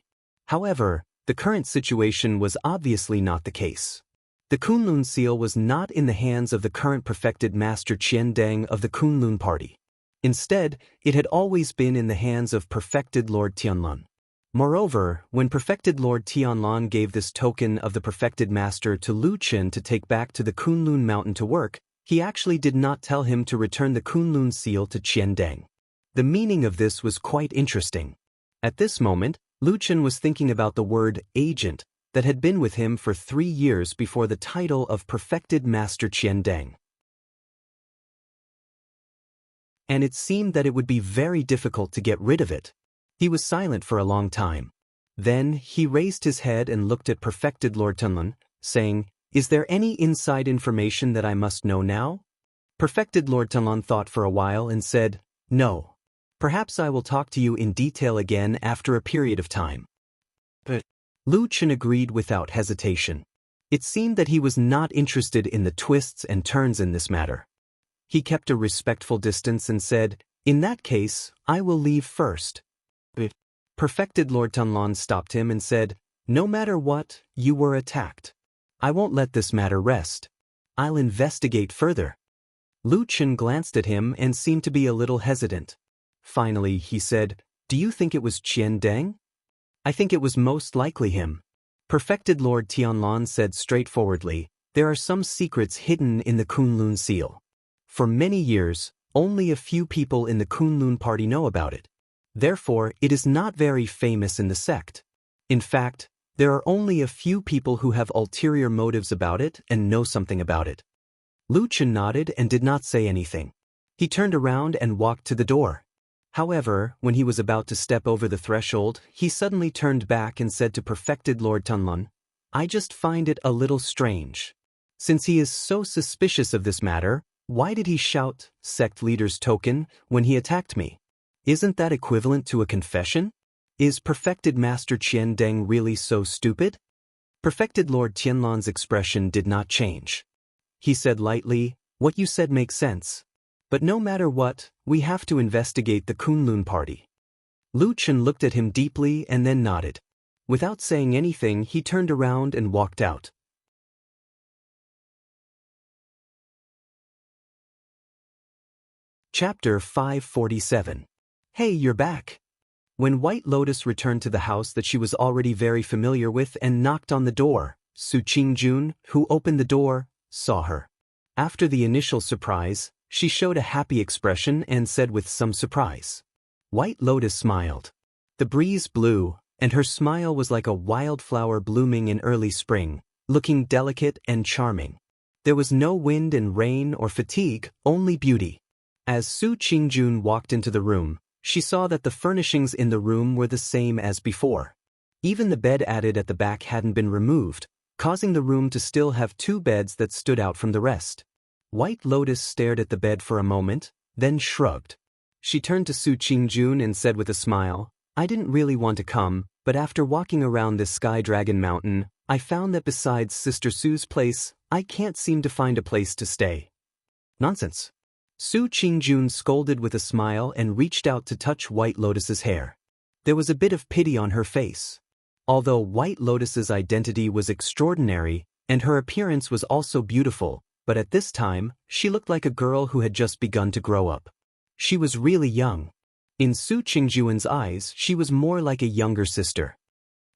However, the current situation was obviously not the case. The Kunlun seal was not in the hands of the current perfected master Qian Deng of the Kunlun party. Instead, it had always been in the hands of Perfected Lord Tianlan. Moreover, when Perfected Lord Tianlan gave this token of the perfected master to Lu Chen to take back to the Kunlun mountain to work, he actually did not tell him to return the Kunlun seal to Qian Deng. The meaning of this was quite interesting. At this moment, Lu Chen was thinking about the word agent that had been with him for 3 years before the title of Perfected Master Qian Deng. And it seemed that it would be very difficult to get rid of it. He was silent for a long time. Then, he raised his head and looked at Perfected Lord Tianlan, saying, "Is there any inside information that I must know now?" Perfected Lord Tianlan thought for a while and said, "No. Perhaps I will talk to you in detail again after a period of time." But Lu Chen agreed without hesitation. It seemed that he was not interested in the twists and turns in this matter. He kept a respectful distance and said, "In that case, I will leave first." But Perfected Lord Tianlan stopped him and said, "No matter what, you were attacked. I won't let this matter rest. I'll investigate further." Lu Chen glanced at him and seemed to be a little hesitant. Finally, he said, "Do you think it was Qian Deng?" "I think it was most likely him." Perfected Lord Tianlan said straightforwardly, "There are some secrets hidden in the Kunlun seal. For many years, only a few people in the Kunlun party know about it. Therefore, it is not very famous in the sect. In fact, there are only a few people who have ulterior motives about it and know something about it." Lu Chen nodded and did not say anything. He turned around and walked to the door. However, when he was about to step over the threshold, he suddenly turned back and said to Perfected Lord Tianlan, "I just find it a little strange. Since he is so suspicious of this matter, why did he shout, 'Sect leader's token,' when he attacked me? Isn't that equivalent to a confession? Is Perfected Master Qian Deng really so stupid?" Perfected Lord Tianlan's expression did not change. He said lightly, "What you said makes sense. But no matter what, we have to investigate the Kunlun party." Lu Chen looked at him deeply and then nodded. Without saying anything, he turned around and walked out. Chapter 547. Hey, you're back. When White Lotus returned to the house that she was already very familiar with and knocked on the door, Su Qingjun, who opened the door, saw her. After the initial surprise, she showed a happy expression and said with some surprise. White Lotus smiled. The breeze blew, and her smile was like a wildflower blooming in early spring, looking delicate and charming. There was no wind and rain or fatigue, only beauty. As Su Qingjun walked into the room, she saw that the furnishings in the room were the same as before. Even the bed added at the back hadn't been removed, causing the room to still have two beds that stood out from the rest. White Lotus stared at the bed for a moment, then shrugged. She turned to Su Qingjun and said with a smile, I didn't really want to come, but after walking around this Sky Dragon Mountain, I found that besides Sister Su's place, I can't seem to find a place to stay. Nonsense. Su Qingjun scolded with a smile and reached out to touch White Lotus's hair. There was a bit of pity on her face. Although White Lotus's identity was extraordinary, and her appearance was also beautiful, but at this time, she looked like a girl who had just begun to grow up. She was really young. In Su Qingjun's eyes, she was more like a younger sister.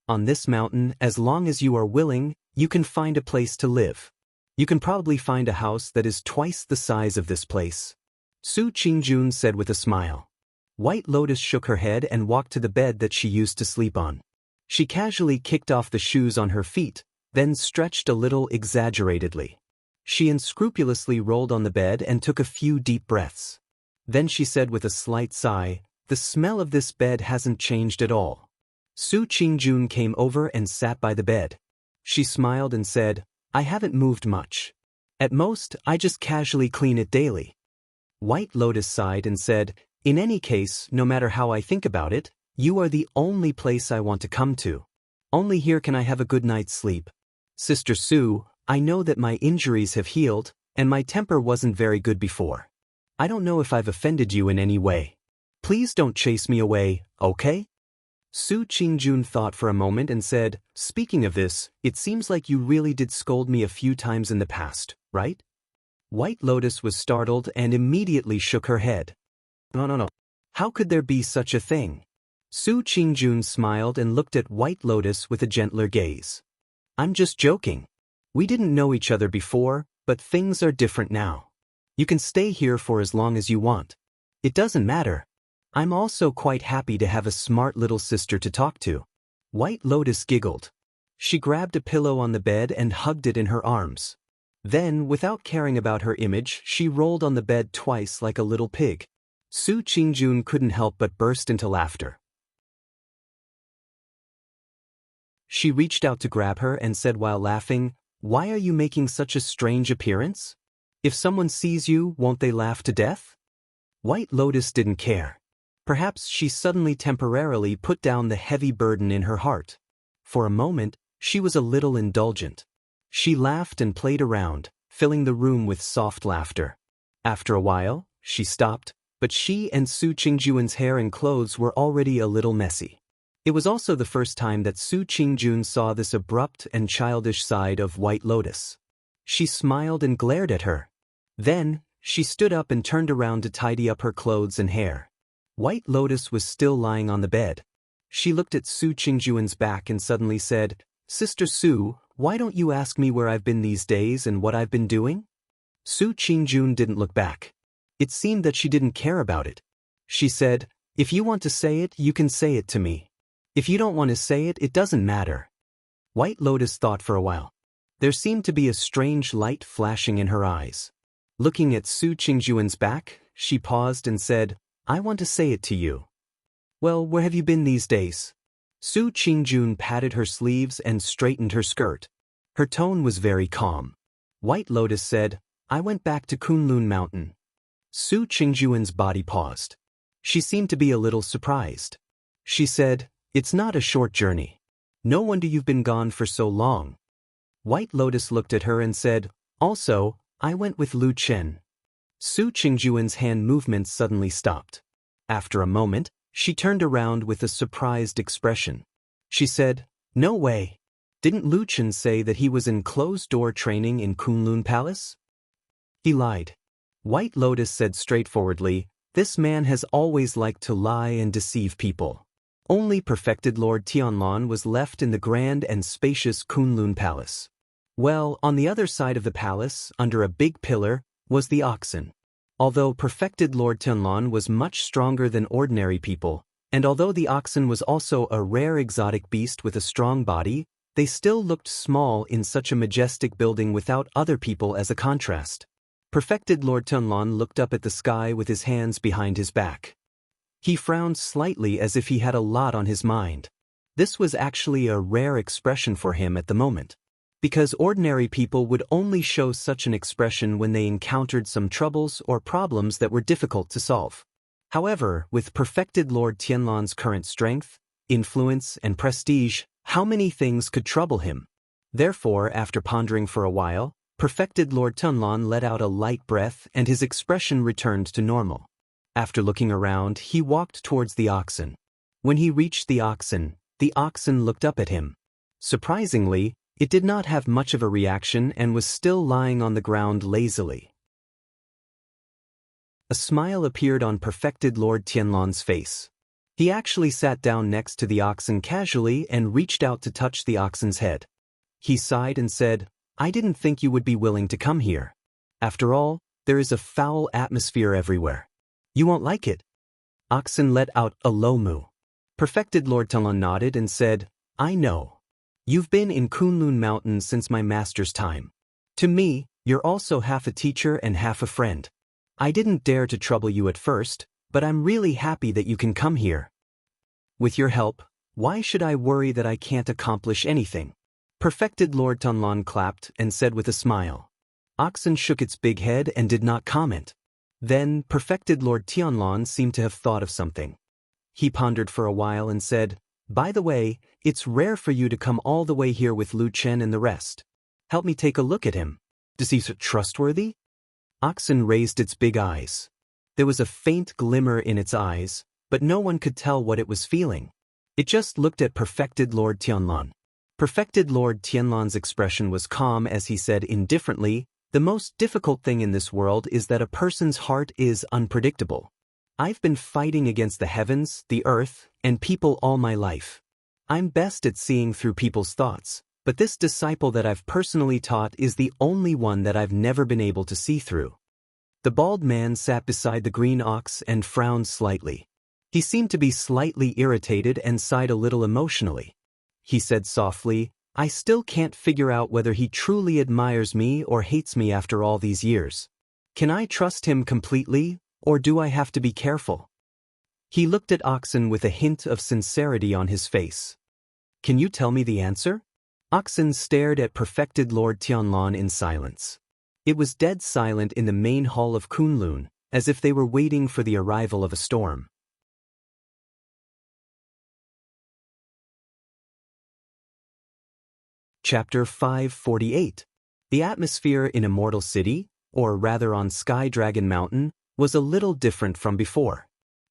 On this mountain, as long as you are willing, you can find a place to live. You can probably find a house that is twice the size of this place. Su Qingjun said with a smile. White Lotus shook her head and walked to the bed that she used to sleep on. She casually kicked off the shoes on her feet, then stretched a little exaggeratedly. She unscrupulously rolled on the bed and took a few deep breaths. Then she said with a slight sigh, the smell of this bed hasn't changed at all. Su Qingjun came over and sat by the bed. She smiled and said, I haven't moved much. At most, I just casually clean it daily. White Lotus sighed and said, in any case, no matter how I think about it, you are the only place I want to come to. Only here can I have a good night's sleep. Sister Su, I know that my injuries have healed, and my temper wasn't very good before. I don't know if I've offended you in any way. Please don't chase me away, okay? Su Qingjun thought for a moment and said, speaking of this, it seems like you really did scold me a few times in the past, right? White Lotus was startled and immediately shook her head. No. How could there be such a thing? Su Qingjun smiled and looked at White Lotus with a gentler gaze. I'm just joking. We didn't know each other before, but things are different now. You can stay here for as long as you want. It doesn't matter. I'm also quite happy to have a smart little sister to talk to. White Lotus giggled. She grabbed a pillow on the bed and hugged it in her arms. Then, without caring about her image, she rolled on the bed twice like a little pig. Su Qingjun couldn't help but burst into laughter. She reached out to grab her and said while laughing, why are you making such a strange appearance? If someone sees you, won't they laugh to death? White Lotus didn't care. Perhaps she suddenly temporarily put down the heavy burden in her heart. For a moment, she was a little indulgent. She laughed and played around, filling the room with soft laughter. After a while, she stopped, but she and Su Qingjun's hair and clothes were already a little messy. It was also the first time that Su Qingjun saw this abrupt and childish side of White Lotus. She smiled and glared at her. Then, she stood up and turned around to tidy up her clothes and hair. White Lotus was still lying on the bed. She looked at Su Qingjun's back and suddenly said, Sister Su, why don't you ask me where I've been these days and what I've been doing? Su Qingjun didn't look back. It seemed that she didn't care about it. She said, if you want to say it, you can say it to me. If you don't want to say it, it doesn't matter. White Lotus thought for a while. There seemed to be a strange light flashing in her eyes. Looking at Su Qingjun's back, she paused and said, I want to say it to you. Well, where have you been these days? Su Qingjun patted her sleeves and straightened her skirt. Her tone was very calm. White Lotus said, I went back to Kunlun Mountain. Su Qingjun's body paused. She seemed to be a little surprised. She said, it's not a short journey. No wonder you've been gone for so long. White Lotus looked at her and said, also, I went with Lu Chen. Su Qingjun's hand movements suddenly stopped. After a moment, she turned around with a surprised expression. She said, no way. Didn't Lu Chen say that he was in closed-door training in Kunlun Palace? He lied. White Lotus said straightforwardly, "This man has always liked to lie and deceive people." Only perfected Lord Tianlan was left in the grand and spacious Kunlun Palace. Well, on the other side of the palace, under a big pillar, was the oxen. Although perfected Lord Tianlan was much stronger than ordinary people, and although the oxen was also a rare exotic beast with a strong body, they still looked small in such a majestic building without other people as a contrast. Perfected Lord Tianlan looked up at the sky with his hands behind his back. He frowned slightly as if he had a lot on his mind. This was actually a rare expression for him at the moment, because ordinary people would only show such an expression when they encountered some troubles or problems that were difficult to solve. However, with perfected Lord Tianlan's current strength, influence, and prestige, how many things could trouble him? Therefore, after pondering for a while, perfected Lord Tianlan let out a light breath and his expression returned to normal. After looking around, he walked towards the oxen. When he reached the oxen looked up at him. Surprisingly, it did not have much of a reaction and was still lying on the ground lazily. A smile appeared on perfected Lord Tianlan's face. He actually sat down next to the oxen casually and reached out to touch the oxen's head. He sighed and said, "I didn't think you would be willing to come here. After all, there is a foul atmosphere everywhere. You won't like it." Oxen let out a low moo. Perfected Lord Tianlan nodded and said, "I know. You've been in Kunlun Mountain since my master's time. To me, you're also half a teacher and half a friend. I didn't dare to trouble you at first, but I'm really happy that you can come here. With your help, why should I worry that I can't accomplish anything?" Perfected Lord Tianlan clapped and said with a smile. Oxen shook its big head and did not comment. Then, perfected Lord Tianlan seemed to have thought of something. He pondered for a while and said, "By the way, it's rare for you to come all the way here with Lu Chen and the rest. Help me take a look at him. Does he seem trustworthy?" Oxen raised its big eyes. There was a faint glimmer in its eyes, but no one could tell what it was feeling. It just looked at perfected Lord Tianlan. Perfected Lord Tianlan's expression was calm as he said indifferently, "The most difficult thing in this world is that a person's heart is unpredictable. I've been fighting against the heavens, the earth, and people all my life. I'm best at seeing through people's thoughts, but this disciple that I've personally taught is the only one that I've never been able to see through." The bald man sat beside the green ox and frowned slightly. He seemed to be slightly irritated and sighed a little emotionally. He said softly, "I still can't figure out whether he truly admires me or hates me after all these years. Can I trust him completely, or do I have to be careful?" He looked at Oxen with a hint of sincerity on his face. "Can you tell me the answer?" Oxen stared at perfected Lord Tianlan in silence. It was dead silent in the main hall of Kunlun, as if they were waiting for the arrival of a storm. Chapter 548. The atmosphere in Immortal City, or rather on Sky Dragon Mountain, was a little different from before.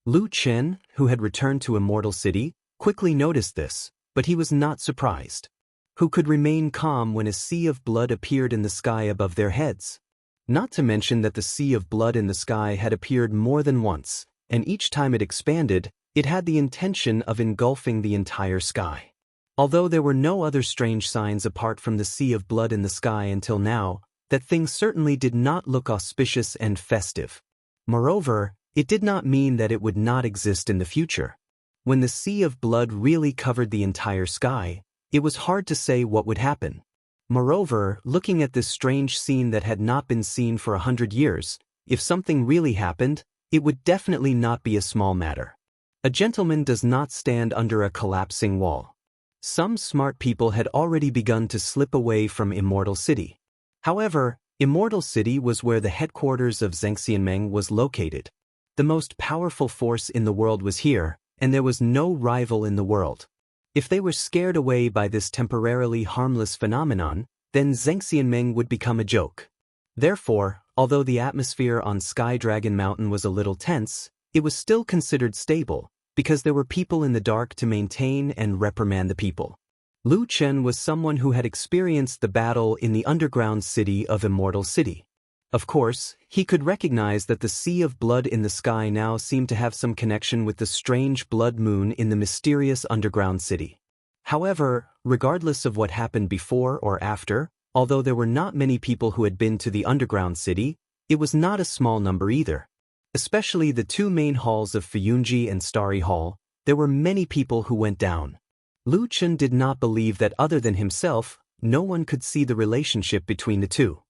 Lu Chen, who had returned to Immortal City, quickly noticed this, but he was not surprised. Who could remain calm when a sea of blood appeared in the sky above their heads? Not to mention that the sea of blood in the sky had appeared more than once, and each time it expanded, it had the intention of engulfing the entire sky. Although there were no other strange signs apart from the sea of blood in the sky until now, that things certainly did not look auspicious and festive. Moreover, it did not mean that it would not exist in the future. When the sea of blood really covered the entire sky, it was hard to say what would happen. Moreover, looking at this strange scene that had not been seen for 100 years, if something really happened, it would definitely not be a small matter. A gentleman does not stand under a collapsing wall. Some smart people had already begun to slip away from Immortal City. However, Immortal City was where the headquarters of Zhengxianmeng was located. The most powerful force in the world was here, and there was no rival in the world. If they were scared away by this temporarily harmless phenomenon, then Zhengxianmeng would become a joke. Therefore, although the atmosphere on Sky Dragon Mountain was a little tense, it was still considered stable, because there were people in the dark to maintain and reprimand the people. Lu Chen was someone who had experienced the battle in the underground city of Immortal City. Of course, he could recognize that the sea of blood in the sky now seemed to have some connection with the strange blood moon in the mysterious underground city. However, regardless of what happened before or after, although there were not many people who had been to the underground city, it was not a small number either. Especially the two main halls of Fuyunji and Starry Hall, there were many people who went down. Lu Chen did not believe that other than himself, no one could see the relationship between the two.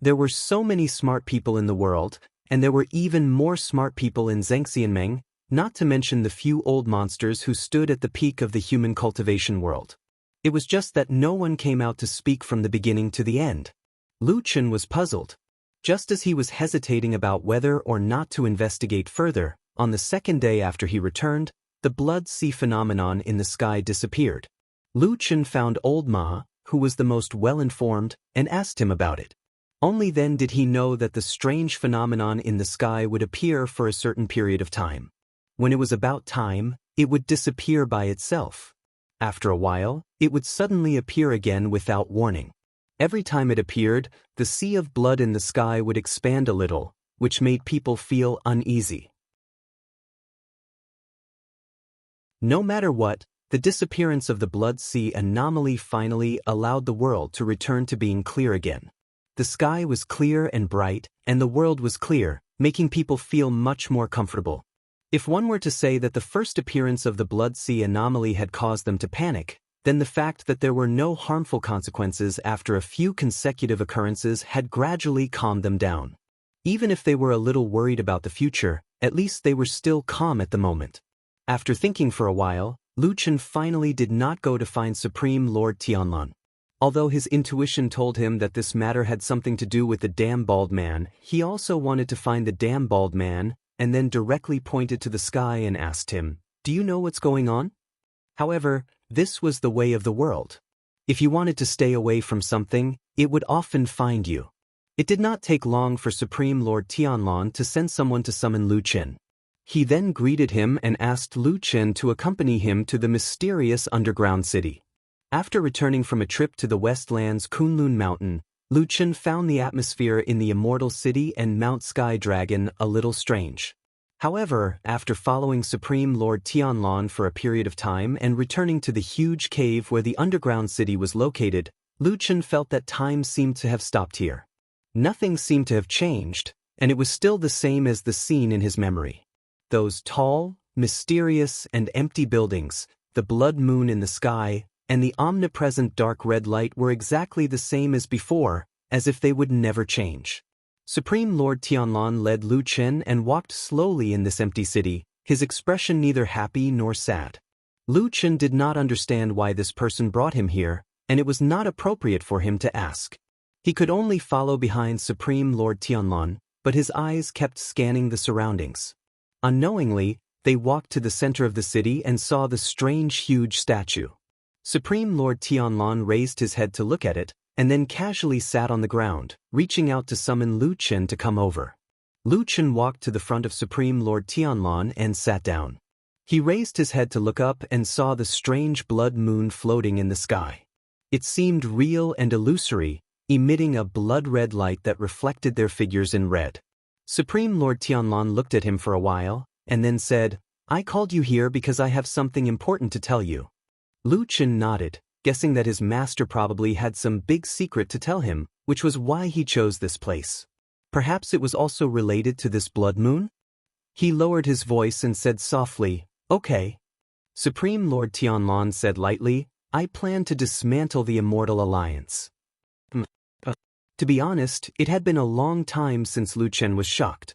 There were so many smart people in the world, and there were even more smart people in Zhengxianmeng, not to mention the few old monsters who stood at the peak of the human cultivation world. It was just that no one came out to speak from the beginning to the end. Lu Chen was puzzled. Just as he was hesitating about whether or not to investigate further, on the second day after he returned, the blood sea phenomenon in the sky disappeared. Lu Chen found old Ma, who was the most well-informed, and asked him about it. Only then did he know that the strange phenomenon in the sky would appear for a certain period of time. When it was about time, it would disappear by itself. After a while, it would suddenly appear again without warning. Every time it appeared, the sea of blood in the sky would expand a little, which made people feel uneasy. No matter what, the disappearance of the blood sea anomaly finally allowed the world to return to being clear again. The sky was clear and bright, and the world was clear, making people feel much more comfortable. If one were to say that the first appearance of the blood sea anomaly had caused them to panic, then the fact that there were no harmful consequences after a few consecutive occurrences had gradually calmed them down. Even if they were a little worried about the future, at least they were still calm at the moment. After thinking for a while, Lu Chen finally did not go to find Supreme Lord Tianlan. Although his intuition told him that this matter had something to do with the damn bald man, he also wanted to find the damn bald man, and then directly pointed to the sky and asked him, "Do you know what's going on?" However, this was the way of the world. If you wanted to stay away from something, it would often find you. It did not take long for Supreme Lord Tianlan to send someone to summon Lu Chen. He then greeted him and asked Lu Chen to accompany him to the mysterious underground city. After returning from a trip to the Westland's Kunlun Mountain, Lu Chen found the atmosphere in the Immortal City and Mount Sky Dragon a little strange. However, after following Supreme Lord Tianlan for a period of time and returning to the huge cave where the underground city was located, Lu Chen felt that time seemed to have stopped here. Nothing seemed to have changed, and it was still the same as the scene in his memory. Those tall, mysterious, and empty buildings, the blood moon in the sky, and the omnipresent dark red light were exactly the same as before, as if they would never change. Supreme Lord Tianlan led Lu Chen and walked slowly in this empty city, his expression neither happy nor sad. Lu Chen did not understand why this person brought him here, and it was not appropriate for him to ask. He could only follow behind Supreme Lord Tianlan, but his eyes kept scanning the surroundings. Unknowingly, they walked to the center of the city and saw the strange huge statue. Supreme Lord Tianlan raised his head to look at it, and then casually sat on the ground, reaching out to summon Lu Chen to come over. Lu Chen walked to the front of Supreme Lord Tianlan and sat down. He raised his head to look up and saw the strange blood moon floating in the sky. It seemed real and illusory, emitting a blood-red light that reflected their figures in red. Supreme Lord Tianlan looked at him for a while, and then said, "I called you here because I have something important to tell you." Lu Chen nodded, guessing that his master probably had some big secret to tell him, which was why he chose this place. Perhaps it was also related to this blood moon? He lowered his voice and said softly, "Okay." Supreme Lord Tianlan said lightly, "I plan to dismantle the Immortal Alliance." To be honest, it had been a long time since Lu Chen was shocked.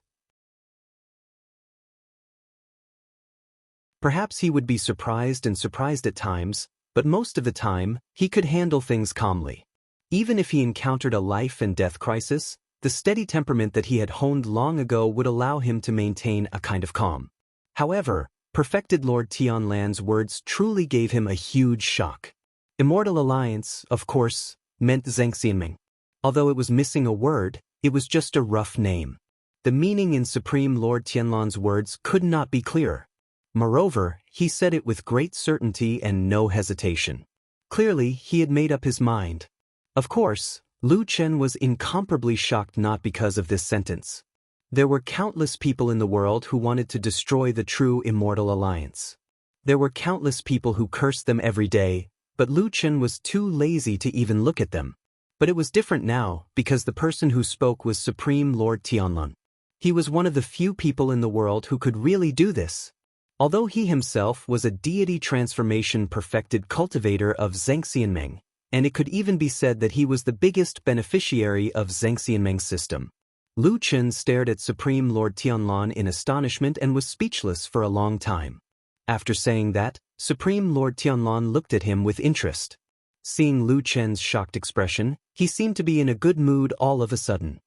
Perhaps he would be surprised at times, but most of the time, he could handle things calmly. Even if he encountered a life and death crisis, the steady temperament that he had honed long ago would allow him to maintain a kind of calm. However, perfected Lord Tianlan's words truly gave him a huge shock. Immortal Alliance, of course, meant Zhengxianmeng. Although it was missing a word, it was just a rough name. The meaning in Supreme Lord Tianlan's words could not be clearer. Moreover, he said it with great certainty and no hesitation. Clearly, he had made up his mind. Of course, Lu Chen was incomparably shocked not because of this sentence. There were countless people in the world who wanted to destroy the true Immortal Alliance. There were countless people who cursed them every day, but Lu Chen was too lazy to even look at them. But it was different now, because the person who spoke was Supreme Lord Tianlun. He was one of the few people in the world who could really do this. Although he himself was a deity transformation perfected cultivator of Zhengxianmeng, and it could even be said that he was the biggest beneficiary of Zhengxianmeng's system. Lu Chen stared at Supreme Lord Tianlun in astonishment and was speechless for a long time. After saying that, Supreme Lord Tianlun looked at him with interest. Seeing Lu Chen's shocked expression, he seemed to be in a good mood all of a sudden.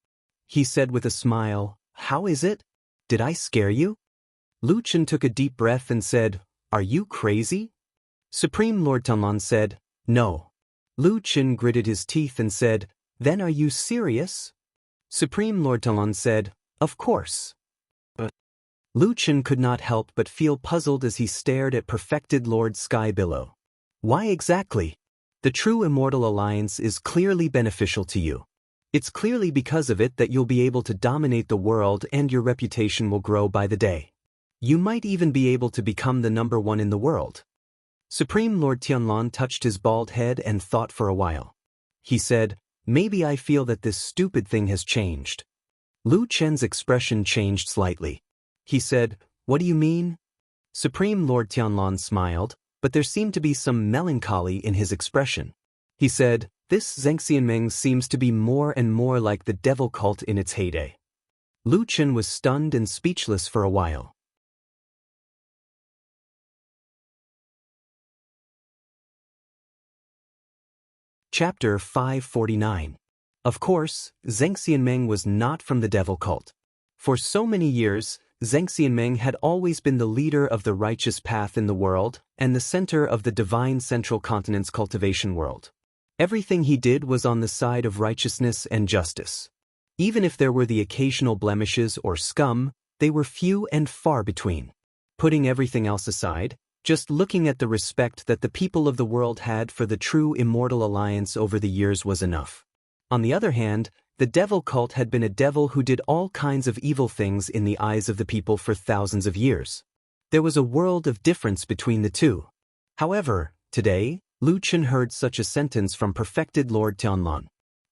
He said with a smile, "How is it? Did I scare you?" Lu Chen took a deep breath and said, "Are you crazy?" Supreme Lord Tianlun said, "No." Lu Chen gritted his teeth and said, "Then are you serious?" Supreme Lord Tianlun said, "Of course." But Lu Chen could not help but feel puzzled as he stared at perfected Lord Sky Billow. Why exactly? The true Immortal Alliance is clearly beneficial to you. It's clearly because of it that you'll be able to dominate the world and your reputation will grow by the day. You might even be able to become the #1 in the world. Supreme Lord Tianlun touched his bald head and thought for a while. He said, "Maybe I feel that this stupid thing has changed." Lu Chen's expression changed slightly. He said, "What do you mean?" Supreme Lord Tianlun smiled, but there seemed to be some melancholy in his expression. He said, "This Zhengxianmeng seems to be more and more like the devil cult in its heyday." Lu Chen was stunned and speechless for a while. Chapter 549. Of course, Zhengxianmeng was not from the devil cult. For so many years, Zhengxianmeng had always been the leader of the righteous path in the world and the center of the divine central continent's cultivation world. Everything he did was on the side of righteousness and justice. Even if there were the occasional blemishes or scum, they were few and far between. Putting everything else aside, just looking at the respect that the people of the world had for the true Immortal Alliance over the years was enough. On the other hand, the devil cult had been a devil who did all kinds of evil things in the eyes of the people for thousands of years. There was a world of difference between the two. However, today, Lu Chen heard such a sentence from perfected Lord Tianlun.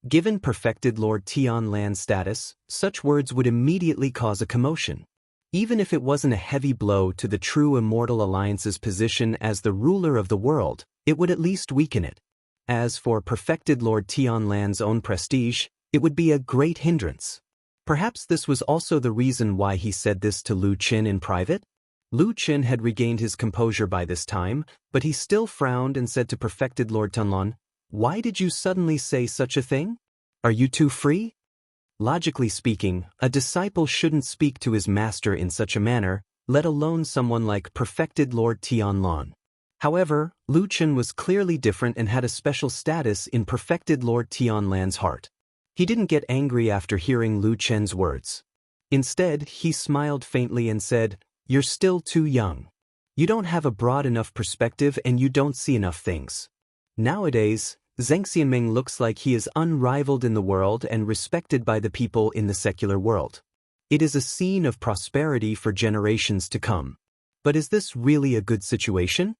Given perfected Lord Tianlan's status, such words would immediately cause a commotion. Even if it wasn't a heavy blow to the true Immortal Alliance's position as the ruler of the world, it would at least weaken it. As for perfected Lord Tianlan's own prestige, it would be a great hindrance. Perhaps this was also the reason why he said this to Lu Chen in private? Lu Chen had regained his composure by this time, but he still frowned and said to perfected Lord Tianlun, "Why did you suddenly say such a thing? Are you too free?" Logically speaking, a disciple shouldn't speak to his master in such a manner, let alone someone like perfected Lord Tianlun. However, Lu Chen was clearly different and had a special status in perfected Lord Tianlan's heart. He didn't get angry after hearing Lu Chen's words. Instead, he smiled faintly and said, "You're still too young. You don't have a broad enough perspective and you don't see enough things. Nowadays, Zhengxianmeng looks like he is unrivaled in the world and respected by the people in the secular world. It is a scene of prosperity for generations to come. But is this really a good situation?"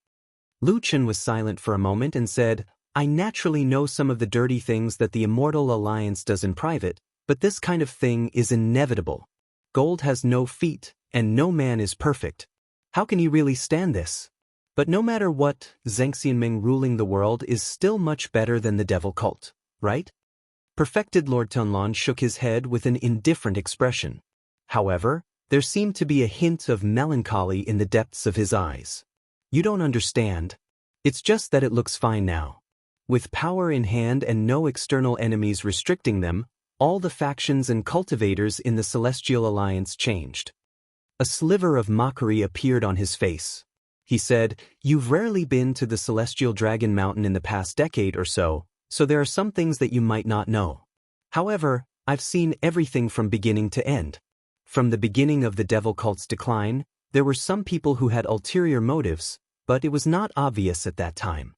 Lu Chen was silent for a moment and said, "I naturally know some of the dirty things that the Immortal Alliance does in private, but this kind of thing is inevitable. Gold has no feet, and no man is perfect. How can he really stand this? But no matter what, Zhengxianmeng ruling the world is still much better than the devil cult, right?" Perfected Lord Tianlun shook his head with an indifferent expression. However, there seemed to be a hint of melancholy in the depths of his eyes. "You don't understand. It's just that it looks fine now. With power in hand and no external enemies restricting them, all the factions and cultivators in the Celestial Alliance changed." A sliver of mockery appeared on his face. He said, "You've rarely been to the Celestial Dragon Mountain in the past decade or so, so there are some things that you might not know. However, I've seen everything from beginning to end. From the beginning of the devil cult's decline, there were some people who had ulterior motives, but it was not obvious at that time.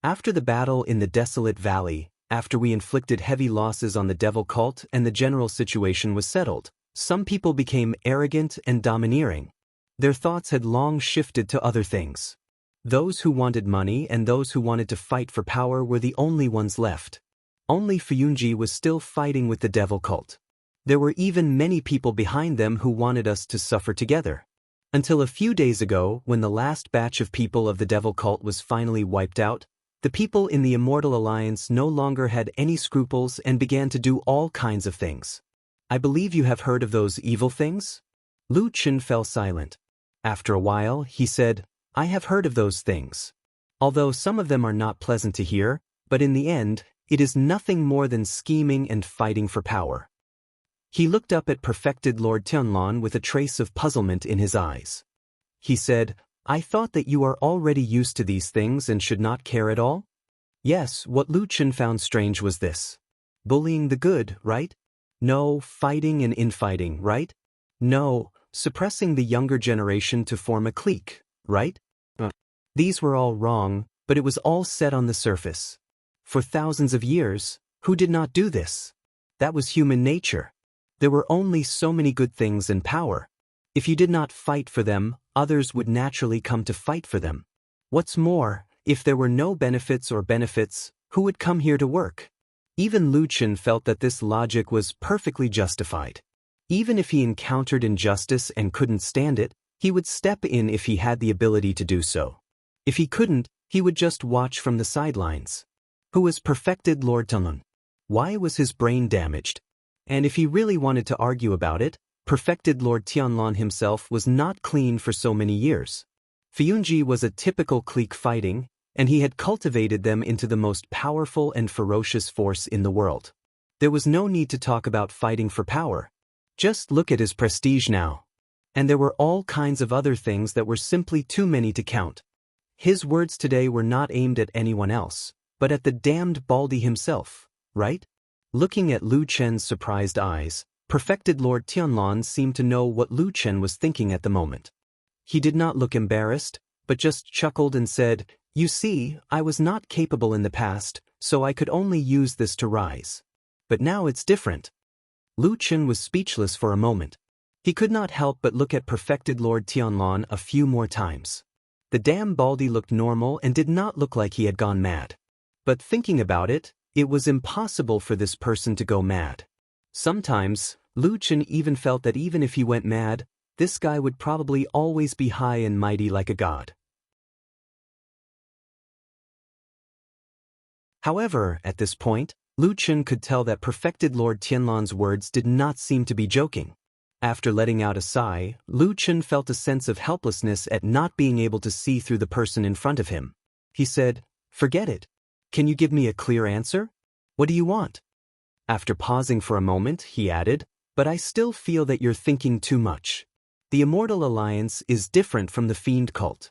After the battle in the desolate valley, after we inflicted heavy losses on the devil cult and the general situation was settled, some people became arrogant and domineering. Their thoughts had long shifted to other things. Those who wanted money and those who wanted to fight for power were the only ones left. Only Fuyunji was still fighting with the devil cult. There were even many people behind them who wanted us to suffer together. Until a few days ago, when the last batch of people of the devil cult was finally wiped out, the people in the Immortal Alliance no longer had any scruples and began to do all kinds of things. I believe you have heard of those evil things? Lu Chen fell silent. After a while, he said, I have heard of those things. Although some of them are not pleasant to hear, but in the end, it is nothing more than scheming and fighting for power. He looked up at perfected Lord Tianlan with a trace of puzzlement in his eyes. He said, I thought that you are already used to these things and should not care at all? Yes, what Lu Chen found strange was this. Bullying the good, right? No, fighting and infighting, right? No, suppressing the younger generation to form a clique, right? These were all wrong, but it was all set on the surface. For thousands of years, who did not do this? That was human nature. There were only so many good things in power. If you did not fight for them, others would naturally come to fight for them. What's more, if there were no benefits, who would come here to work? Even Lu Chen felt that this logic was perfectly justified. Even if he encountered injustice and couldn't stand it, he would step in if he had the ability to do so. If he couldn't, he would just watch from the sidelines. Who was perfected Lord Tianlan? Why was his brain damaged? And if he really wanted to argue about it, perfected Lord Tianlan himself was not clean for so many years. Fuyunji was a typical clique fighting, and he had cultivated them into the most powerful and ferocious force in the world. There was no need to talk about fighting for power. Just look at his prestige now. And there were all kinds of other things that were simply too many to count. His words today were not aimed at anyone else, but at the damned Baldy himself, right? Looking at Lu Chen's surprised eyes, perfected Lord Tianlan seemed to know what Lu Chen was thinking at the moment. He did not look embarrassed, but just chuckled and said, You see, I was not capable in the past, so I could only use this to rise. But now it's different. Lu Chen was speechless for a moment. He could not help but look at perfected Lord Tianlan a few more times. The damn Baldy looked normal and did not look like he had gone mad. But thinking about it, it was impossible for this person to go mad. Sometimes, Lu Chen even felt that even if he went mad, this guy would probably always be high and mighty like a god. However, at this point, Lu Chen could tell that perfected Lord Tianlan's words did not seem to be joking. After letting out a sigh, Lu Chen felt a sense of helplessness at not being able to see through the person in front of him. He said, Forget it. Can you give me a clear answer? What do you want? After pausing for a moment, he added, But I still feel that you're thinking too much. The Immortal Alliance is different from the Fiend cult.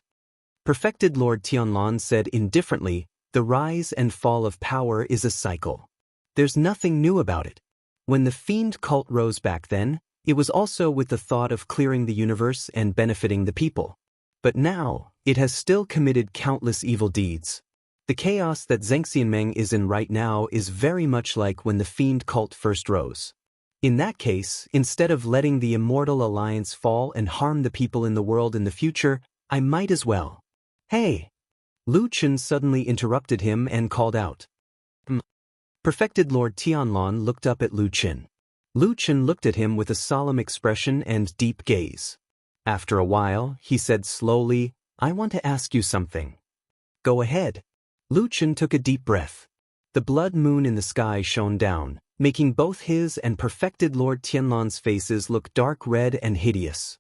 Perfected Lord Tianlan said indifferently, The rise and fall of power is a cycle. There's nothing new about it. When the Fiend cult rose back then, it was also with the thought of clearing the universe and benefiting the people. But now, it has still committed countless evil deeds. The chaos that Zhengxianmeng is in right now is very much like when the Fiend cult first rose. In that case, instead of letting the Immortal Alliance fall and harm the people in the world in the future, I might as well. Hey! Lu Chen suddenly interrupted him and called out. Perfected Lord Tianlan looked up at Lu Chen. Lu Chen looked at him with a solemn expression and deep gaze. After a while, he said slowly, I want to ask you something. Go ahead. Lu Chen took a deep breath. The blood moon in the sky shone down, making both his and perfected Lord Tianlan's faces look dark red and hideous.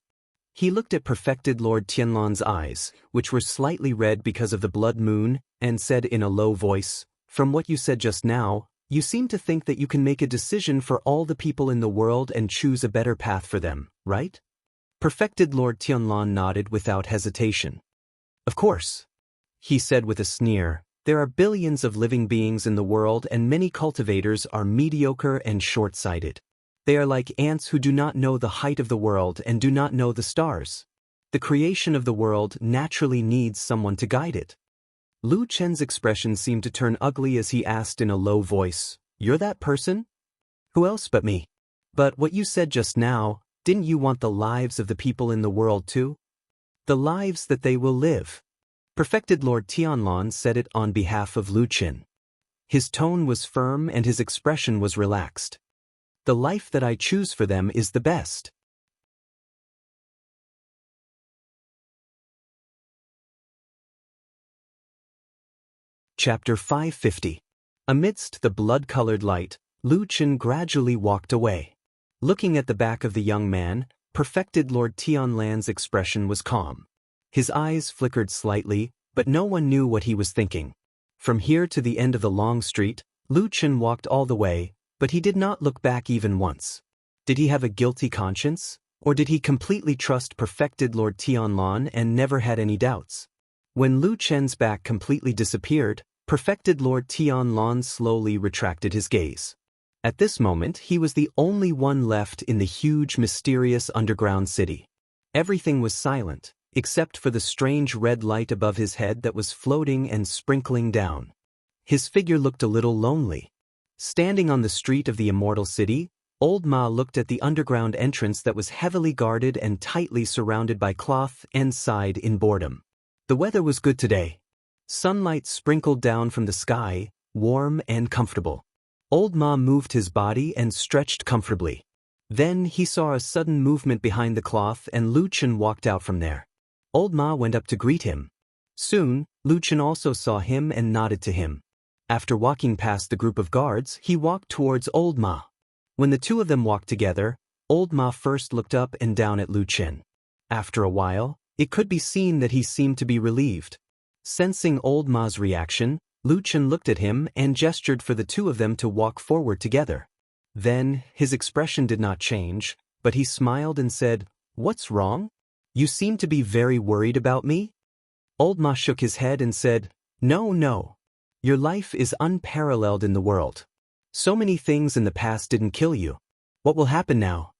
He looked at perfected Lord Tianlan's eyes, which were slightly red because of the blood moon, and said in a low voice, From what you said just now, you seem to think that you can make a decision for all the people in the world and choose a better path for them, right? Perfected Lord Tianlan nodded without hesitation. Of course. He said with a sneer, There are billions of living beings in the world and many cultivators are mediocre and short-sighted. They are like ants who do not know the height of the world and do not know the stars. The creation of the world naturally needs someone to guide it. Lu Chen's expression seemed to turn ugly as he asked in a low voice, "You're that person? Who else but me? But what you said just now, didn't you want the lives of the people in the world too? The lives that they will live." Perfected Lord Tianlan said it on behalf of Lu Chen. His tone was firm and his expression was relaxed. "The life that I choose for them is the best." Chapter 550. Amidst the blood-colored light, Lu Chen gradually walked away. Looking at the back of the young man, Perfected Lord Tianlan's expression was calm. His eyes flickered slightly, but no one knew what he was thinking. From here to the end of the long street, Lu Chen walked all the way, but he did not look back even once. Did he have a guilty conscience, or did he completely trust Perfected Lord Tianlan and never had any doubts? When Lu Chen's back completely disappeared, Perfected Lord Tianlan slowly retracted his gaze. At this moment, he was the only one left in the huge, mysterious underground city. Everything was silent, except for the strange red light above his head that was floating and sprinkling down. His figure looked a little lonely. Standing on the street of the Immortal City, Old Ma looked at the underground entrance that was heavily guarded and tightly surrounded by cloth and sighed in boredom. The weather was good today. Sunlight sprinkled down from the sky, warm and comfortable. Old Ma moved his body and stretched comfortably. Then he saw a sudden movement behind the cloth and Lu Chen walked out from there. Old Ma went up to greet him. Soon, Lu Chen also saw him and nodded to him. After walking past the group of guards, he walked towards Old Ma. When the two of them walked together, Old Ma first looked up and down at Lu Chen. After a while, it could be seen that he seemed to be relieved. Sensing Old Ma's reaction, Lu Chen looked at him and gestured for the two of them to walk forward together. Then, his expression did not change, but he smiled and said, "What's wrong? You seem to be very worried about me?" Old Ma shook his head and said, No. Your life is unparalleled in the world. So many things in the past didn't kill you. What will happen now?"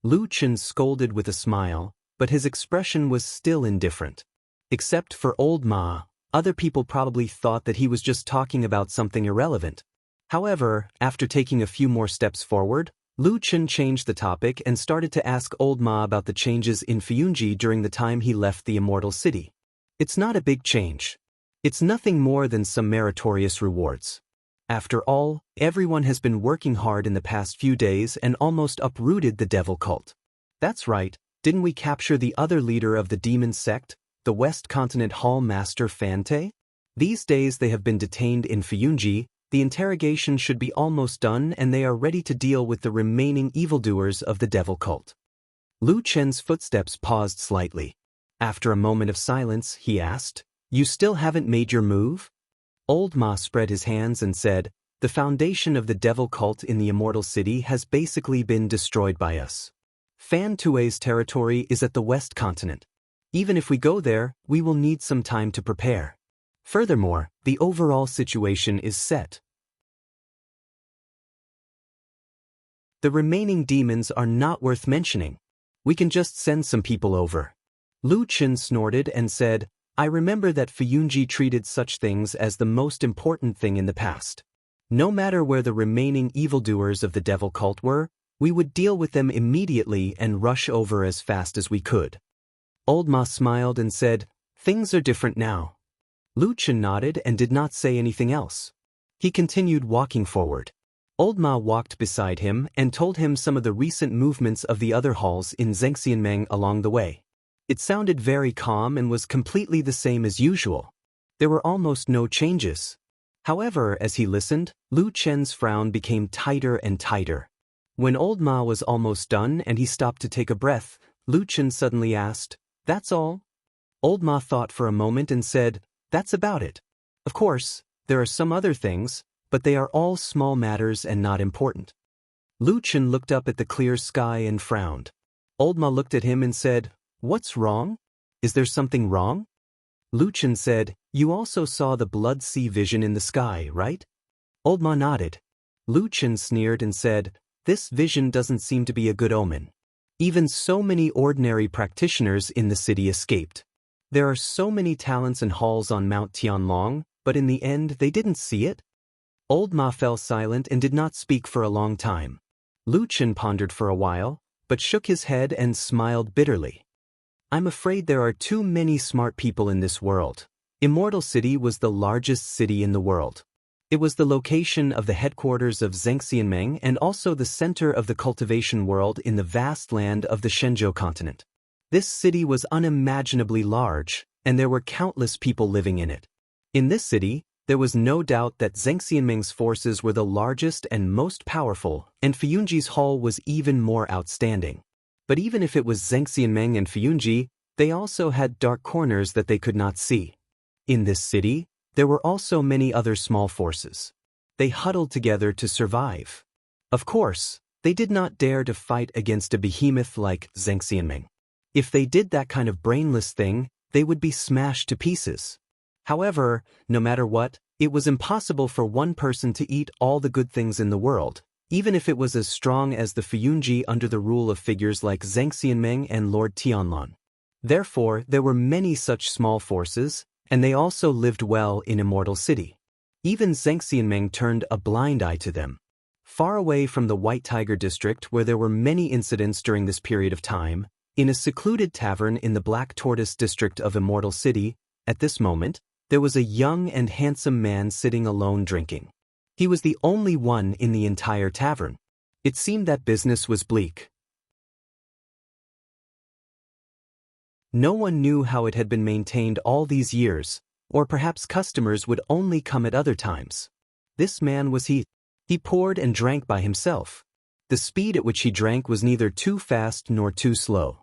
Lu Chen scolded with a smile, but his expression was still indifferent. Except for Old Ma, other people probably thought that he was just talking about something irrelevant. However, after taking a few more steps forward, Lu Chen changed the topic and started to ask Old Ma about the changes in Fuyunji during the time he left the Immortal City. "It's not a big change. It's nothing more than some meritorious rewards. After all, everyone has been working hard in the past few days and almost uprooted the devil cult. That's right. Didn't we capture the other leader of the demon sect, the West Continent Hall Master Fante? These days they have been detained in Fuyunji, the interrogation should be almost done and they are ready to deal with the remaining evildoers of the devil cult." Lu Chen's footsteps paused slightly. After a moment of silence, he asked, "You still haven't made your move?" Old Ma spread his hands and said, "The foundation of the devil cult in the Immortal City has basically been destroyed by us. Fan Tue's territory is at the West Continent. Even if we go there, we will need some time to prepare. Furthermore, the overall situation is set. The remaining demons are not worth mentioning. We can just send some people over." Lu Chen snorted and said, "I remember that Fuyunji treated such things as the most important thing in the past. No matter where the remaining evildoers of the devil cult were, we would deal with them immediately and rush over as fast as we could." Old Ma smiled and said, "Things are different now." Lu Chen nodded and did not say anything else. He continued walking forward. Old Ma walked beside him and told him some of the recent movements of the other halls in Zhengxianmeng along the way. It sounded very calm and was completely the same as usual. There were almost no changes. However, as he listened, Lu Chen's frown became tighter and tighter. When Old Ma was almost done and he stopped to take a breath, Lu Chen suddenly asked, "That's all?" Old Ma thought for a moment and said, "That's about it. Of course, there are some other things, but they are all small matters and not important." Lu Chen looked up at the clear sky and frowned. Old Ma looked at him and said, "What's wrong? Is there something wrong?" Lu Chen said, "You also saw the blood sea vision in the sky, right?" Old Ma nodded. Lu Chen sneered and said, "This vision doesn't seem to be a good omen. Even so many ordinary practitioners in the city escaped. There are so many talents and halls on Mount Tianlong, but in the end they didn't see it? Old Ma fell silent and did not speak for a long time. Lu Chen pondered for a while, but shook his head and smiled bitterly. I'm afraid there are too many smart people in this world. Immortal City was the largest city in the world. It was the location of the headquarters of Zhengxianmeng and also the center of the cultivation world in the vast land of the Shenzhou continent. This city was unimaginably large, and there were countless people living in it. In this city, there was no doubt that Zhengxianmeng's forces were the largest and most powerful, and Fuyunji's hall was even more outstanding. But even if it was Zhengxianmeng and Fuyunji, they also had dark corners that they could not see. In this city, there were also many other small forces. They huddled together to survive. Of course, they did not dare to fight against a behemoth like Zhengxianmeng. If they did that kind of brainless thing, they would be smashed to pieces. However, no matter what, it was impossible for one person to eat all the good things in the world, even if it was as strong as the Fuyunji under the rule of figures like Zhengxianmeng and Lord Tianlan. Therefore, there were many such small forces, and they also lived well in Immortal City. Even Zhengxianmeng turned a blind eye to them. Far away from the White Tiger district where there were many incidents during this period of time, in a secluded tavern in the Black Tortoise district of Immortal City, at this moment, there was a young and handsome man sitting alone drinking. He was the only one in the entire tavern. It seemed that business was bleak. No one knew how it had been maintained all these years, or perhaps customers would only come at other times. This man was he. He poured and drank by himself. The speed at which he drank was neither too fast nor too slow.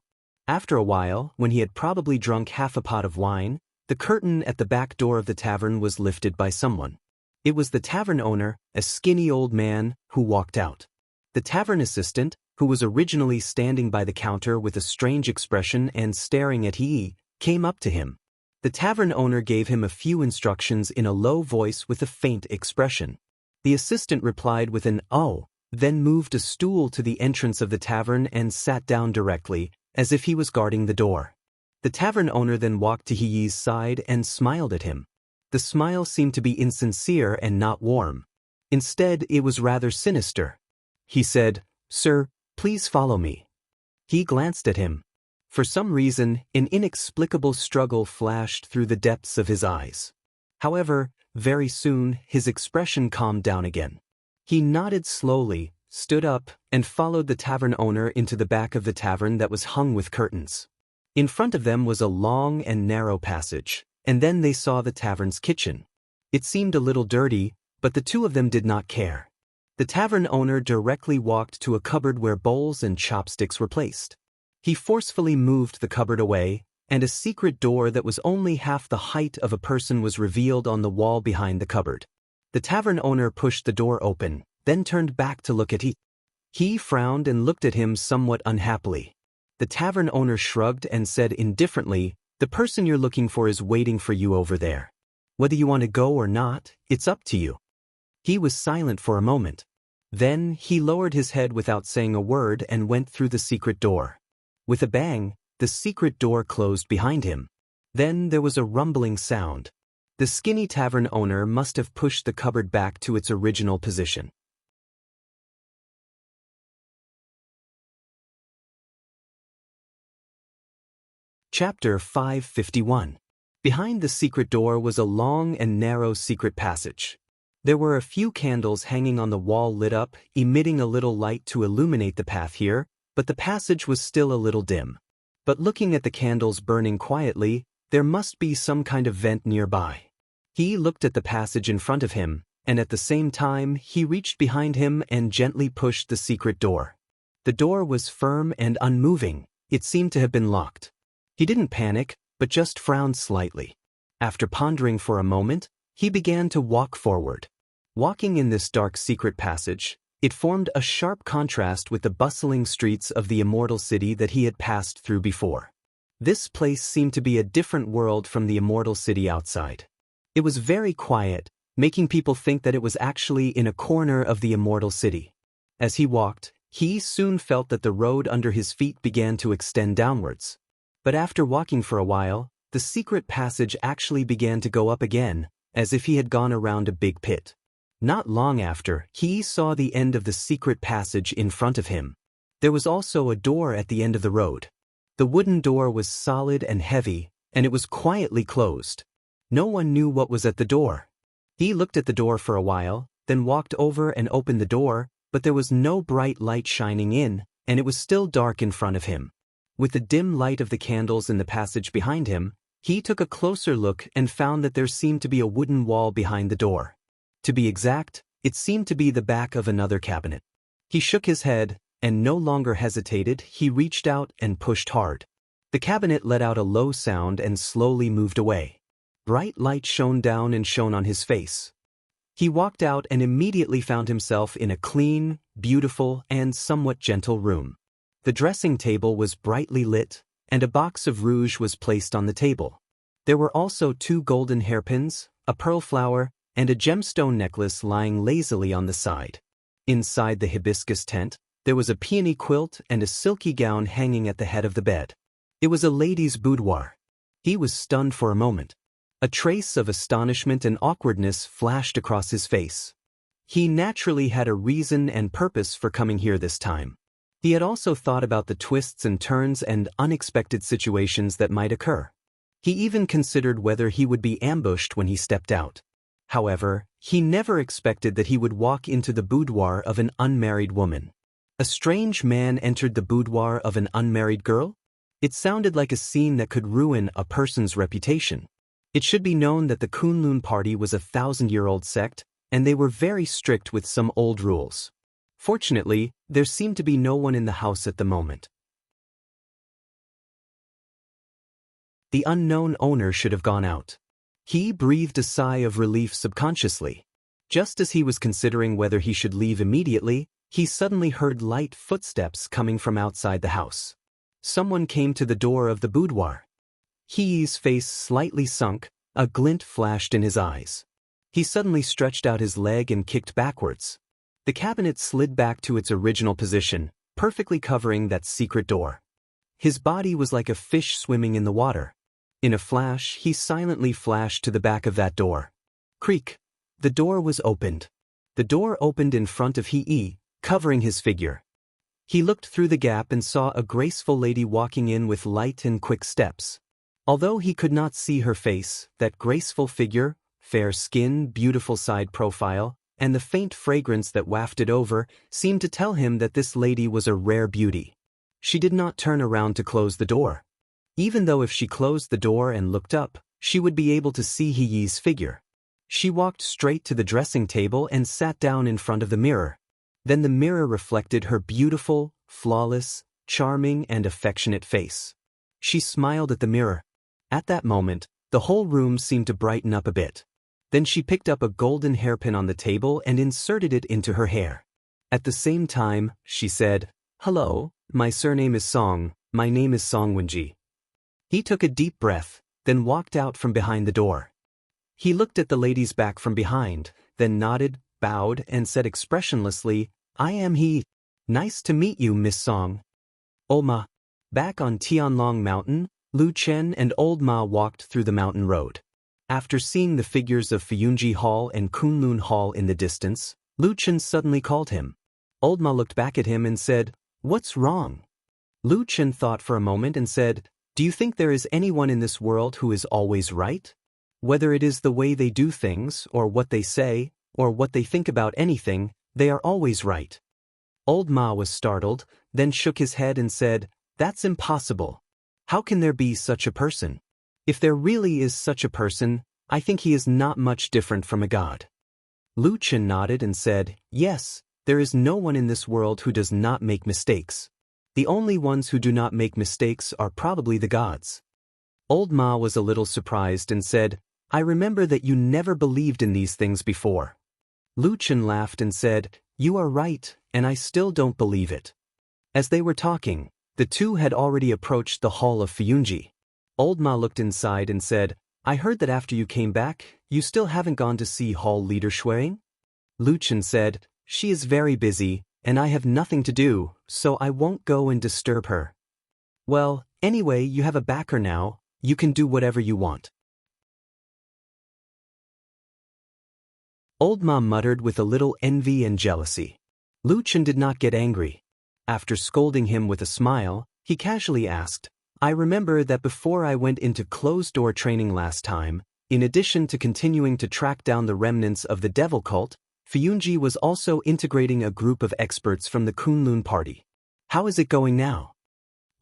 After a while, when he had probably drunk half a pot of wine, the curtain at the back door of the tavern was lifted by someone. It was the tavern owner, a skinny old man, who walked out. The tavern assistant, who was originally standing by the counter with a strange expression and staring at He, came up to him. The tavern owner gave him a few instructions in a low voice with a faint expression. The assistant replied with an "oh," then moved a stool to the entrance of the tavern and sat down directly, as if he was guarding the door. The tavern owner then walked to He's side and smiled at him. The smile seemed to be insincere and not warm. Instead, it was rather sinister. He said, "Sir, please follow me." He glanced at him. For some reason, an inexplicable struggle flashed through the depths of his eyes. However, very soon, his expression calmed down again. He nodded slowly, stood up, and followed the tavern owner into the back of the tavern that was hung with curtains. In front of them was a long and narrow passage, and then they saw the tavern's kitchen. It seemed a little dirty, but the two of them did not care. The tavern owner directly walked to a cupboard where bowls and chopsticks were placed. He forcefully moved the cupboard away, and a secret door that was only half the height of a person was revealed on the wall behind the cupboard. The tavern owner pushed the door open, then turned back to look at He. He frowned and looked at him somewhat unhappily. The tavern owner shrugged and said indifferently, "The person you're looking for is waiting for you over there. Whether you want to go or not, it's up to you." He was silent for a moment. Then he lowered his head without saying a word and went through the secret door. With a bang, the secret door closed behind him. Then there was a rumbling sound. The skinny tavern owner must have pushed the cupboard back to its original position. Chapter 551. Behind the secret door was a long and narrow secret passage. There were a few candles hanging on the wall lit up, emitting a little light to illuminate the path here, but the passage was still a little dim. But looking at the candles burning quietly, there must be some kind of vent nearby. He looked at the passage in front of him, and at the same time, he reached behind him and gently pushed the secret door. The door was firm and unmoving. It seemed to have been locked. He didn't panic, but just frowned slightly. After pondering for a moment, he began to walk forward. Walking in this dark secret passage, it formed a sharp contrast with the bustling streets of the Immortal City that he had passed through before. This place seemed to be a different world from the Immortal City outside. It was very quiet, making people think that it was actually in a corner of the Immortal City. As he walked, he soon felt that the road under his feet began to extend downwards. But after walking for a while, the secret passage actually began to go up again, as if he had gone around a big pit. Not long after, he saw the end of the secret passage in front of him. There was also a door at the end of the road. The wooden door was solid and heavy, and it was quietly closed. No one knew what was at the door. He looked at the door for a while, then walked over and opened the door, but there was no bright light shining in, and it was still dark in front of him. With the dim light of the candles in the passage behind him, he took a closer look and found that there seemed to be a wooden wall behind the door. To be exact, it seemed to be the back of another cabinet. He shook his head, and no longer hesitated. He reached out and pushed hard. The cabinet let out a low sound and slowly moved away. Bright light shone down and shone on his face. He walked out and immediately found himself in a clean, beautiful, and somewhat gentle room. The dressing table was brightly lit, and a box of rouge was placed on the table. There were also 2 golden hairpins, a pearl flower, and a gemstone necklace lying lazily on the side. Inside the hibiscus tent, there was a peony quilt and a silky gown hanging at the head of the bed. It was a lady's boudoir. He was stunned for a moment. A trace of astonishment and awkwardness flashed across his face. He naturally had a reason and purpose for coming here this time. He had also thought about the twists and turns and unexpected situations that might occur. He even considered whether he would be ambushed when he stepped out. However, he never expected that he would walk into the boudoir of an unmarried woman. A strange man entered the boudoir of an unmarried girl? It sounded like a scene that could ruin a person's reputation. It should be known that the Kunlun party was a 1,000-year-old sect, and they were very strict with some old rules. Fortunately, there seemed to be no one in the house at the moment. The unknown owner should have gone out. He breathed a sigh of relief subconsciously. Just as he was considering whether he should leave immediately, he suddenly heard light footsteps coming from outside the house. Someone came to the door of the boudoir. He's face slightly sunk, a glint flashed in his eyes. He suddenly stretched out his leg and kicked backwards. The cabinet slid back to its original position, perfectly covering that secret door. His body was like a fish swimming in the water. In a flash, he silently flashed to the back of that door. Creak! The door was opened. The door opened in front of He, covering his figure. He looked through the gap and saw a graceful lady walking in with light and quick steps. Although he could not see her face, that graceful figure, fair skin, beautiful side profile, and the faint fragrance that wafted over seemed to tell him that this lady was a rare beauty. She did not turn around to close the door. Even though if she closed the door and looked up, she would be able to see He's figure. She walked straight to the dressing table and sat down in front of the mirror. Then the mirror reflected her beautiful, flawless, charming, and affectionate face. She smiled at the mirror. At that moment, the whole room seemed to brighten up a bit. Then she picked up a golden hairpin on the table and inserted it into her hair. At the same time, she said, "Hello, my surname is Song, my name is Song Wenji." He took a deep breath, then walked out from behind the door. He looked at the lady's back from behind, then nodded, bowed, and said expressionlessly, "I am He. Nice to meet you, Miss Song." Oma. Back on Tianlong Mountain, Lu Chen and Old Ma walked through the mountain road. After seeing the figures of Fuyunji Hall and Kunlun Hall in the distance, Lu Chen suddenly called him. Old Ma looked back at him and said, "What's wrong?" Lu Chen thought for a moment and said, "Do you think there is anyone in this world who is always right? Whether it is the way they do things, or what they say, or what they think about anything, they are always right." Old Ma was startled, then shook his head and said, "That's impossible. How can there be such a person? If there really is such a person, I think he is not much different from a god." Lu Chen nodded and said, "Yes, there is no one in this world who does not make mistakes. The only ones who do not make mistakes are probably the gods." Old Ma was a little surprised and said, "I remember that you never believed in these things before." Lu Chen laughed and said, "You are right, and I still don't believe it." As they were talking, the two had already approached the hall of Fuyunji. Old Ma looked inside and said, "I heard that after you came back, you still haven't gone to see Hall Leader Shuang?" Lu Chen said, "She is very busy, and I have nothing to do, so I won't go and disturb her." "Well, anyway, you have a backer now. You can do whatever you want. Old Ma muttered with a little envy and jealousy. Lu Chen did not get angry. After scolding him with a smile, he casually asked, I remember that before I went into closed-door training last time, in addition to continuing to track down the remnants of the devil cult, Fiyunji was also integrating a group of experts from the Kunlun party. How is it going now?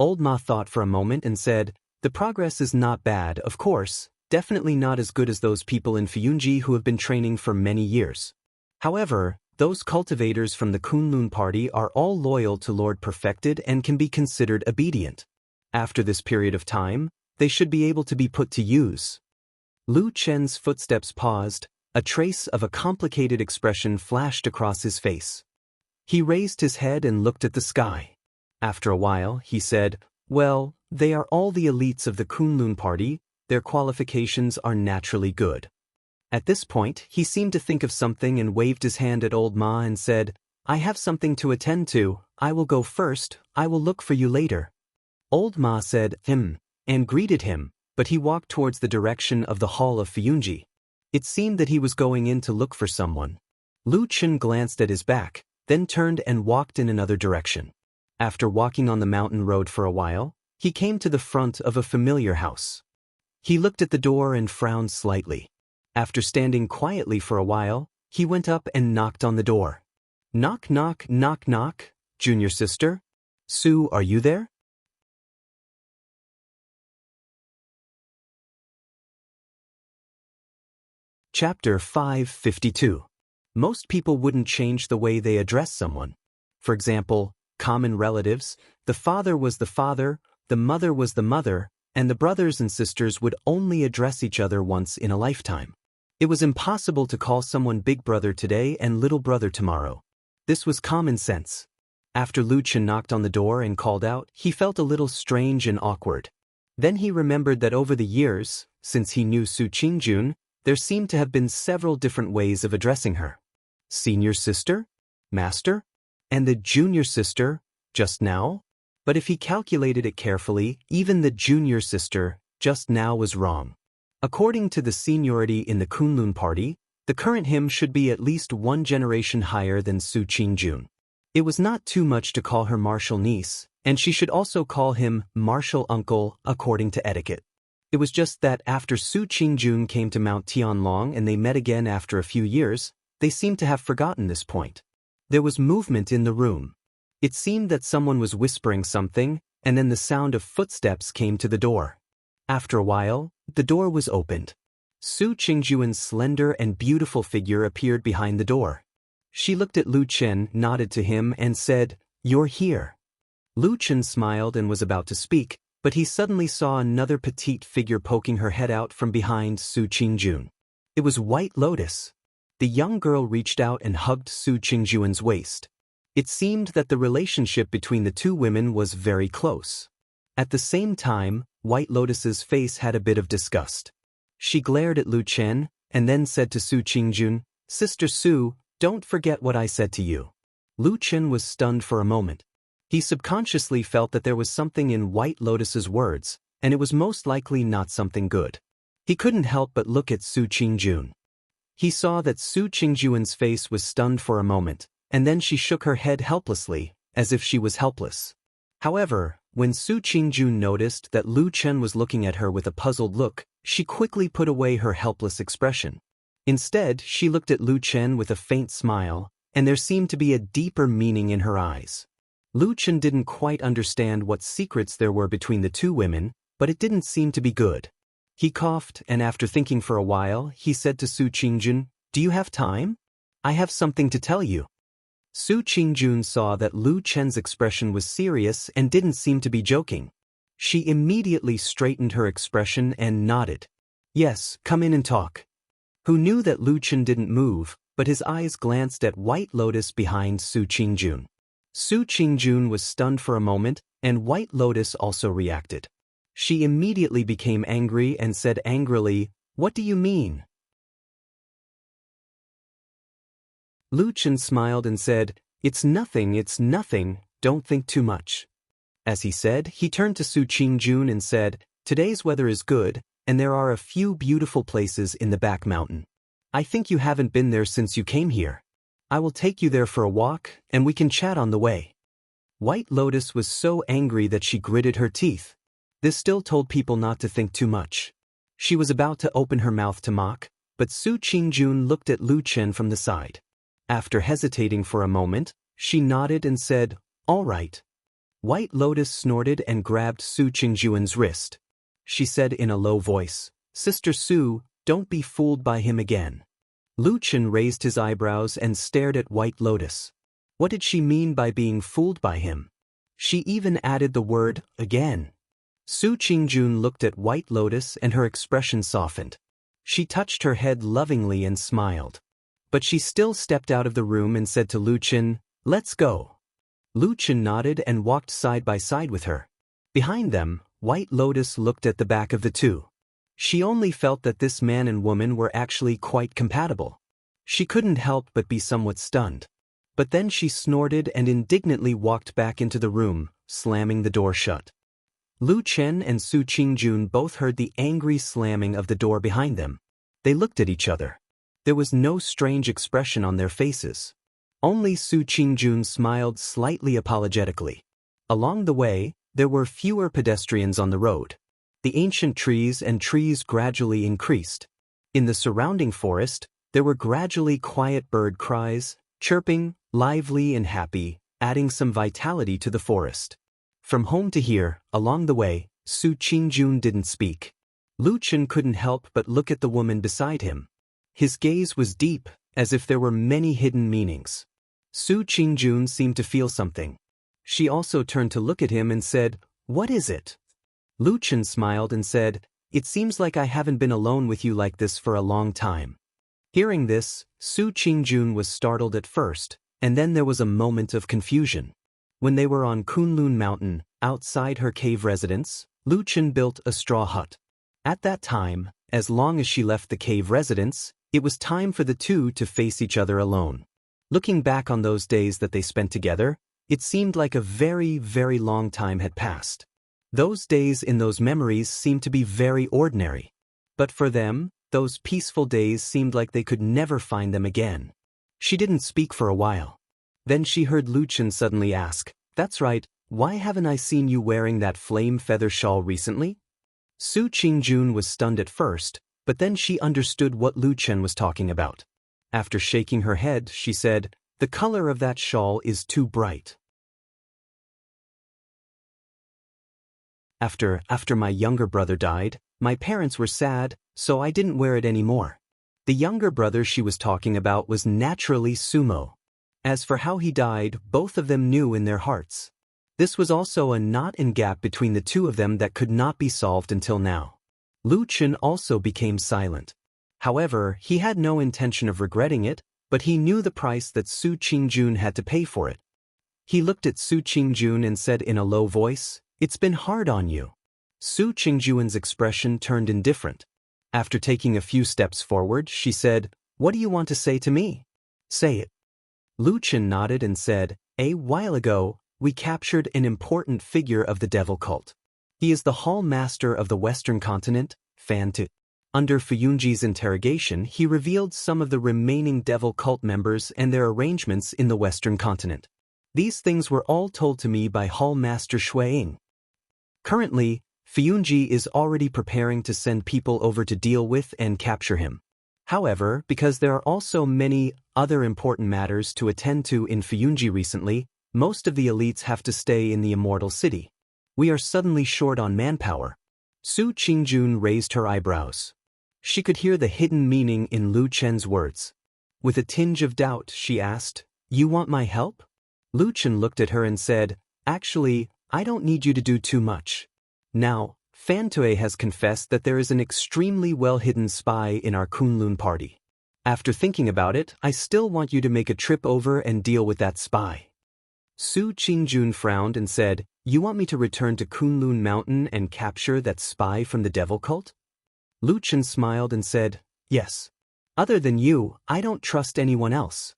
Old Ma thought for a moment and said, the progress is not bad, of course, definitely not as good as those people in Fiyunji who have been training for many years. However, those cultivators from the Kunlun party are all loyal to Lord Perfected and can be considered obedient. After this period of time, they should be able to be put to use. Lu Chen's footsteps paused, a trace of a complicated expression flashed across his face. He raised his head and looked at the sky. After a while, he said, well, they are all the elites of the Kunlun party, their qualifications are naturally good. At this point, he seemed to think of something and waved his hand at Old Ma and said, I have something to attend to, I will go first, I will look for you later. Old Ma said, and greeted him, but he walked towards the direction of the hall of Fiyunji. It seemed that he was going in to look for someone. Lu Chen glanced at his back, then turned and walked in another direction. After walking on the mountain road for a while, he came to the front of a familiar house. He looked at the door and frowned slightly. After standing quietly for a while, he went up and knocked on the door. Knock, knock, knock, knock, junior sister? Su, are you there? Chapter 552. Most people wouldn't change the way they address someone. For example, common relatives, the father was the father, the mother was the mother, and the brothers and sisters would only address each other once in a lifetime. It was impossible to call someone big brother today and little brother tomorrow. This was common sense. After Lu Chen knocked on the door and called out, he felt a little strange and awkward. Then he remembered that over the years, since he knew Su Qingjun, there seemed to have been several different ways of addressing her. Senior sister? Master? And the junior sister, just now? But if he calculated it carefully, even the junior sister, just now was wrong. According to the seniority in the Kunlun party, the current him should be at least one generation higher than Su Qingjun. It was not too much to call her martial niece, and she should also call him martial uncle according to etiquette. It was just that after Su Qingjun came to Mount Tianlong and they met again after a few years, they seemed to have forgotten this point. There was movement in the room. It seemed that someone was whispering something, and then the sound of footsteps came to the door. After a while, the door was opened. Su Qingjun's slender and beautiful figure appeared behind the door. She looked at Lu Chen, nodded to him, and said, "You're here." Lu Chen smiled and was about to speak, but he suddenly saw another petite figure poking her head out from behind Su Qingjun. It was White Lotus. The young girl reached out and hugged Su Qingjun's waist. It seemed that the relationship between the two women was very close. At the same time, White Lotus's face had a bit of disgust. She glared at Lu Chen, and then said to Su Qingjun, "Sister Su, don't forget what I said to you." Lu Chen was stunned for a moment. He subconsciously felt that there was something in White Lotus's words, and it was most likely not something good. He couldn't help but look at Su Qingjun. He saw that Su Qingjun's face was stunned for a moment, and then she shook her head helplessly, as if she was helpless. However, when Su Qingjun noticed that Lu Chen was looking at her with a puzzled look, she quickly put away her helpless expression. Instead, she looked at Lu Chen with a faint smile, and there seemed to be a deeper meaning in her eyes. Lu Chen didn't quite understand what secrets there were between the two women, but it didn't seem to be good. He coughed, and after thinking for a while, he said to Su Qingjun, "Do you have time? I have something to tell you." Su Qingjun saw that Lu Chen's expression was serious and didn't seem to be joking. She immediately straightened her expression and nodded. "Yes, come in and talk." Who knew that Lu Chen didn't move, but his eyes glanced at White Lotus behind Su Qingjun. Su Qingjun was stunned for a moment, and White Lotus also reacted. She immediately became angry and said angrily, "What do you mean?" Lu Chen smiled and said, it's nothing, don't think too much." As he said, he turned to Su Qingjun and said, Today's weather is good, and there are a few beautiful places in the back mountain. I think you haven't been there since you came here. I will take you there for a walk, and we can chat on the way. White Lotus was so angry that she gritted her teeth. This still told people not to think too much. She was about to open her mouth to mock, but Su Qingjun looked at Lu Chen from the side. After hesitating for a moment, she nodded and said, "All right." White Lotus snorted and grabbed Su Qingjun's wrist. She said in a low voice, "Sister Su, don't be fooled by him again." Lu Chen raised his eyebrows and stared at White Lotus. What did she mean by being fooled by him? She even added the word, again. Su Qingjun looked at White Lotus and her expression softened. She touched her head lovingly and smiled. But she still stepped out of the room and said to Lu Chen, "Let's go." Lu Chen nodded and walked side by side with her. Behind them, White Lotus looked at the back of the two. She only felt that this man and woman were actually quite compatible. She couldn't help but be somewhat stunned. But then she snorted and indignantly walked back into the room, slamming the door shut. Lu Chen and Su Qingjun both heard the angry slamming of the door behind them. They looked at each other. There was no strange expression on their faces. Only Su Qingjun smiled slightly apologetically. Along the way, there were fewer pedestrians on the road. The ancient trees and trees gradually increased. In the surrounding forest, there were gradually quiet bird cries, chirping, lively and happy, adding some vitality to the forest. From home to here, along the way, Su Qingjun didn't speak. Lu Chen couldn't help but look at the woman beside him. His gaze was deep, as if there were many hidden meanings. Su Qingjun seemed to feel something. She also turned to look at him and said, "What is it?" Lu Chen smiled and said, "It seems like I haven't been alone with you like this for a long time." Hearing this, Su Qingjun was startled at first, and then there was a moment of confusion. When they were on Kunlun Mountain, outside her cave residence, Lu Chen built a straw hut. At that time, as long as she left the cave residence, it was time for the two to face each other alone. Looking back on those days that they spent together, it seemed like a very, very long time had passed. Those days in those memories seemed to be very ordinary. But for them, those peaceful days seemed like they could never find them again. She didn't speak for a while. Then she heard Lu Chen suddenly ask, "That's right, why haven't I seen you wearing that flame feather shawl recently?" Su Qingjun was stunned at first, but then she understood what Lu Chen was talking about. After shaking her head, she said, "The color of that shawl is too bright. After my younger brother died, my parents were sad, so I didn't wear it anymore." The younger brother she was talking about was naturally Sumo. As for how he died, both of them knew in their hearts. This was also a knot and gap between the two of them that could not be solved until now. Lu Chen also became silent. However, he had no intention of regretting it, but he knew the price that Su Qingjun had to pay for it. He looked at Su Qingjun and said in a low voice, "It's been hard on you." Su Qingjun's expression turned indifferent. After taking a few steps forward, she said, "What do you want to say to me? Say it." Lu Chen nodded and said, "A while ago, we captured an important figure of the devil cult. He is the hall master of the Western continent, Pantheon. Under Fuyunji's interrogation, he revealed some of the remaining devil cult members and their arrangements in the Western continent. These things were all told to me by Hall Master Xueying. Currently, Fuyunji is already preparing to send people over to deal with and capture him. However, because there are also many other important matters to attend to in Fuyunji recently, most of the elites have to stay in the Immortal City. We are suddenly short on manpower." Su Qingjun raised her eyebrows. She could hear the hidden meaning in Lu Chen's words. With a tinge of doubt, she asked, "You want my help?" Lu Chen looked at her and said, "Actually, I don't need you to do too much. Now, Fantue has confessed that there is an extremely well-hidden spy in our Kunlun party. After thinking about it, I still want you to make a trip over and deal with that spy." Su Qingjun frowned and said, "You want me to return to Kunlun Mountain and capture that spy from the devil cult?" Lu Chen smiled and said, "Yes. Other than you, I don't trust anyone else."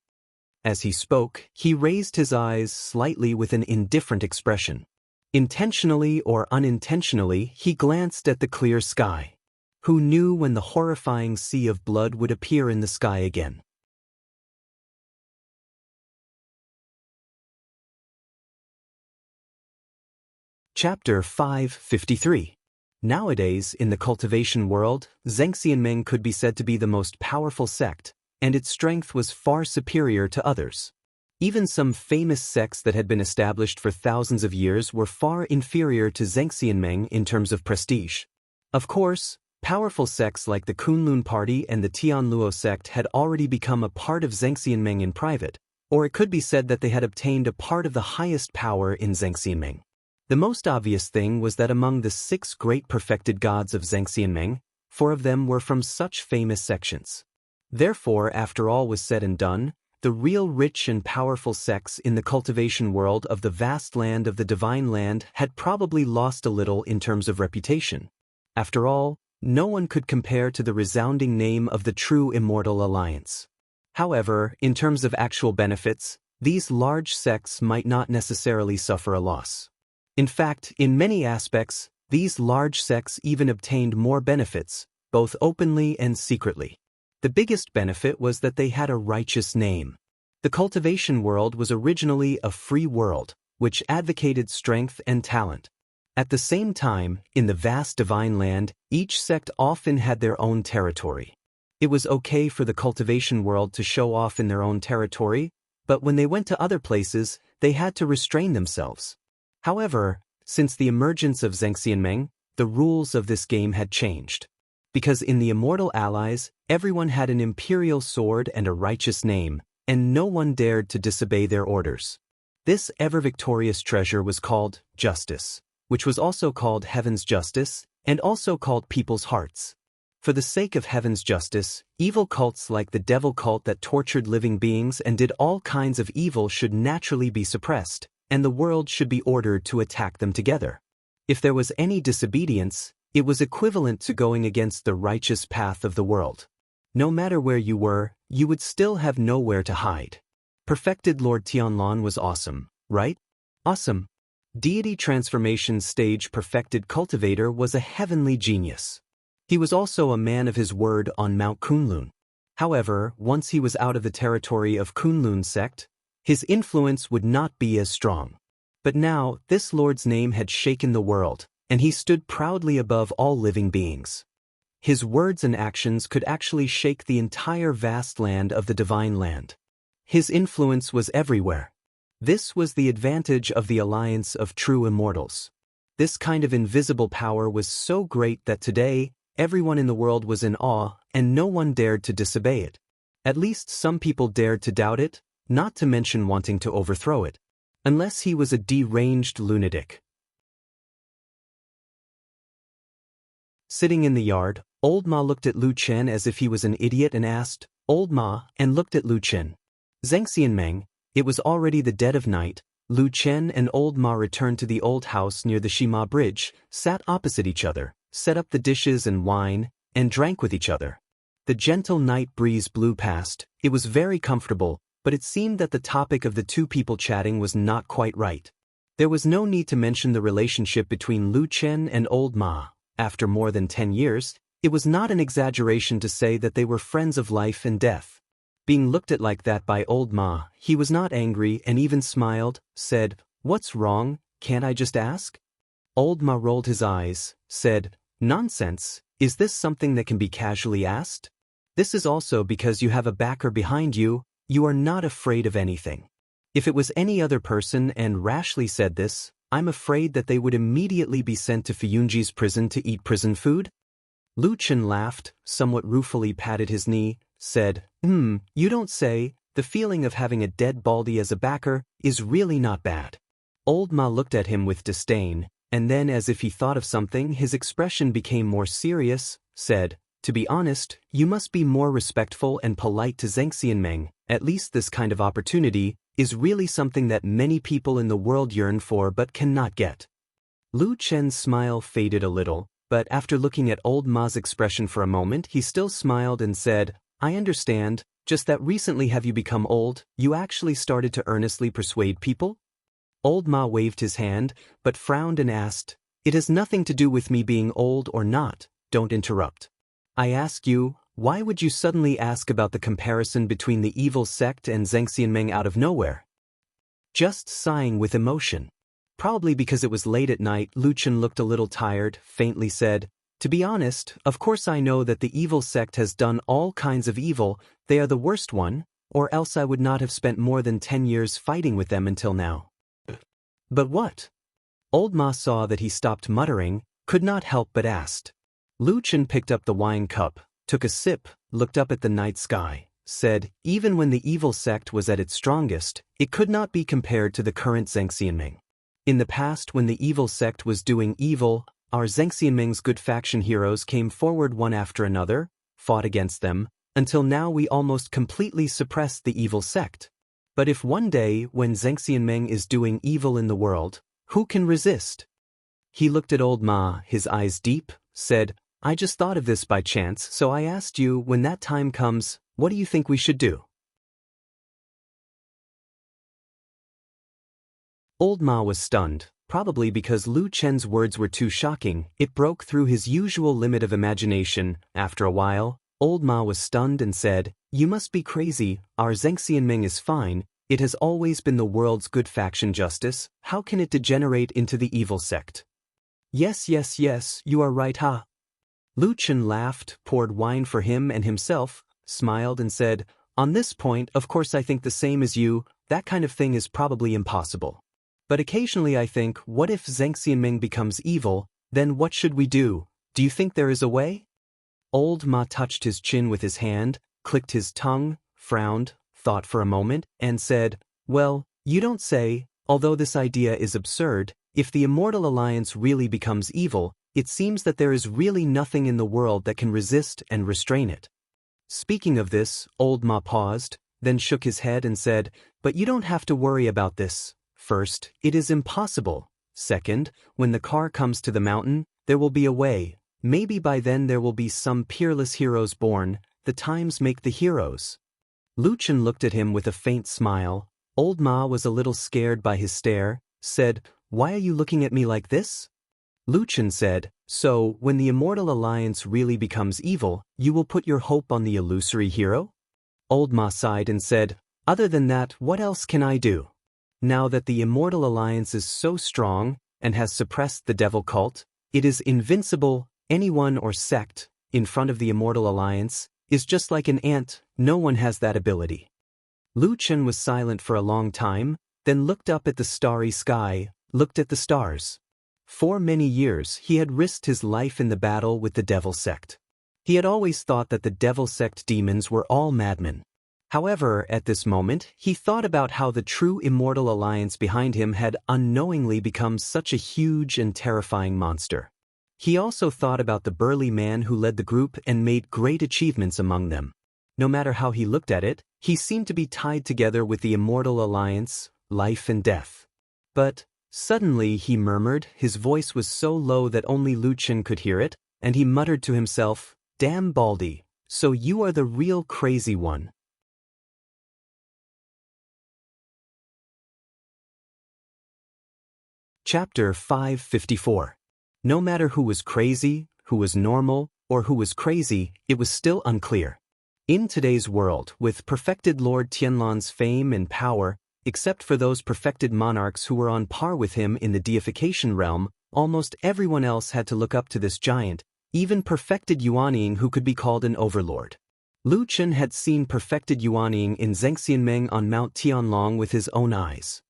As he spoke, he raised his eyes slightly with an indifferent expression. Intentionally or unintentionally, he glanced at the clear sky. Who knew when the horrifying sea of blood would appear in the sky again? Chapter 553. Nowadays, in the cultivation world, Zhengxianmeng could be said to be the most powerful sect, and its strength was far superior to others. Even some famous sects that had been established for thousands of years were far inferior to Zhengxianmeng in terms of prestige. Of course, powerful sects like the Kunlun Party and the Tianluo sect had already become a part of Zhengxianmeng in private, or it could be said that they had obtained a part of the highest power in Zhengxianmeng. The most obvious thing was that among the 6 great perfected gods of Zhengxianmeng, 4 of them were from such famous sections. Therefore, after all was said and done, the real rich and powerful sects in the cultivation world of the vast land of the divine land had probably lost a little in terms of reputation. After all, no one could compare to the resounding name of the true Immortal Alliance. However, in terms of actual benefits, these large sects might not necessarily suffer a loss. In fact, in many aspects, these large sects even obtained more benefits, both openly and secretly. The biggest benefit was that they had a righteous name. The cultivation world was originally a free world, which advocated strength and talent. At the same time, in the vast divine land, each sect often had their own territory. It was okay for the cultivation world to show off in their own territory, but when they went to other places, they had to restrain themselves. However, since the emergence of Zhengxianmeng, the rules of this game had changed. Because in the Immortal Allies, everyone had an imperial sword and a righteous name, and no one dared to disobey their orders. This ever-victorious treasure was called justice, which was also called heaven's justice, and also called people's hearts. For the sake of heaven's justice, evil cults like the devil cult that tortured living beings and did all kinds of evil should naturally be suppressed, and the world should be ordered to attack them together. If there was any disobedience, it was equivalent to going against the righteous path of the world. No matter where you were, you would still have nowhere to hide. Perfected Lord Tianlan was awesome, right? Awesome. Deity transformation stage perfected cultivator was a heavenly genius. He was also a man of his word on Mount Kunlun. However, once he was out of the territory of Kunlun sect, his influence would not be as strong. But now, this lord's name had shaken the world, and he stood proudly above all living beings. His words and actions could actually shake the entire vast land of the divine land. His influence was everywhere. This was the advantage of the alliance of true immortals. This kind of invisible power was so great that today, everyone in the world was in awe, and no one dared to disobey it. At least some people dared to doubt it, not to mention wanting to overthrow it. Unless he was a deranged lunatic. Sitting in the yard, Old Ma looked at Lu Chen as if he was an idiot and asked, Old Ma, and looked at Lu Chen. Zhengxianmeng, it was already the dead of night. Lu Chen and Old Ma returned to the old house near the Shima Bridge, sat opposite each other, set up the dishes and wine, and drank with each other. The gentle night breeze blew past. It was very comfortable, but it seemed that the topic of the two people chatting was not quite right. There was no need to mention the relationship between Lu Chen and Old Ma. After more than 10 years, it was not an exaggeration to say that they were friends of life and death. Being looked at like that by Old Ma, he was not angry and even smiled, said, "What's wrong, can't I just ask?" Old Ma rolled his eyes, said, "Nonsense, is this something that can be casually asked? This is also because you have a backer behind you, you are not afraid of anything. If it was any other person and rashly said this, I'm afraid that they would immediately be sent to Fuyunji's prison to eat prison food." Lu Chen laughed, somewhat ruefully patted his knee, said, You don't say, the feeling of having a dead baldy as a backer is really not bad." Old Ma looked at him with disdain, and then as if he thought of something his expression became more serious, said, "To be honest, you must be more respectful and polite to Zhengxianmeng. At least this kind of opportunity is really something that many people in the world yearn for but cannot get." Lu Chen's smile faded a little, but after looking at Old Ma's expression for a moment he still smiled and said, "I understand, just that recently have you become old, you actually started to earnestly persuade people?" Old Ma waved his hand, but frowned and asked, "It has nothing to do with me being old or not, don't interrupt. I ask you, why would you suddenly ask about the comparison between the evil sect and Zheng Xianming out of nowhere?" Just sighing with emotion. Probably because it was late at night, Lu Chen looked a little tired, faintly said, "To be honest, of course I know that the evil sect has done all kinds of evil, they are the worst one, or else I would not have spent more than 10 years fighting with them until now." "But what?" Old Ma saw that he stopped muttering, could not help but asked. Lu Chen picked up the wine cup, took a sip, looked up at the night sky, said, "Even when the evil sect was at its strongest, it could not be compared to the current Zheng Xianming. In the past, when the evil sect was doing evil, our Zheng Xianming's good faction heroes came forward one after another, fought against them, until now we almost completely suppressed the evil sect. But if one day, when Zheng Xianming is doing evil in the world, who can resist?" He looked at old Ma, his eyes deep, said, "I just thought of this by chance, so I asked you, when that time comes, what do you think we should do?" Old Ma was stunned, probably because Lu Chen's words were too shocking. It broke through his usual limit of imagination. After a while, Old Ma was stunned and said, "You must be crazy, our Zheng Xianming is fine, it has always been the world's good faction justice, how can it degenerate into the evil sect?" Yes, you are right, ha." Lu Chen laughed, poured wine for him and himself, smiled and said, "On this point, of course I think the same as you, that kind of thing is probably impossible. But occasionally I think, what if Zheng Xianming becomes evil, then what should we do? Do you think there is a way?" Old Ma touched his chin with his hand, clicked his tongue, frowned, thought for a moment, and said, "Well, you don't say, although this idea is absurd, if the Immortal Alliance really becomes evil, it seems that there is really nothing in the world that can resist and restrain it." Speaking of this, Old Ma paused, then shook his head and said, "But you don't have to worry about this. First, it is impossible. Second, when the car comes to the mountain, there will be a way. Maybe by then there will be some peerless heroes born, the times make the heroes." Lu Chen looked at him with a faint smile. Old Ma was a little scared by his stare, said, "Why are you looking at me like this?" Lu Chen said, "So, when the Immortal Alliance really becomes evil, you will put your hope on the illusory hero?" Old Ma sighed and said, "Other than that, what else can I do? Now that the Immortal Alliance is so strong, and has suppressed the devil cult, it is invincible. Anyone or sect, in front of the Immortal Alliance, is just like an ant, no one has that ability." Lu Chen was silent for a long time, then looked up at the starry sky, looked at the stars. For many years he had risked his life in the battle with the devil sect. He had always thought that the devil sect demons were all madmen. However, at this moment, he thought about how the true Immortal Alliance behind him had unknowingly become such a huge and terrifying monster. He also thought about the burly man who led the group and made great achievements among them. No matter how he looked at it, he seemed to be tied together with the Immortal Alliance, life and death. But suddenly he murmured, his voice was so low that only Lu Chen could hear it, and he muttered to himself, "Damn Baldy, so you are the real crazy one." Chapter 554. No matter who was crazy, who was normal, or who was crazy, it was still unclear. In today's world, with perfected Lord Tianlan's fame and power, except for those perfected monarchs who were on par with him in the deification realm, almost everyone else had to look up to this giant, even perfected Yuanying who could be called an overlord. Lu Chen had seen perfected Yuanying in Zheng Xianming on Mount Tianlong with his own eyes.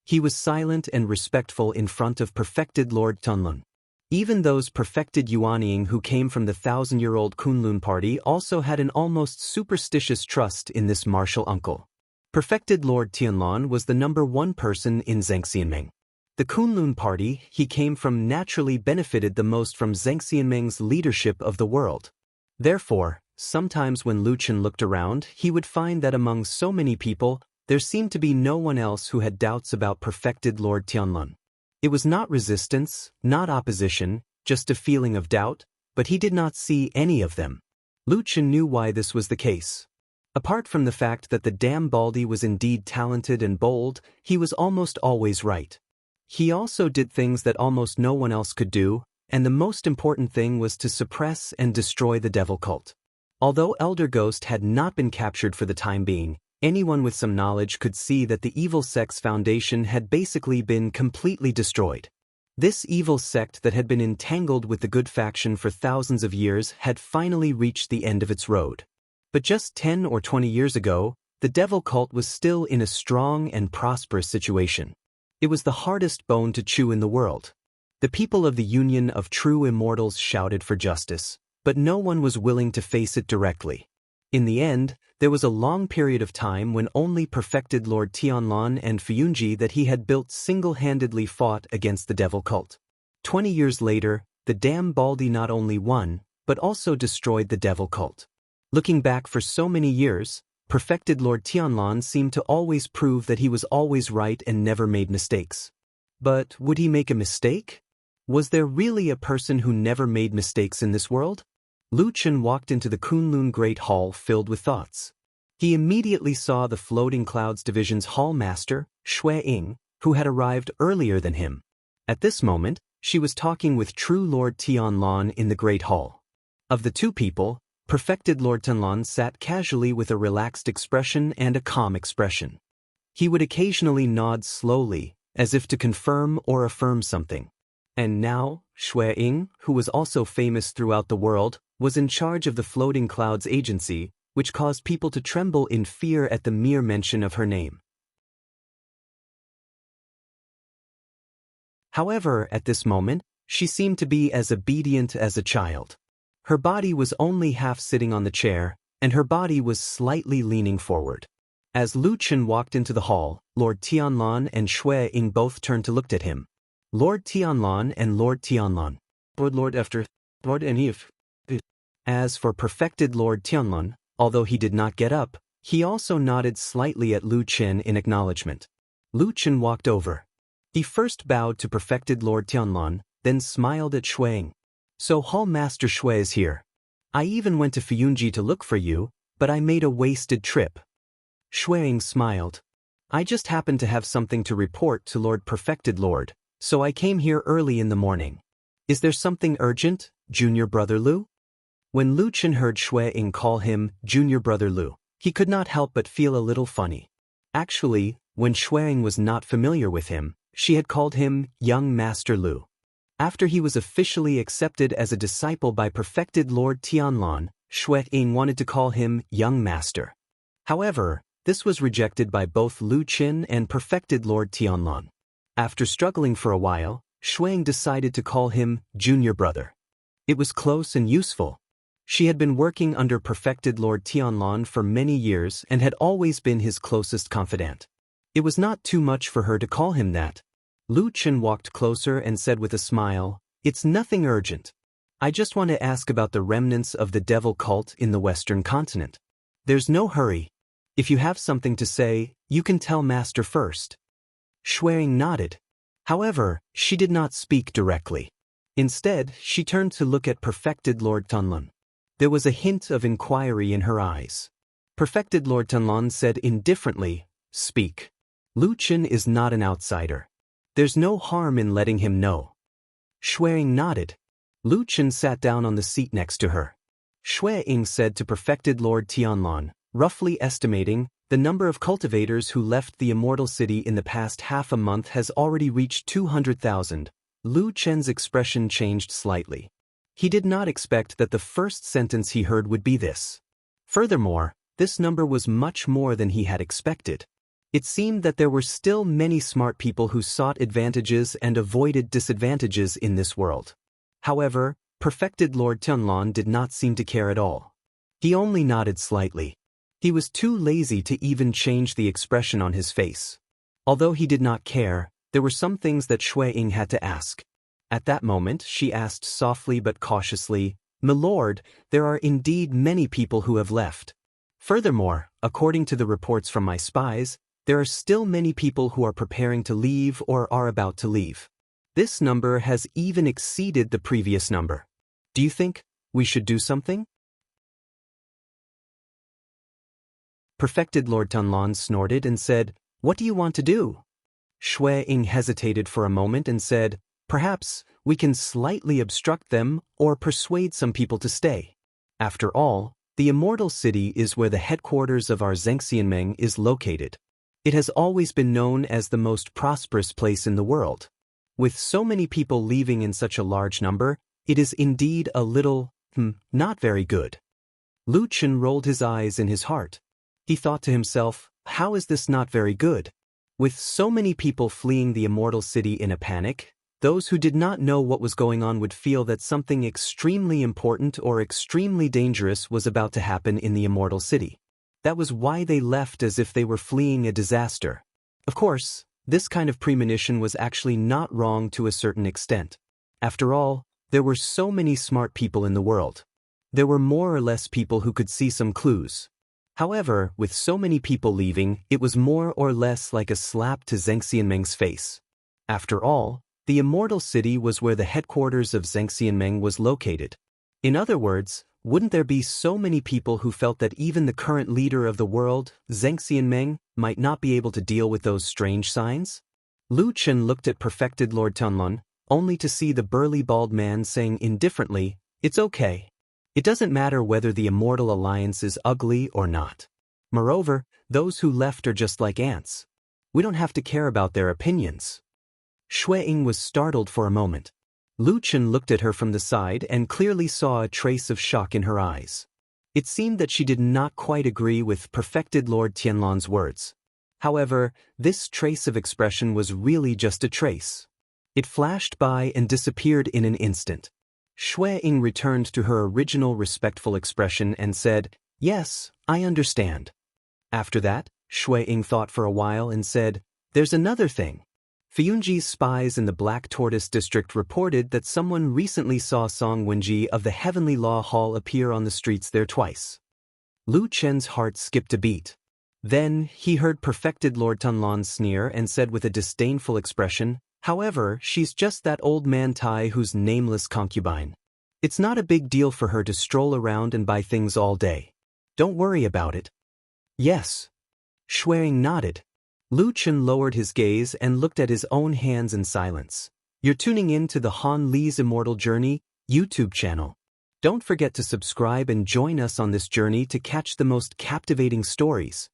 He was silent and respectful in front of perfected Lord Tianlan. Even those perfected Yuanying who came from the 1,000-year-old Kunlun party also had an almost superstitious trust in this martial uncle. Perfected Lord Tianlan was the #1 person in Zheng Xianming. The Kunlun party he came from naturally benefited the most from Zheng Xianming's leadership of the world. Therefore, sometimes when Lu Chen looked around, he would find that among so many people, there seemed to be no one else who had doubts about perfected Lord Tianlan. It was not resistance, not opposition, just a feeling of doubt, but he did not see any of them. Lu Chen knew why this was the case. Apart from the fact that the damn Baldy was indeed talented and bold, he was almost always right. He also did things that almost no one else could do, and the most important thing was to suppress and destroy the devil cult. Although Elder Ghost had not been captured for the time being, anyone with some knowledge could see that the evil sect's foundation had basically been completely destroyed. This evil sect that had been entangled with the good faction for thousands of years had finally reached the end of its road. But just 10 or 20 years ago, the devil cult was still in a strong and prosperous situation. It was the hardest bone to chew in the world. The people of the Union of True Immortals shouted for justice, but no one was willing to face it directly. In the end, there was a long period of time when only perfected Lord Tianlan and Fuyunji that he had built single-handedly fought against the devil cult. 20 years later, the damn Baldi not only won, but also destroyed the devil cult. Looking back for so many years, perfected Lord Tianlan seemed to always prove that he was always right and never made mistakes. But would he make a mistake? Was there really a person who never made mistakes in this world? Lu Chen walked into the Kunlun Great Hall filled with thoughts. He immediately saw the Floating Clouds Division's Hall Master, Shui Ying, who had arrived earlier than him. At this moment, she was talking with True Lord Tianlan in the Great Hall. Of the two people, perfected Lord Tianlan sat casually with a relaxed expression and a calm expression. He would occasionally nod slowly, as if to confirm or affirm something. And now, Shui Ying, who was also famous throughout the world, was in charge of the Floating Clouds Agency, which caused people to tremble in fear at the mere mention of her name. However, at this moment, she seemed to be as obedient as a child. Her body was only half sitting on the chair, and her body was slightly leaning forward. As Lu Chen walked into the hall, Lord Tianlan and Shui Ying both turned to look at him. Lord Tianlan and Lord Tianlan. Lord after Lord and if. As for perfected Lord Tianlan, although he did not get up, he also nodded slightly at Lu Chen in acknowledgement. Lu Chen walked over. He first bowed to perfected Lord Tianlan, then smiled at Shui Ying. So Hall Master Shui is here. I even went to Fuyunji to look for you, but I made a wasted trip. Shui Ying smiled. I just happened to have something to report to Lord Perfected Lord, so I came here early in the morning. Is there something urgent, Junior Brother Lu? When Lu Chen heard Shui Ying call him Junior Brother Lu, he could not help but feel a little funny. Actually, when Shui Ying was not familiar with him, she had called him Young Master Lu. After he was officially accepted as a disciple by perfected Lord Tianlan, Shui Ying wanted to call him Young Master. However, this was rejected by both Lu Chen and perfected Lord Tianlan. After struggling for a while, Shui Ying decided to call him Junior Brother. It was close and useful. She had been working under perfected Lord Tianlan for many years and had always been his closest confidant. It was not too much for her to call him that. Lu Chen walked closer and said with a smile, "It's nothing urgent. I just want to ask about the remnants of the devil cult in the Western continent. There's no hurry. If you have something to say, you can tell Master first." Shui Ying nodded. However, she did not speak directly. Instead, she turned to look at perfected Lord Tianlan. There was a hint of inquiry in her eyes. Perfected Lord Tianlan said indifferently, "Speak. Lu Chen is not an outsider. There's no harm in letting him know." Shui Ying nodded. Lu Chen sat down on the seat next to her. Shui Ying said to perfected Lord Tianlan, roughly estimating, the number of cultivators who left the Immortal City in the past half a month has already reached 200,000. Lu Chen's expression changed slightly. He did not expect that the first sentence he heard would be this. Furthermore, this number was much more than he had expected. It seemed that there were still many smart people who sought advantages and avoided disadvantages in this world. However, perfected Lord Tianlan did not seem to care at all. He only nodded slightly. He was too lazy to even change the expression on his face. Although he did not care, there were some things that Shui Ying had to ask. At that moment, she asked softly but cautiously, "Milord, there are indeed many people who have left. Furthermore, according to the reports from my spies, there are still many people who are preparing to leave or are about to leave. This number has even exceeded the previous number. Do you think we should do something?" Perfected Lord Tianlan snorted and said, "What do you want to do?" Shui Ying hesitated for a moment and said, "Perhaps we can slightly obstruct them or persuade some people to stay. After all, the Immortal City is where the headquarters of our Zhengxianmeng is located. It has always been known as the most prosperous place in the world. With so many people leaving in such a large number, it is indeed a little, not very good." Lu Chen rolled his eyes in his heart. He thought to himself, how is this not very good? With so many people fleeing the Immortal City in a panic, those who did not know what was going on would feel that something extremely important or extremely dangerous was about to happen in the Immortal City. That was why they left as if they were fleeing a disaster. Of course, this kind of premonition was actually not wrong to a certain extent. After all, there were so many smart people in the world. There were more or less people who could see some clues. However, with so many people leaving, it was more or less like a slap to Zhengxianmeng's face. After all, the Immortal City was where the headquarters of Zhengxianmeng was located. In other words, wouldn't there be so many people who felt that even the current leader of the world, Zhengxianmeng, might not be able to deal with those strange signs? Lu Chen looked at perfected Lord Tianlong, only to see the burly bald man saying indifferently, "It's okay. It doesn't matter whether the Immortal Alliance is ugly or not. Moreover, those who left are just like ants. We don't have to care about their opinions." Shui Ying was startled for a moment. Lu Chen looked at her from the side and clearly saw a trace of shock in her eyes. It seemed that she did not quite agree with perfected Lord Tianlong's words. However, this trace of expression was really just a trace. It flashed by and disappeared in an instant. Shui Ying returned to her original respectful expression and said, "Yes, I understand." After that, Shui Ying thought for a while and said, "There's another thing. Fiyunji's spies in the Black Tortoise District reported that someone recently saw Song Wenji of the Heavenly Law Hall appear on the streets there twice." Lu Chen's heart skipped a beat. Then, he heard perfected Lord Tianlong sneer and said with a disdainful expression, "However, she's just that old man Tai whose nameless concubine. It's not a big deal for her to stroll around and buy things all day. Don't worry about it." "Yes." Shui Ying nodded. Lu Chen lowered his gaze and looked at his own hands in silence. "You're tuning in to the Han Li's Immortal Journey YouTube channel. Don't forget to subscribe and join us on this journey to catch the most captivating stories.